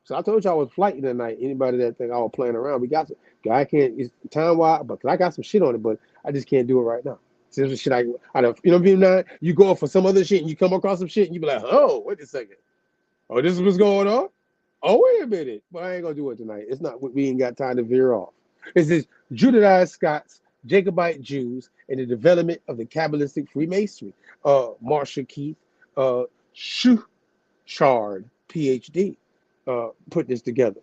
So I told you I was flighting tonight. Anybody that think I was playing around, we got some. I can't. It's time wise, but I got some shit on it, but I just can't do it right now. So shit I don't. You know what I mean? You go for some other shit and you come across some shit and you be like, oh, wait a second. Oh, this is what's going on. Oh, wait a minute. But I ain't gonna do it tonight. It's not. We ain't got time to veer off. It's this Judaized Scots, Jacobite Jews, and the development of the Kabbalistic Freemasonry. Marshall Keith, Schuchard, PhD, put this together.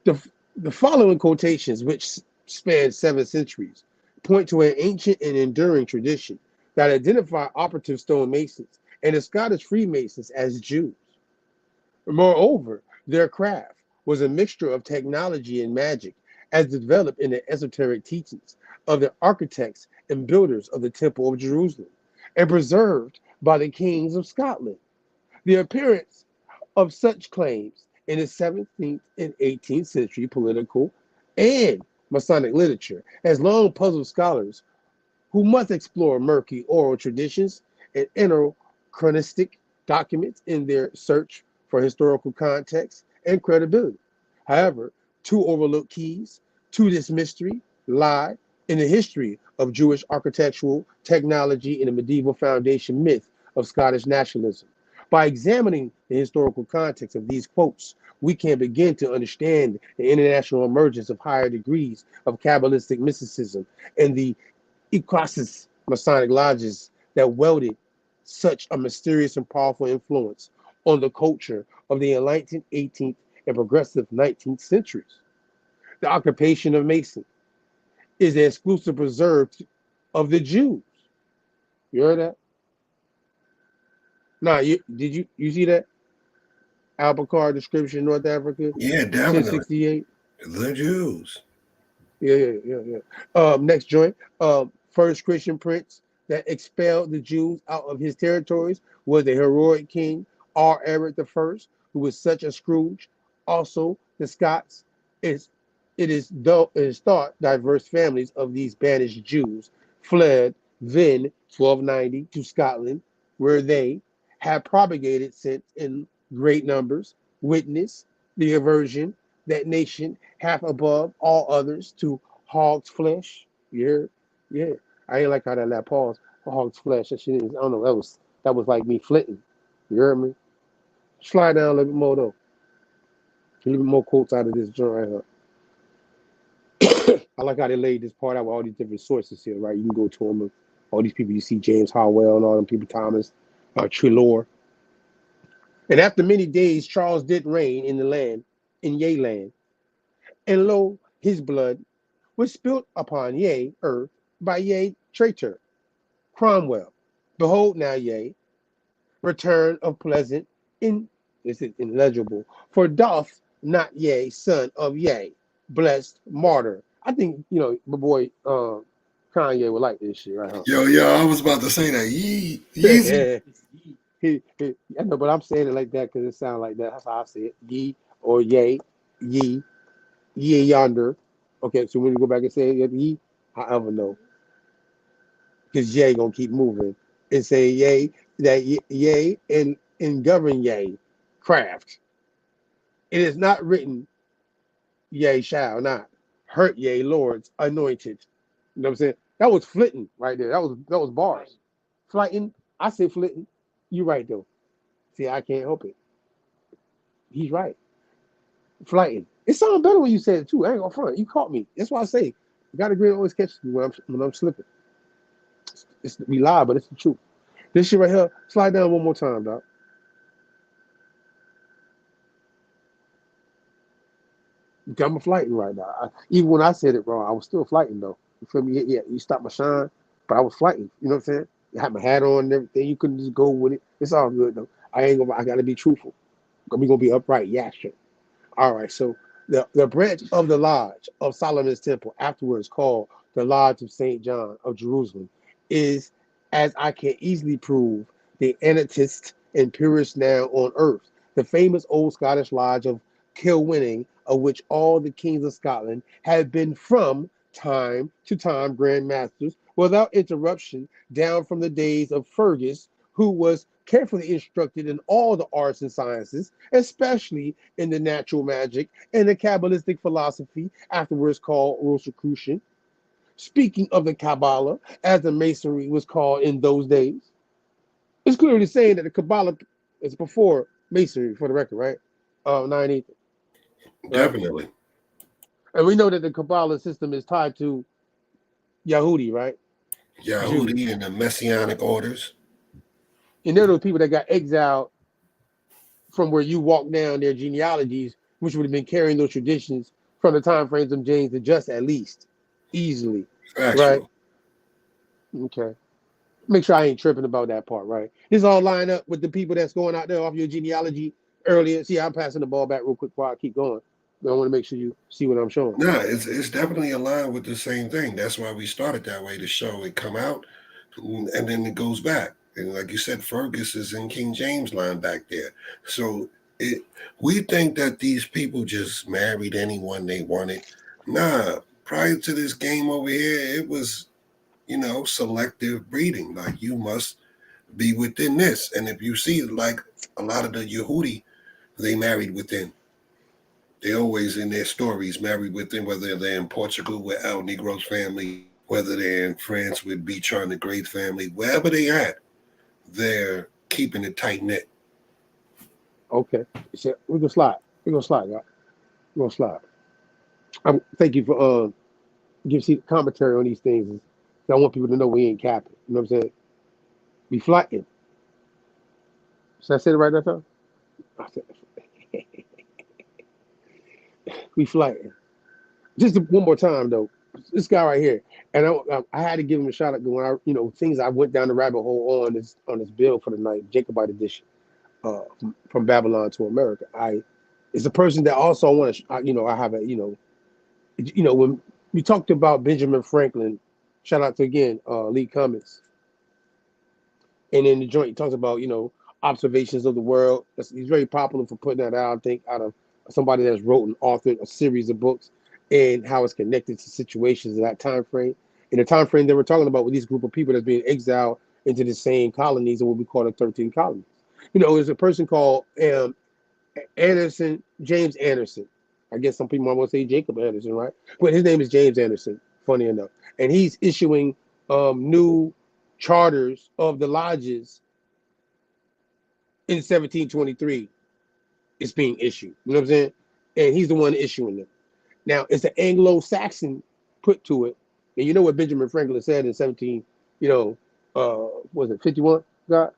The following quotations, which span 7 centuries, point to an ancient and enduring tradition that identify operative stonemasons and the Scottish Freemasons as Jews. Moreover, their craft was a mixture of technology and magic, as developed in the esoteric teachings of the architects and builders of the Temple of Jerusalem, and preserved by the kings of Scotland. The appearance of such claims in the 17th and 18th century political and Masonic literature has long puzzled scholars who must explore murky oral traditions and anachronistic documents in their search for historical context and credibility. However, two overlooked keys to this mystery lie in the history of Jewish architectural technology and the medieval foundation myth of Scottish nationalism. By examining the historical context of these quotes, we can begin to understand the international emergence of higher degrees of Kabbalistic mysticism and the Eclasis Masonic lodges that wielded such a mysterious and powerful influence on the culture of the enlightened 18th and progressive 19th centuries. The occupation of Mason is the exclusive preserve of the Jews. You heard that? Nah, did you see that? Albuquerque description, North Africa, Yeah, definitely. 1068. The Jews. Yeah. Next joint. First Christian prince that expelled the Jews out of his territories was the heroic king Eric I, who was such a Scrooge. Also, the Scots. It is thought diverse families of these banished Jews fled then 1290 to Scotland, where they have propagated since in great numbers. Witness the aversion that nation half above all others to hog's flesh. Yeah. I ain't like how that pause hog's flesh. That shit is, I don't know. That was like me flitting. You heard me? Slide down a little bit more though. A little bit more quotes out of this joint right here. I like how they laid this part out with all these different sources here, right? You can go to them. All these people you see, James Howell and all them people, Thomas, Trelaw. And after many days, Charles did reign in the land, in Yea land. And lo, his blood was spilt upon Yea earth by Yea traitor, Cromwell. Behold now, Yea, return of pleasant, this is illegible, for doth not Yea, son of Yea, blessed martyr. I think, my boy Kanye would like this shit right here. Yo, I was about to say that. Yeezy. I know, but I'm saying it like that because it sounds like that. That's how I say it. Ye or Yea, ye yonder. Okay, so when you go back and say it, ye, however, no. Because Yea gonna keep moving and say Yea, that Yea and govern Yea, craft. It is not written, Yea shall not hurt Yea lords anointed. You know what I'm saying? That was flitting right there. That was bars. Flighting. I say flitting. You right though. See, I can't help it. He's right. Flighting. It sounds better when you say it too. I ain't gonna front. You caught me. That's why I say you got to agree always catches me when I'm slipping. We lie, but it's the truth. This shit right here, slide down one more time, dog. I'm flighting right now. Even when I said it wrong, I was still flighting though. You feel me? Yeah, you stopped my shine, but I was flighting. You know what I'm saying? I had my hat on and everything. You couldn't just go with it. It's all good though. I gotta be truthful. We gonna be upright. Yeah, sure. All right, so the branch of the Lodge of Solomon's Temple, afterwards called the Lodge of St. John of Jerusalem, is, as I can easily prove, the anatist and purest now on earth, the famous old Scottish Lodge of Kilwinning, of which all the kings of Scotland have been from time to time grand masters without interruption, down from the days of Fergus, who was carefully instructed in all the arts and sciences, especially in the natural magic and the Kabbalistic philosophy, afterwards called Rosicrucian. Speaking of the Kabbalah, as the Masonry was called in those days, it's clearly saying that the Kabbalah is before Masonry, for the record, right? 980. Definitely. Right? And we know that the Kabbalah system is tied to Yahudi, right? Yahudi and the Messianic orders. And they're those people that got exiled from where you walk down their genealogies, which would have been carrying those traditions from the time frames of James the Just, at least, easily. Actual. Right? Okay. Make sure I ain't tripping about that part, right? This all line up with the people that's going out there off your genealogy earlier. See, I'm passing the ball back real quick before I keep going. I want to make sure you see what I'm showing. No, it's definitely aligned with the same thing. That's why we started that way, to show it come out and then it goes back. And like you said, Fergus is in King James line back there. So We think that these people just married anyone they wanted. Nah, prior to this game over here, it was, selective breeding. Like, you must be within this. And if you see, like, a lot of the Yehudi, they married within. They always in their stories married within, whether they're in Portugal with El Negro's family, whether they're in France with Bichon the Great family, wherever they at, they're keeping it tight knit. Okay. So we're gonna slide. We're gonna slide, y'all. We're gonna slide. Thank you for giving commentary on these things. I want people to know we ain't capping. You know what I'm saying? We flying. Should I say it right that time? I said, we flying. Just one more time though. This guy right here, and I had to give him a shout out when things I went down the rabbit hole on this bill for the night, Jacobite edition, from Babylon to America. It's a person that also I want to, I have when we talked about Benjamin Franklin, shout out to again Lee Cummings, and in the joint he talks about observations of the world. He's very popular for putting that out. I think out of somebody that's wrote and authored a series of books and how it's connected to situations in that time frame. In the time frame that we're talking about with these group of people that's being exiled into the same colonies and what we call the 13 colonies. There's a person called Anderson, James Anderson. I guess some people might want to say Jacob Anderson, right? But his name is James Anderson, funny enough. And he's issuing new charters of the lodges in 1723. It's being issued. You know what I'm saying? And he's the one issuing them. Now, it's an Anglo-Saxon put to it. And you know what Benjamin Franklin said in 51, God?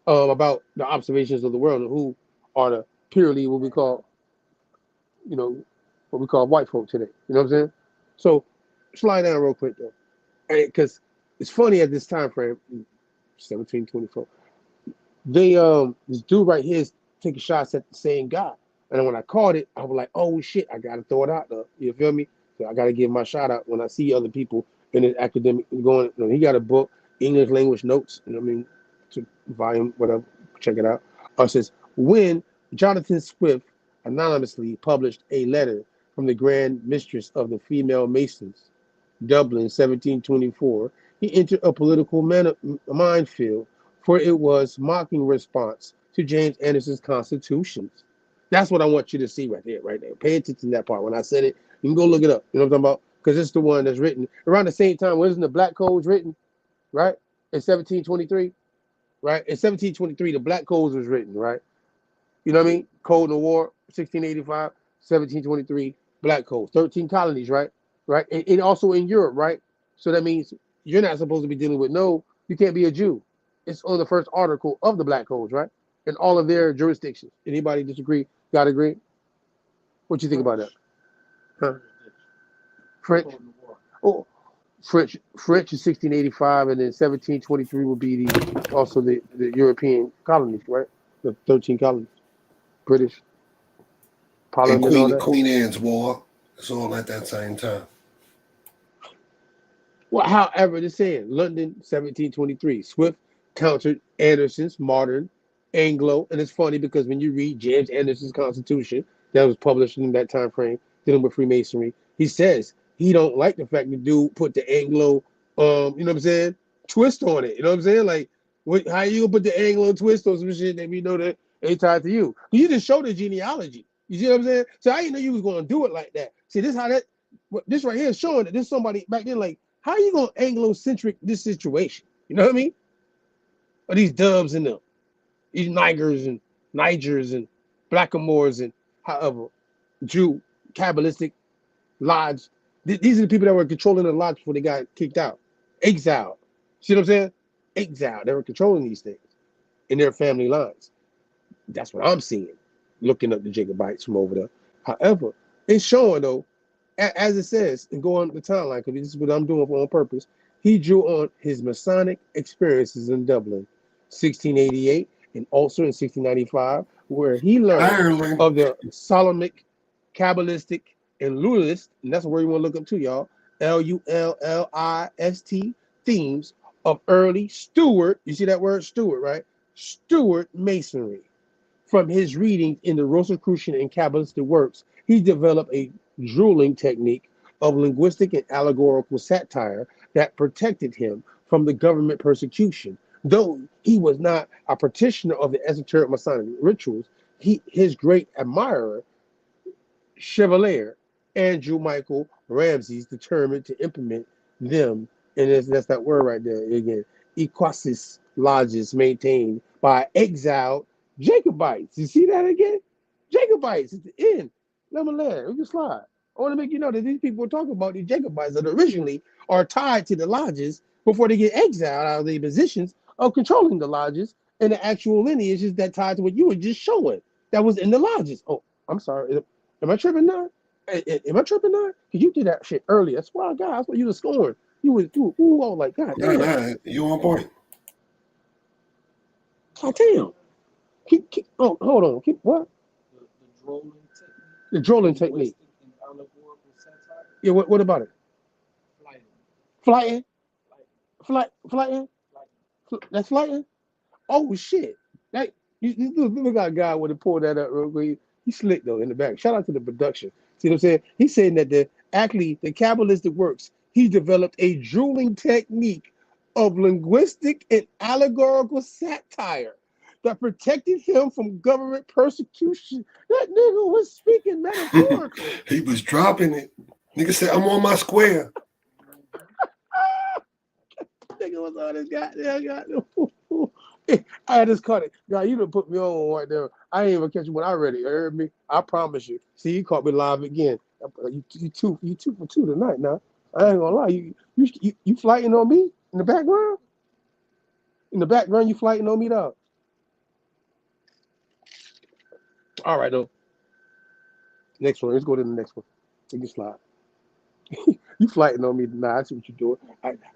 About the observations of the world and who are the purely what we call white folk today. You know what I'm saying? So slide down real quick though. Because it's funny at this time frame, 1724. They this dude right here is taking shots at the same guy. And when I caught it, I was like, oh shit, I gotta throw it out there. You feel me? So I gotta give my shout out when I see other people in the academic going, he got a book, English language notes, to volume, whatever, check it out. It says, when Jonathan Swift anonymously published a letter from the Grand Mistress of the Female Masons, Dublin, 1724, he entered a political minefield, for it was mocking response to James Anderson's constitutions. That's what I want you to see right there. Pay attention to that part. When I said it, you can go look it up. You know what I'm talking about? Because it's the one that's written around the same time. Wasn't the Black Codes written, right? In 1723, right? In 1723, the Black Codes was written, right? You know what I mean? Code in the War, 1685, 1723, Black Codes, 13 colonies, right? Right? And also in Europe, right? So that means you're not supposed to be dealing with you can't be a Jew. It's on the first article of the Black Codes, right? In all of their jurisdictions. Anybody disagree? Got to agree? What you think about that? Huh? French? Oh, French is 1685, and then 1723 will be also the European colonies, right? The 13 colonies. British. Parliament and all that. Queen Anne's War. It's all at that same time. Well, however, they're saying London, 1723. Swift countered Anderson's modern Anglo, and it's funny because when you read James Anderson's Constitution that was published in that time frame dealing with Freemasonry, he says he don't like the fact the dude put the Anglo, you know what I'm saying, twist on it. You know what I'm saying? Like, how you gonna put the Anglo twist on some shit that we know that ain't tied to you? You just show the genealogy. You see what I'm saying? So I didn't know you was gonna do it like that. See, this right here is showing that there's somebody back then like, how are you gonna Anglo-centric this situation? You know what I mean? Or these dubs and these Nigers and Blackamoors and however, Jew, Kabbalistic lodge. These are the people that were controlling the lodge before they got kicked out. Exile. See what I'm saying? Exile. They were controlling these things in their family lines. That's what I'm seeing, looking up the Jacobites from over there. However, it's showing though, as it says, and go on the timeline, because this is what I'm doing on purpose. He drew on his Masonic experiences in Dublin, 1688, and also in 1695, where he learned of the Solomonic, Kabbalistic, and Lulist, and that's where you want to look up to, y'all, Lullist themes of early Stuart, you see that word Stuart, right? Stuart Masonry, From his readings in the Rosicrucian and Kabbalistic works, he developed a drooling technique of linguistic and allegorical satire that protected him from the government persecution. Though he was not a practitioner of the esoteric Masonic rituals, his great admirer, Chevalier Andrew Michael Ramsey's determined to implement them, and that's that word right there again, equasis lodges maintained by exiled Jacobites. You see that again? Jacobites at the end. Let me land. We can slide. I want to make you know that these people we're talking about, these Jacobites that originally are tied to the lodges before they get exiled out of their positions of controlling the lodges, and the actual lineage is that tied to what you were just showing that was in the lodges. Oh, I'm sorry. Am I tripping now? Am I tripping now? Because you did that shit earlier. That's why, God, that's what you were scoring. You was all like, God damn. Nah, you on point. God damn. Hold on. What? The drolling technique. Yeah, what about it? Flighting? That's flighting? Oh, shit. That, you look at a guy would have pulled that up real quick. He slick, though, in the back. Shout out to the production. See what I'm saying? He's saying that the Kabbalistic works, he developed a drooling technique of linguistic and allegorical satire that protected him from government persecution. That nigga was speaking metaphorically. He was dropping it. Nigga said, I'm on my square. Nigga was on this goddamn. I just caught it. God, you done put me on right there. I ain't even catch it when I read it. You heard me? I promise you. See, you caught me live again. You two for two tonight now. I ain't gonna lie. You flighting on me in the background? In the background, you flighting on me, dog. All right, though. Next one. Let's go to the next one. You can slide. You flighting on me tonight. I see what you're doing.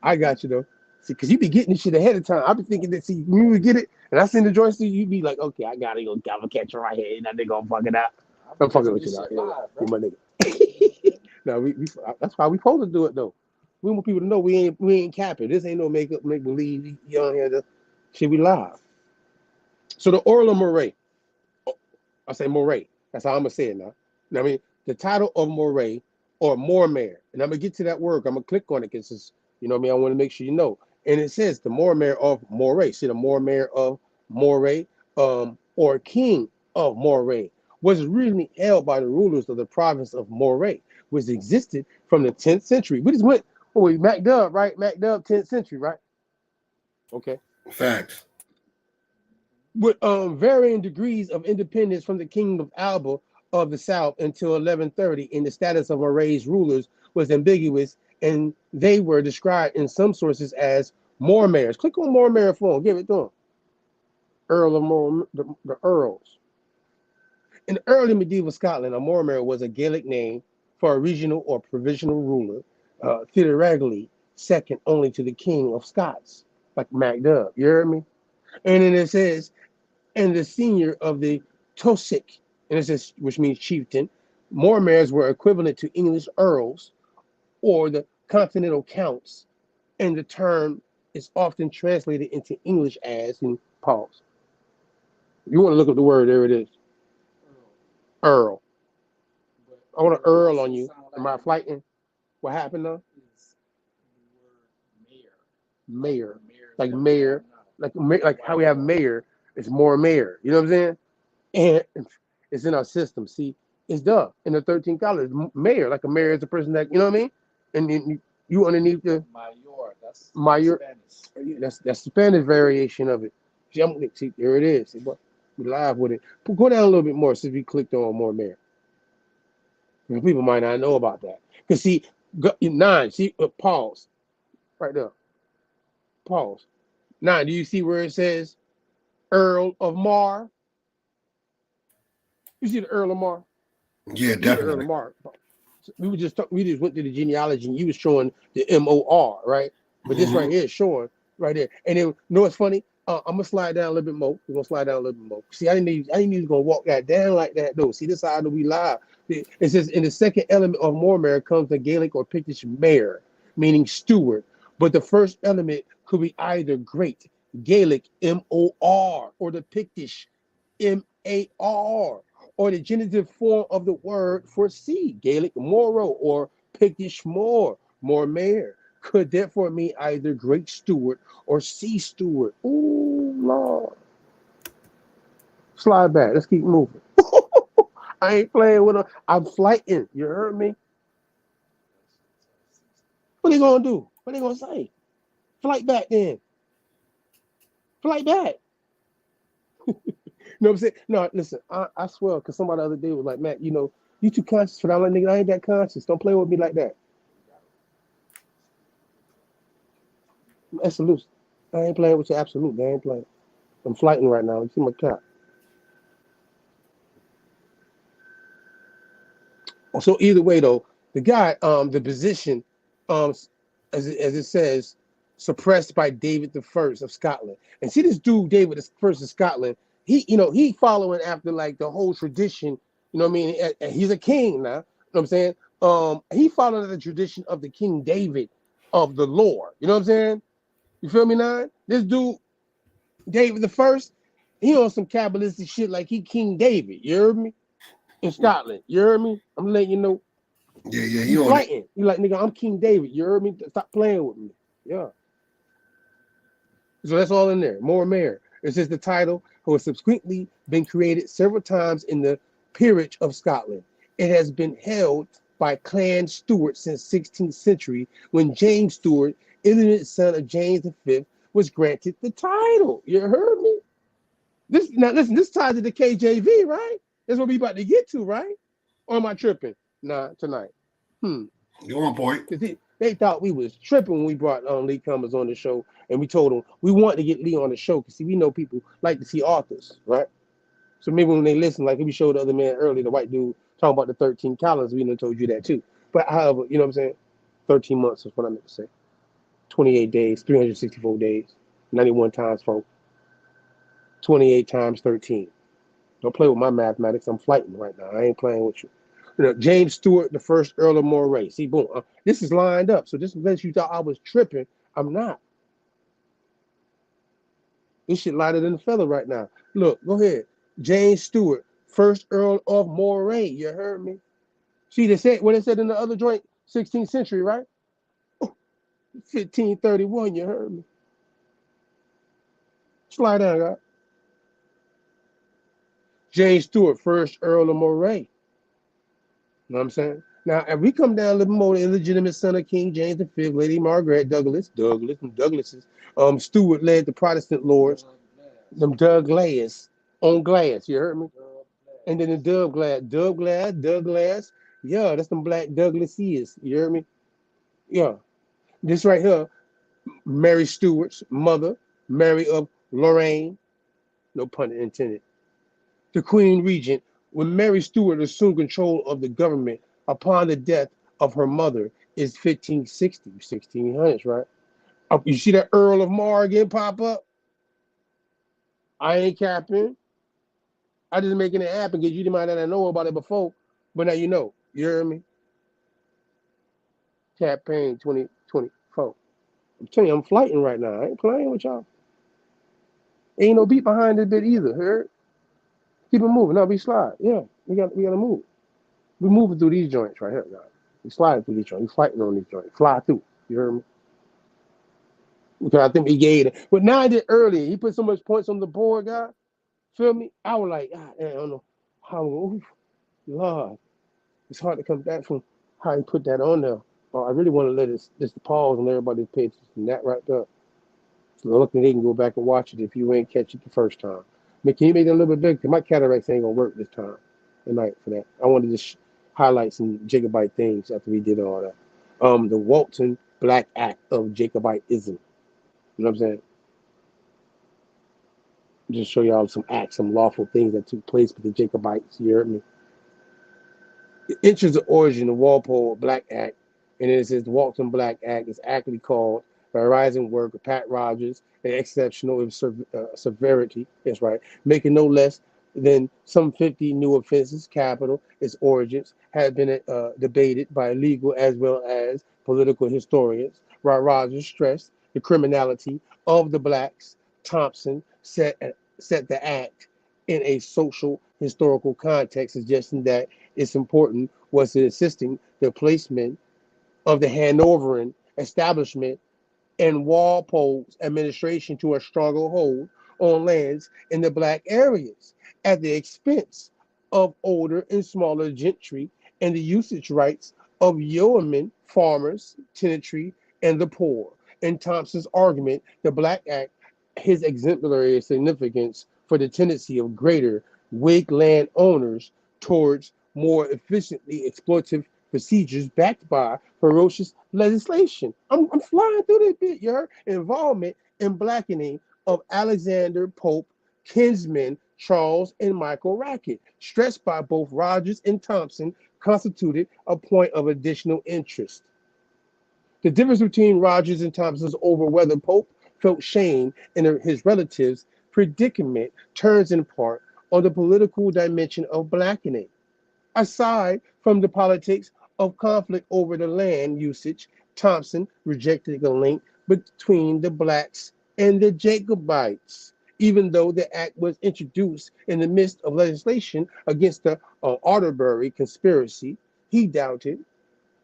I got you, though. See, because you be getting this shit ahead of time. I be thinking that, see, when we get it, and I send the joints to you, you be like, okay, I gotta go, I'm gonna catch it right here. And that nigga gonna fuck it out. I'm fucking with you now. Yeah, my nigga. No, we that's why we supposed to do it, though. We want people to know we ain't capping. This ain't no make believe. You on here, the shit, we live. So the Oral of Moray. I say Moray. That's how I'm gonna say it now. I mean, the title of Moray or Mormare, and I'm gonna get to that word. I'm gonna click on it because it's, you know what I mean. I want to make sure you know. And it says the Mormare of Moray. See, the Mormare of Moray, or King of Moray, was originally held by the rulers of the province of Moray, which existed from the 10th century. We just went, MacDub, right? MacDub, 10th century, right? Okay. Facts. With varying degrees of independence from the Kingdom of Alba of the South until 1130, and the status of Moray's rulers was ambiguous, and they were described in some sources as Mormares. Click on Mormare phone, give it to them. Earl of Mormare, the Earls. In early medieval Scotland, a Mormare was a Gaelic name for a regional or provisional ruler, theoretically second only to the King of Scots, like MacDub. You heard me? And then it says, and the senior of the Tosik, and it says, which means chieftain. Mormares were equivalent to English earls or the continental counts, and the term is often translated into English as, and pause. You want to look up the word, there it is. Earl. I want to Earl on you. Am I flighting? What happened though? Mayor. Like mayor. Like how we have mayor. It's more mayor. You know what I'm saying? And it's in our system. See, it's in the 13th college. Mayor, like a mayor is a person that, you know what I mean? And then you underneath the mayor. That's the Spanish variation of it. See, there it is. We live with it. Go down a little bit more since we clicked on more mayor. People might not know about that. Because see, 9, see, pause. Right there. Pause. 9, do you see where it says Earl of Mar? You see the Earl of Mar? Yeah, definitely. Earl of Mar. We just went to the genealogy and you was showing the MOR, right? But this right here is showing right there. And then, you know what's funny? I'm gonna slide down a little bit more. We're gonna slide down a little bit more. See, I didn't need to go walk that down like that though. See, this is how we live. It says in the second element of Mormare comes the Gaelic or Pictish mare, meaning steward. But the first element could be either great, Gaelic MOR, or the Pictish or the genitive form of the word for sea, Gaelic moro or Pictish more mare, could therefore mean either great steward or sea steward. Ooh, Lord. Slide back. Let's keep moving. I ain't playing with them. I'm flighting. You heard me? What they gonna do? What they gonna say? Flight back then. Flight back. You know what I'm saying? No, listen, I swear, because somebody the other day was like, Matt, you know, you too conscious for that. I'm like, nigga, I ain't that conscious. Don't play with me like that. That's a loose. I ain't playing with you, absolutely. I ain't playing. I'm flighting right now. You see my cap. So either way, though, the guy, the position, as it says, suppressed by David the First of Scotland. And see this dude, David the First of Scotland. He following after like the whole tradition. You know what I mean? And he's a king now. You know what I'm saying? He followed the tradition of the King David of the Lord. You know what I'm saying? You feel me now? This dude, David the First, he on some Kabbalistic shit like he King David. You heard me? In Scotland. You heard me? I'm letting you know. Yeah, He's you fighting. He like, nigga, I'm King David. You heard me? Stop playing with me. Yeah. So that's all in there. More mayor. It's just the title, who has subsequently been created several times in the peerage of Scotland. It has been held by Clan Stuart since 16th century, when James Stuart, illegitimate son of James V, was granted the title. You heard me? Listen, this ties to the KJV, right? That's what we about to get to, right? Or am I tripping? Nah, tonight. You're on point. They thought we was tripping when we brought Lee Cummings on the show, and we told them we wanted to get Lee on the show because see, we know people like to see authors, right? So maybe when they listen, like we showed the other man earlier, the white dude talking about the 13 calendars, we done told you that too. But however, you know what I'm saying? 13 months is what I meant to say. 28 days, 364 days, 91 times 4, 28 times 13. Don't play with my mathematics. I'm flighting right now. I ain't playing with you. You know, James Stuart, the first Earl of Moray. See, boom. This is lined up. So just in case you thought I was tripping, I'm not. This shit lighter than a feather right now. Look, go ahead. James Stuart, first Earl of Moray. You heard me? See, they said what they said in the other joint, 16th century, right? 1531. You heard me? Slide down, guys. James Stuart, first Earl of Moray. You know what I'm saying? Now, if we come down a little more, the illegitimate son of King James V, Lady Margaret Douglases, Stuart led the Protestant lords, them Douglas, on glass, you heard me? And then the Douglas, yeah, that's them black Douglases, you heard me? Yeah, this right here, Mary Stuart's mother, Mary of Lorraine, no pun intended, the Queen Regent, when Mary Stuart assumed control of the government upon the death of her mother is 1560, 1600s, right? You see that Earl of Mar again pop up? I ain't capping. I just making it happen because you might not know about it before, but now you know. You hear me? Campaign 2024. I'm telling you, I'm flighting right now. I ain't playing with y'all. Ain't no beat behind this bit either. Heard? Keep it moving. Now we slide. Yeah, we gotta move. We moving through these joints right here, guys. We sliding through these joints. We fighting on these joints. Fly through. You heard me? Because I think he gave it. But now I did earlier. He put so much points on the board, guy. Feel me? I was like, I don't know how. Oof, Lord, it's hard to come back from how he put that on there. I really want to let it just pause and everybody pay attention to that right there. So luckily they can go back and watch it if you ain't catch it the first time. But can you make it a little bit bigger? Because my cataracts ain't gonna work this time. Tonight for that. I wanted to just highlight some Jacobite things after we did all that. The Walton Black Act of Jacobitism. You know what I'm saying? Just show y'all some acts, some lawful things that took place with the Jacobites. You heard me? It enters the origin of Walpole Black Act, and it says the Walton Black Act is actually called by a rising work of Pat Rogers, an exceptional severity. That's right, making no less than some 50 new offenses. Capital, its origins have been debated by legal as well as political historians. While Rogers stressed the criminality of the blacks, Thompson set the act in a social historical context, suggesting that its importance was in assisting the placement of the Hanoverian establishment and Walpole's administration to a stronger hold on lands in the black areas at the expense of older and smaller gentry and the usage rights of yeomen, farmers, tenantry, and the poor. In Thompson's argument, the Black Act, his exemplary significance for the tendency of greater Whig landowners towards more efficiently exploitative procedures backed by ferocious legislation. I'm flying through this bit, you heard? Involvement in blackening of Alexander Pope, kinsmen Charles and Michael Racket, stressed by both Rogers and Thompson, constituted a point of additional interest. The difference between Rogers and Thompson's over whether Pope felt shame in his relatives' predicament turns in part on the political dimension of blackening. Aside from the politics of conflict over the land usage, Thompson rejected the link between the blacks and the Jacobites, even though the act was introduced in the midst of legislation against the Atterbury conspiracy. He doubted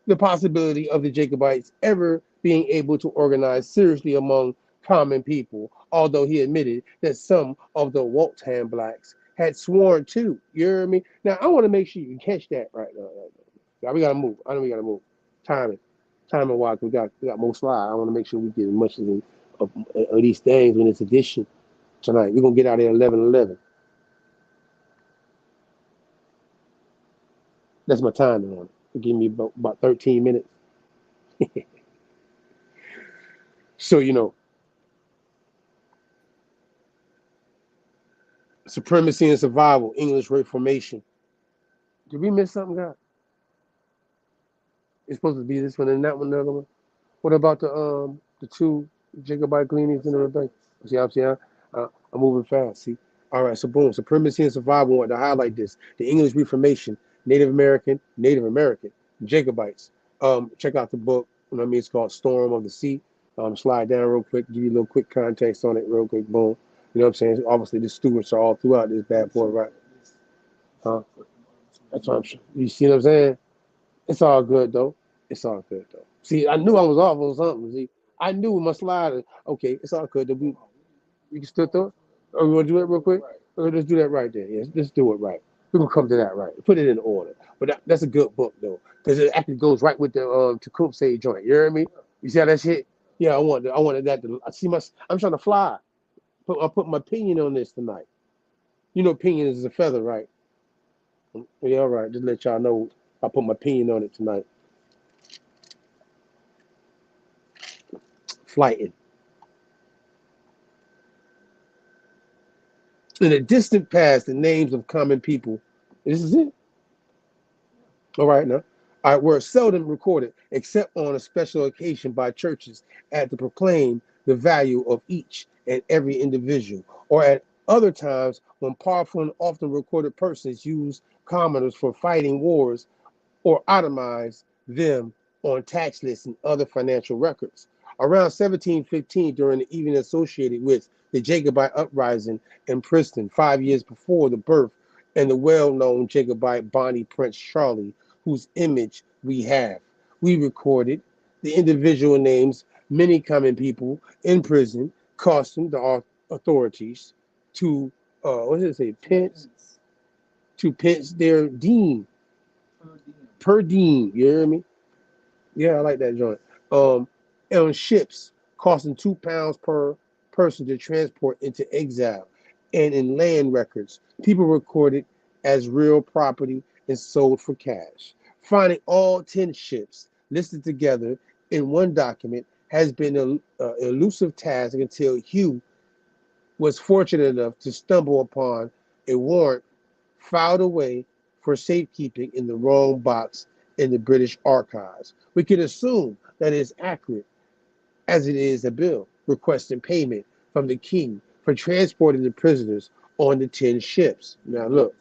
the possibility of the Jacobites ever being able to organize seriously among common people, although he admitted that some of the Waltham blacks had sworn to. You hear me? Now, I want to make sure you catch that right now. Yeah, we got to move. I know we got to move. Timing wise, we got more slides. I want to make sure we get as much of these things in this edition tonight. We're going to get out at 11:11. That's my timing on it. Give me about 13 minutes. So, supremacy and survival, English Reformation. Did we miss something, guys? It's supposed to be this one and that one, the other one. What about the two Jacobite colonies in the rebellion? See how I'm saying? I'm moving fast. See. All right. So boom. Supremacy and survival. I want to highlight this. The English Reformation, Native American, Jacobites. Check out the book. It's called Storm of the Sea. Slide down real quick. Give you a little quick context on it, real quick. Boom. You know what I'm saying? Obviously, the stewards are all throughout this bad boy, right? That's what I'm saying. You see what I'm saying? It's all good though. It's all good though. See, I knew I was off on something. See, I knew with my slider. Okay, it's all good. We can still throw it. Or we want to do it real quick? Okay, let's do that right there. Yes, let's do it right. We're gonna come to that right. Put it in order. But that's a good book though, because it actually goes right with the Tecumseh joint. You hear me? You see how that shit? Yeah, I wanted that to. I'm trying to fly. I put my opinion on this tonight. You know, opinion is a feather, right? Yeah, all right. Just let y'all know. I put my opinion on it tonight. Flighting. In the distant past, the names of common people. This is it. All right, now. All right, were seldom recorded, except on a special occasion by churches, to proclaim the value of each and every individual, or at other times when powerful and often recorded persons use commoners for fighting wars or itemize them on tax lists and other financial records. Around 1715, during the evening associated with the Jacobite uprising in Princeton, 5 years before the birth and the well-known Jacobite Bonnie Prince Charlie, whose image we have, we recorded the individual names, many common people in prison, costing the authorities to pence their dean. Per diem, you hear me? Yeah, I like that joint. On ships costing £2 per person to transport into Exile, and in land records, people recorded as real property and sold for cash. Finding all 10 ships listed together in one document has been an elusive task until Hugh was fortunate enough to stumble upon a warrant filed away for safekeeping in the wrong box in the British archives. We can assume that it is accurate, as it is a bill requesting payment from the king for transporting the prisoners on the 10 ships. Now look,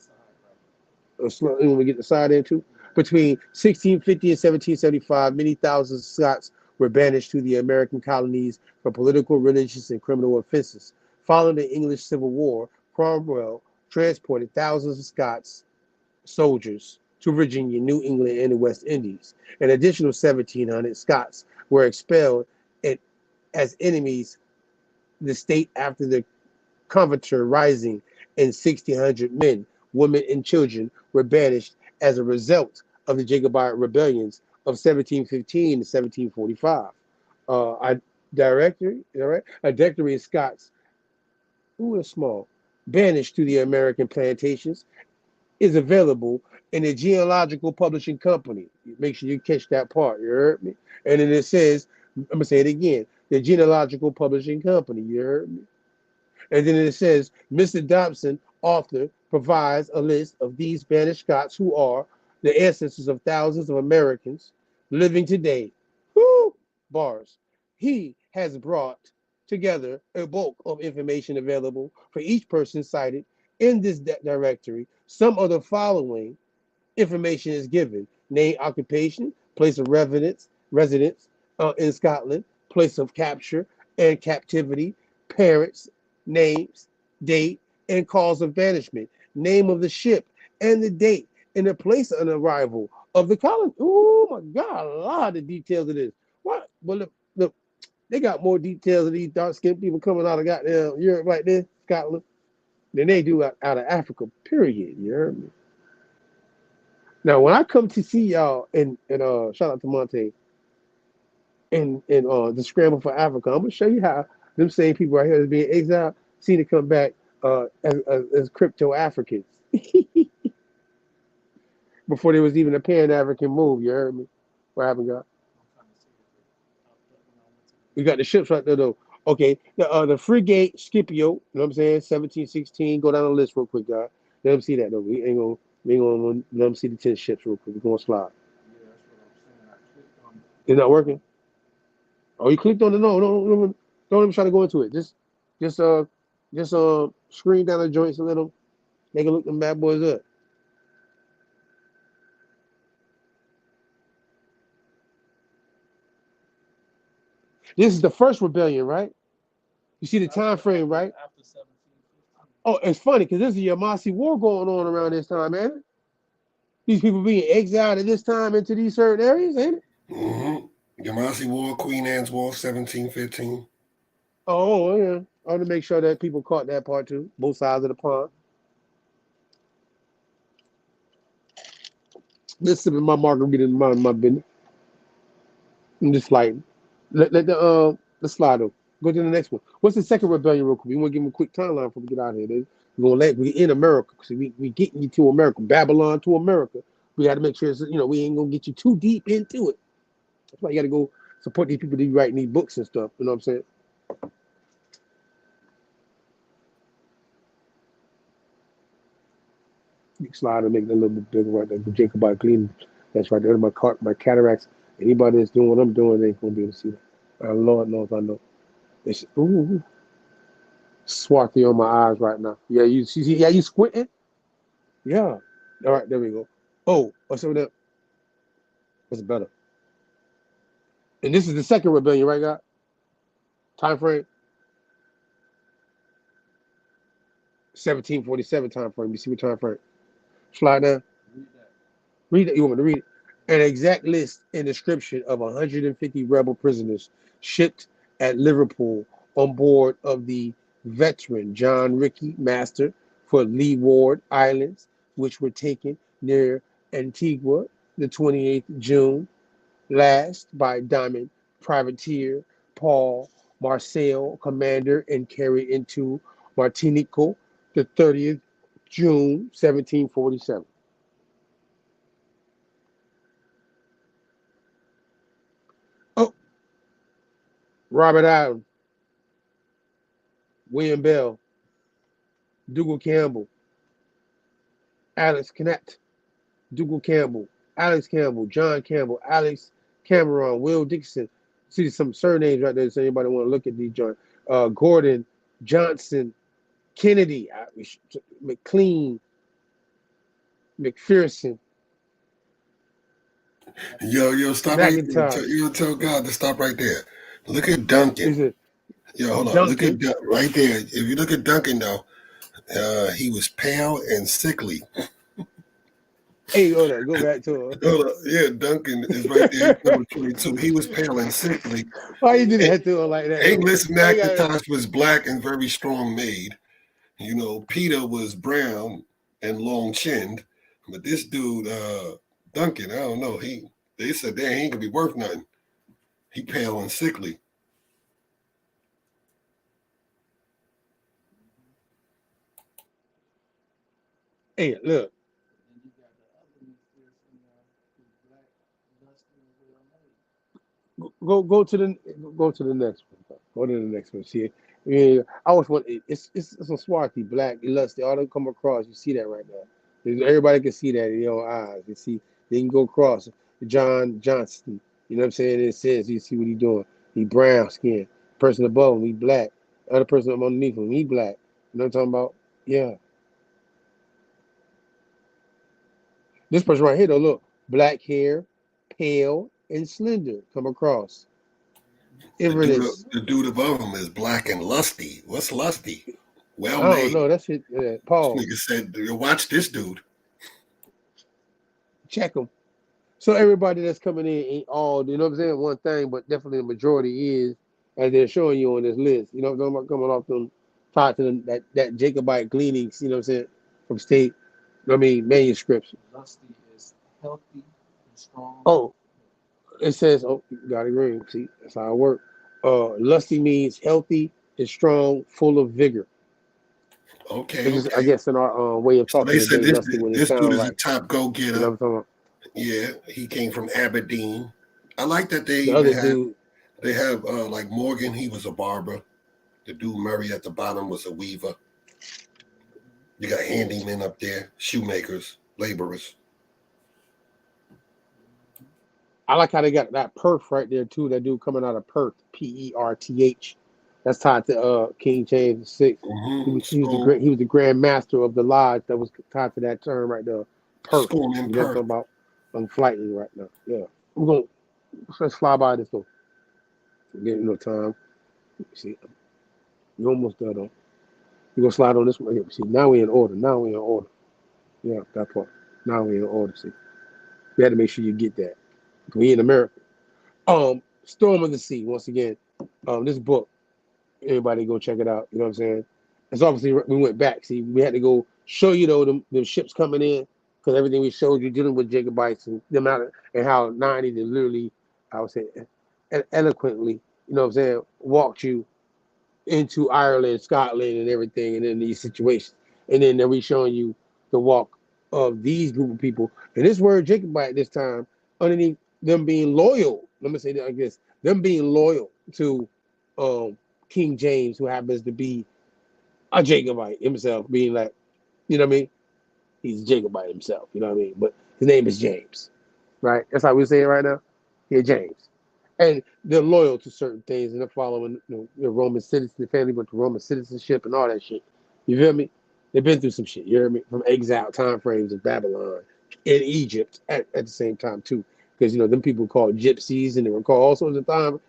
when we get the side into, between 1650 and 1775, many thousand Scots were banished to the American colonies for political, religious, and criminal offenses. Following the English Civil War, Cromwell transported thousands of Scots soldiers to Virginia, New England, and the West Indies. An additional 1,700 Scots were expelled as enemies the state after the Covenanter Rising, and 1,600 men, women, and children were banished as a result of the Jacobite rebellions of 1715 to 1745. A directory of Scots who were small, banished to the American plantations, is available in the Genealogical Publishing Company. Make sure you catch that part, you heard me? And then it says, I'm going to say it again, the Genealogical Publishing Company, you heard me? And then it says, Mr. Dobson, author, provides a list of these banished Scots who are the ancestors of thousands of Americans living today. Whoo! Bars. He has brought together a bulk of information available for each person cited in this directory. Some of the following information is given: name, occupation, place of residence in Scotland, place of capture and captivity, parents, names, date, and cause of banishment, name of the ship, and the date and the place of arrival of the colony. Oh my God, a lot of details of this. What? Well, look, they got more details of these dark-skinned people coming out of goddamn Europe like this, Scotland, than they do out of Africa, period. You heard me? Now, when I come to see y'all, and shout out to Monte, in the Scramble for Africa, I'm gonna show you how them same people right here that's being exiled seem to come back as crypto Africans before there was even a Pan African move. You heard me? What happened, God? We got the ships right there, though. Okay, the frigate Scipio, you know what I'm saying? 1716. Go down the list real quick, God. Let them see that though. We ain't gonna let them see the 10 ships real quick. We're gonna slide. It's not working. Oh, you clicked on the don't even try to go into it. Just screen down the joints and let them they can look them bad boys up. This is the first rebellion, right? You see the time frame, right? Oh, it's funny because this is a Yamasee war going on around this time, ain't it? These people being exiled at this time into these certain areas, ain't it? Mm-hmm. Yamasee War, Queen Anne's War, 1715. Oh, yeah. I want to make sure that people caught that part too, both sides of the pond. This is my margarita in my business. I'm just like, let's slide over. Go to the next one. What's the second rebellion, real quick? We want to give them a quick timeline before we get out of here. We in America, because we getting you to America, Babylon to America. We got to make sure we ain't gonna get you too deep into it. That's why you got to go support these people that writing these books and stuff. You know what I'm saying? You slide and make it a little bit bigger right there. The Jacobite clean. That's right there. My cataracts. Anybody that's doing what I'm doing, they ain't gonna be able to see that. Lord knows I know. It's swarthy on my eyes right now. Yeah, you see? Yeah, you squinting? Yeah. All right, there we go. Oh, what's over there? What's better? And this is the second rebellion, right, God? Time frame? 1747 time frame. You see what time frame? Slide down. Read it. You want me to read it? An exact list and description of 150 rebel prisoners shipped at Liverpool on board of the veteran John Rickey, master for Leeward Islands, which were taken near Antigua the 28th June last by Diamond privateer Paul Marcel, commander, and carried into Martinico the 30th June 1747. Oh, Robert Allen, William Bell, Dougal Campbell, Alex Knapp, Dougal Campbell, Alex Campbell, John Campbell, Alex Cameron, Will Dixon. See some surnames right there. So anybody want to look at these joints? Gordon, Johnson, Kennedy, McLean, McPherson. Yo, stop right there. You tell God to stop right there. Look at Duncan. Yo, hold on. Look at right there. If you look at Duncan, though, He was pale and sickly. Hey, hold on, go back to it. Hold up. Yeah, Duncan is right there. He's number 22. He was pale and sickly. Why you did that to him like that? English Why you gotta- Mackintosh was black and very strong made. You know, Peter was brown and long chinned. But this dude, Duncan, I don't know. They said, damn, he ain't gonna be worth nothing. He pale and sickly. Hey, look. Go to the next one. Go to the next one. See, yeah, I always want it's some swarthy, black, lusty. All they come across. You see that right now. Everybody can see that in your eyes. You see, they can go across. John Johnston. You know what I'm saying? It says you see what he doing. He brown skin. Person above him, he black. Other person underneath him, he black. You know what I'm talking about? Yeah. This person right here, though, look, black hair, pale and slender. Come across. Inverness. The dude above him is black and lusty. What's lusty? Well I made. don't know. That's it. Paul. This nigga said, watch this dude. Check them. So everybody that's coming in ain't all, you know what I'm saying, one thing, but definitely the majority is, as they're showing you on this list. You know what I'm talking about? Coming off them, tied to them, that Jacobite gleanings, you know what I'm saying, from state, manuscripts. Lusty is healthy and strong. Oh, it says, oh, you got it green. See, that's how it works. Lusty means healthy and strong, full of vigor. Okay. Just, I guess in our way of So talking they said today, lusty when it this dude sounds is right. a top go-getter. You know what I'm talking about? Yeah, he came from Aberdeen. I like that they The other dude. They have like Morgan, he was a barber. The dude Murray at the bottom was a weaver. You got handymen up there, shoemakers, laborers. I like how they got that Perth right there too. That dude coming out of Perth, Perth. That's tied to King James VI. Mm-hmm. He was the Grand Master of the lodge that was tied to that term right there. Perth. School in You know what I'm Perth. talking about? I'm flighting right now. Yeah. Let's fly by this one. Getting no time. See, you almost there though. You gonna slide on this one here. See, now we're in order. Yeah, that part. Now we're in order. See, you had to make sure you get that. We in America. Storm of the Sea. Once again, this book. Everybody go check it out. You know what I'm saying? It's obviously we went back. See, we had to go show you though the ships coming in because everything we showed you dealing with Jacobites and them out and how 90 they literally, I would say, eloquently, you know what I'm saying, walked you into Ireland, Scotland, and everything, and in these situations, and then we showing you the walk of these group of people. And this word Jacobite this time underneath them being loyal. Let me say that like this: them being loyal to King James, who happens to be a Jacobite himself, being like, you know what I mean? He's a Jacobite himself, you know what I mean? But his name is James, right? That's how we say it right now. Yeah, James. And they're loyal to certain things, and they're following the Roman citizen. The family went to Roman citizenship and all that shit. You feel me? They've been through some shit. You hear me? From exile time frames of Babylon and Egypt at the same time too, because them people called gypsies, and they were called all sorts of time.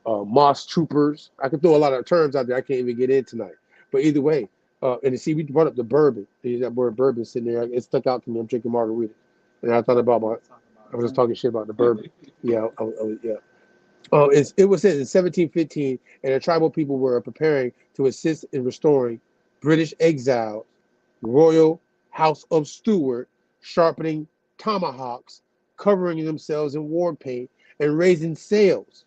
Moss troopers. I could throw a lot of terms out there I can't even get in tonight. But either way, and see, we brought up the bourbon. There's that word bourbon sitting there. It stuck out to me. I'm drinking margarita, and I thought about I was just talking shit about the bourbon. Yeah, yeah. It was said in 1715, and the tribal people were preparing to assist in restoring British exiles. Royal House of Stuart, sharpening tomahawks, covering themselves in war paint, and raising sails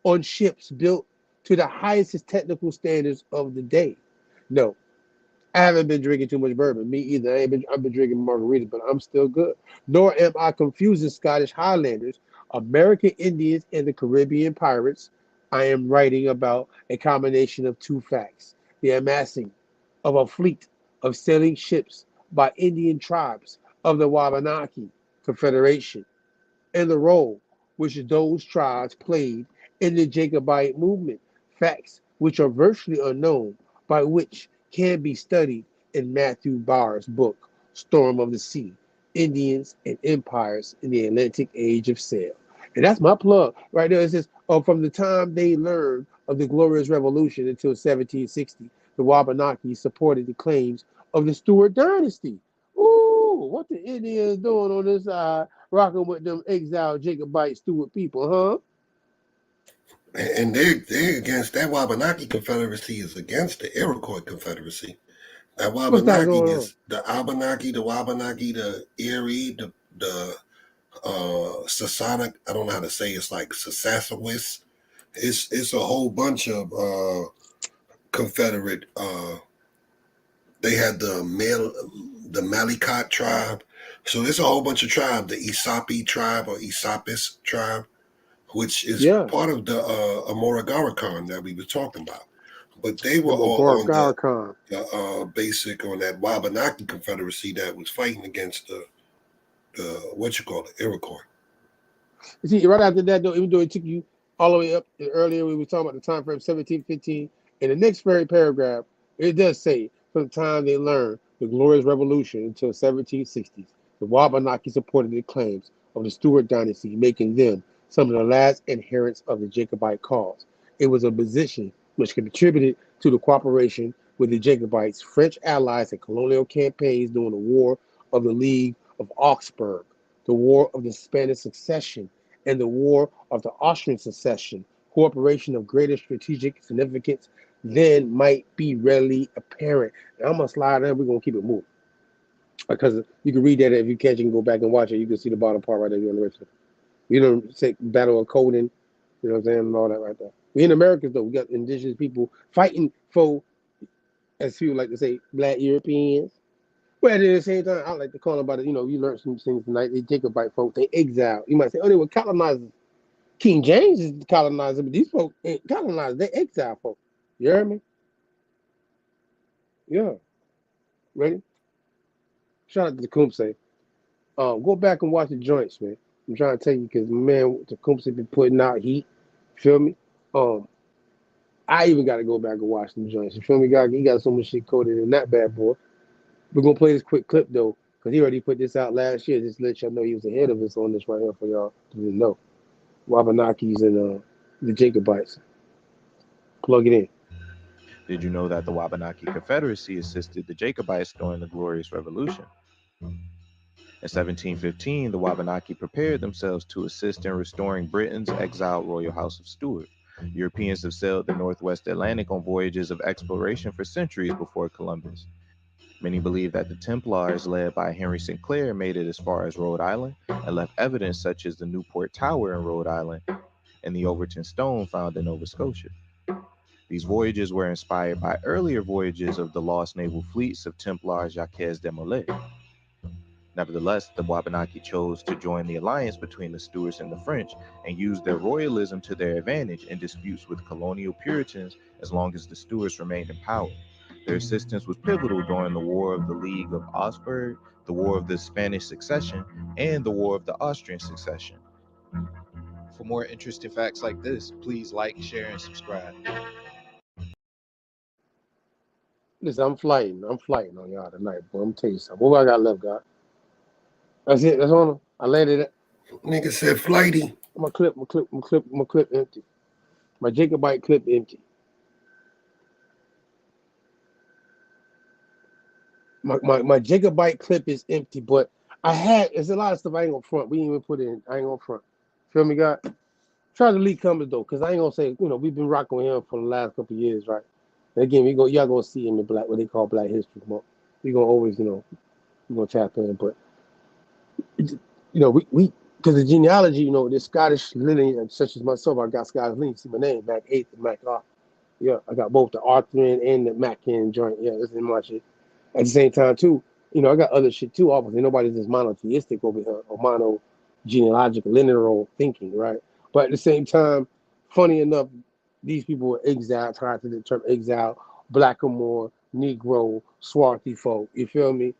on ships built to the highest technical standards of the day. No, I haven't been drinking too much bourbon. Me either. I've been drinking margaritas, but I'm still good. Nor am I confusing Scottish Highlanders, American Indians, and the Caribbean pirates. I am writing about a combination of two facts: the amassing of a fleet of sailing ships by Indian tribes of the Wabanaki Confederation, and the role which those tribes played in the Jacobite movement, facts which are virtually unknown, by which can be studied in Matthew Barr's book, Storm of the Sea, Indians and Empires in the Atlantic Age of Sail. And that's my plug right there. It says, from the time they learned of the Glorious Revolution until 1760, the Wabanaki supported the claims of the Stewart dynasty. Ooh, what the Indians doing on this side, rocking with them exiled Jacobite Stewart people, huh? And they're against that Wabanaki Confederacy is against the Iroquois Confederacy. That What's that Wabanaki going on? is the Abenaki, the Wabanaki, the Erie, the Sasanic. I don't know how to say it's like Sassawis. It's a whole bunch of Confederate. They had the Malicot tribe. So there's a whole bunch of tribes. The Isapi tribe or Isapis tribe, which is Yeah, part of the Amoragarakan that we were talking about. But they were the all on the Mogorokarakan. basic on that Wabanaki Confederacy that was fighting against the the Iroquois. You see, right after that, though, even though it took you all the way up earlier, we were talking about the time frame 1715. In the next very paragraph, it does say, from the time they learned the glorious revolution until 1760s, the Wabanaki supported the claims of the Stewart dynasty, making them some of the last adherents of the Jacobite cause. It was a position which contributed to the cooperation with the Jacobites, French allies in colonial campaigns during the War of the League of Augsburg, the War of the Spanish Succession, and the War of the Austrian Succession. Cooperation of greater strategic significance then might be readily apparent. And I'm gonna slide in. We're gonna keep it moving because you can read that if you catch. You can go back and watch it. You can see the bottom part right there on the website. You know, say Battle of Coding. You know what I'm saying, and all that right there. We in Americans though, we got indigenous people fighting for, as people like to say, Black Europeans. But at the same time, I like to call them about it. You know, you learned some things tonight. They Jacobite folk, they exile. You might say, oh, they were colonizers. King James is the colonizer, but these folks ain't colonized. They exile folk. You hear me? Yeah. Ready? Shout out to Tecumseh. Go back and watch the joints, man. I'm trying to tell you because man, Tecumseh been putting out heat. Feel me? I even got to go back and watch the joints. You feel me? He got so much shit coded in that bad boy. We're gonna play this quick clip though, because he already put this out last year. Just to let y'all know he was ahead of us on this right here for y'all to know. Wabanakis and the Jacobites. Plug it in. Did you know that the Wabanaki Confederacy assisted the Jacobites during the Glorious Revolution? In 1715, the Wabanaki prepared themselves to assist in restoring Britain's exiled royal house of Stuart. Europeans have sailed the Northwest Atlantic on voyages of exploration for centuries before Columbus. Many believe that the Templars, led by Henry Sinclair, made it as far as Rhode Island and left evidence such as the Newport Tower in Rhode Island and the Overton Stone found in Nova Scotia. These voyages were inspired by earlier voyages of the lost naval fleets of Templar Jacques de Molay. Nevertheless, the Wabanaki chose to join the alliance between the Stuarts and the French and used their royalism to their advantage in disputes with colonial Puritans as long as the Stuarts remained in power. Their assistance was pivotal during the War of the League of Augsburg, the War of the Spanish Succession, and the War of the Austrian Succession. For more interesting facts like this, please like, share, and subscribe. Listen, I'm flighting on y'all tonight, boy. I'm gonna tell you something. What I got left, God? That's it. That's on. I landed it. Nigga said flighty. My clip empty. My Jacobite clip empty. My Jacobite clip is empty, but there's a lot of stuff I ain't gonna front. We ain't even put it in. I ain't gonna front. Feel me, God? Try to leak Cummins though, because I ain't gonna say, we've been rocking with him for the last couple of years, right? And again, y'all gonna see him in what they call Black History Month. We gonna always, we gonna tap in, but we because the genealogy, this Scottish lineage, such as myself, I got Scottish lineage. See my name, Mac 8th and Mac R. Yeah, I got both the Arthurian and the Mackin joint. Yeah, this is my shit. At the same time, too, I got other shit too. Obviously, nobody's just monotheistic over here or mono genealogical linear thinking, right? But at the same time, funny enough, these people were exiled, tied to the term exile, Blackamoor, Negro, Swarthy folk. You feel me?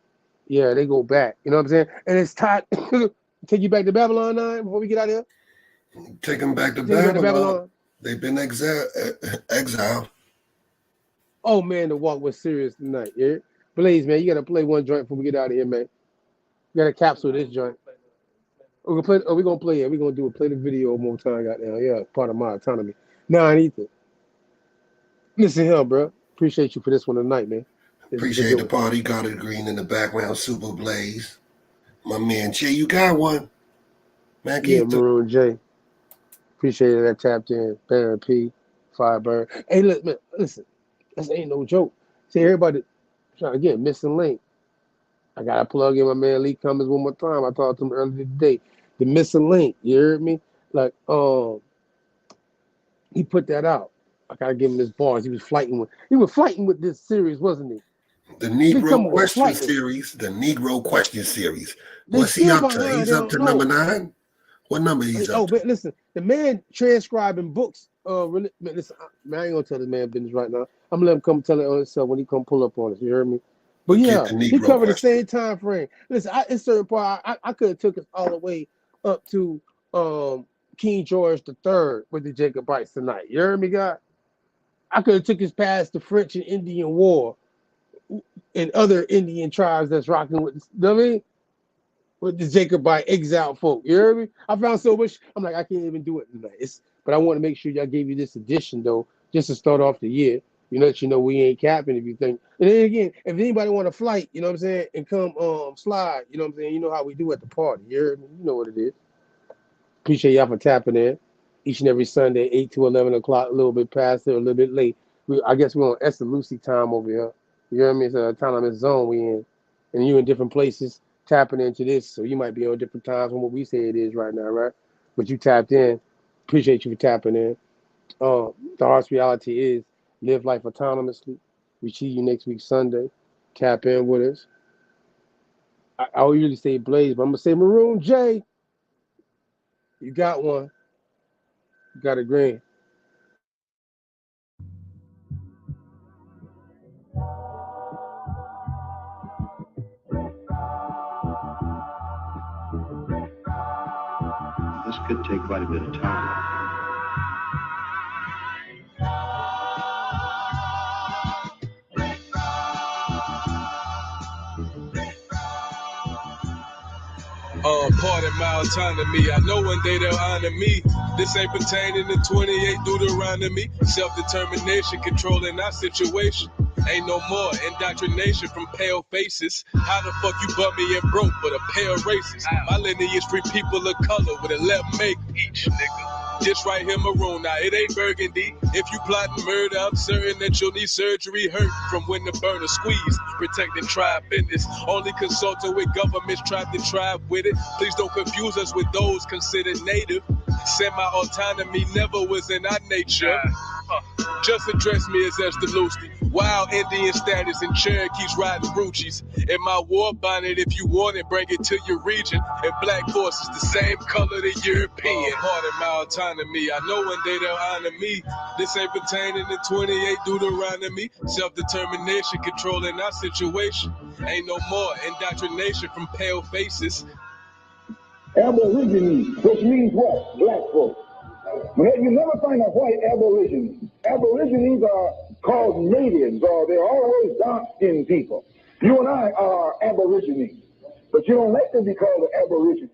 Yeah, they go back. You know what I'm saying? And it's tied. Take you back to Babylon 9 before we get out of here? Take them back to Babylon. They've been exiled. Oh, man, the walk was serious tonight, yeah? Blaze, man, you got to play one joint before we get out of here, man. You got to capsule this joint. We're going to play it. We're going to play the video one more time, goddamn. Yeah, part of my autonomy. Nah, I need to. Listen here, bro. Appreciate you for this one tonight, man. Appreciate the party. Carter Green in the background. Super Blaze. My man Jay, you got one. Man, yeah, Maroon J. Appreciate it. That tapped in. Baron P. Firebird. Hey, look, man, listen. This ain't no joke. See, everybody trying to get missing link. I gotta plug in my man Lee Cummins one more time. I talked to him earlier today. The missing link. You heard me? Like, he put that out. I gotta give him his bars. He was flighting with this series, wasn't he? The Negro Question Series. The Negro Question Series. What's he up to? He's up to number 9. What number he's up to? But listen, the man transcribing books. Listen, man, I ain't gonna tell this man business right now. I'm gonna let him come tell it on himself when he come pull up on us. You heard me? But yeah, he covered the same time frame. Listen, in certain part, I could have took us all the way up to King George III with the Jacobites tonight. You heard me, God? I could have took us past the French and Indian War and other Indian tribes that's rocking with, you know what I mean? With the Jacobite exile folk. You heard me? I found so much. I'm like, I can't even do it tonight. But I want to make sure y'all gave you this edition, though, just to start off the year. You know we ain't capping if you think. And then again, if anybody want to flight, you know what I'm saying, and come slide, you know what I'm saying, you know how we do at the party. You heard me? You know what it is. Appreciate y'all for tapping in each and every Sunday, 8 to 11 o'clock, a little bit past it, a little bit late. I guess we're on Esther Lucy time over here. You know what I mean? It's a autonomous zone we in. And you in different places tapping into this, so you might be on different times from what we say it is right now, right? But you tapped in. Appreciate you for tapping in. The harsh reality is live life autonomously. We see you next week Sunday. Tap in with us. I usually say Blaze, but I'm gonna say Maroon J. You got one. You got a green. This could take quite a bit of time. Pardon my autonomy. I know one day they'll honor me. This ain't pertaining to 28 Deuteronomy. Self-determination, controlling our situation. Ain't no more indoctrination from pale faces. How the fuck you bummy and broke but a pale racist? My lineage free people of color with a left make each nigga. This right here maroon, now it ain't burgundy. If you plotting murder, I'm certain that you'll need surgery. Hurt from when the burner squeeze. Protecting tribe business. Only consulting with governments tried to tribe with it. Please don't confuse us with those considered native. Semi-autonomy never was in our nature. Just address me as Esther Lucy. Wild Indian status and Cherokees riding Ruchis. In my war bonnet, if you want it, bring it to your region. And black forces the same color the European. Pardon my autonomy. I know one day they'll honor me. This ain't pertaining to 28 Deuteronomy. Self-determination, controlling our situation. Ain't no more indoctrination from pale faces. Aborigines, which means what? Black folk. You never find a white aborigine. Aborigines are called natives, or they're always dark-skinned people. You and I are aborigines, but you don't like to be called an aborigine.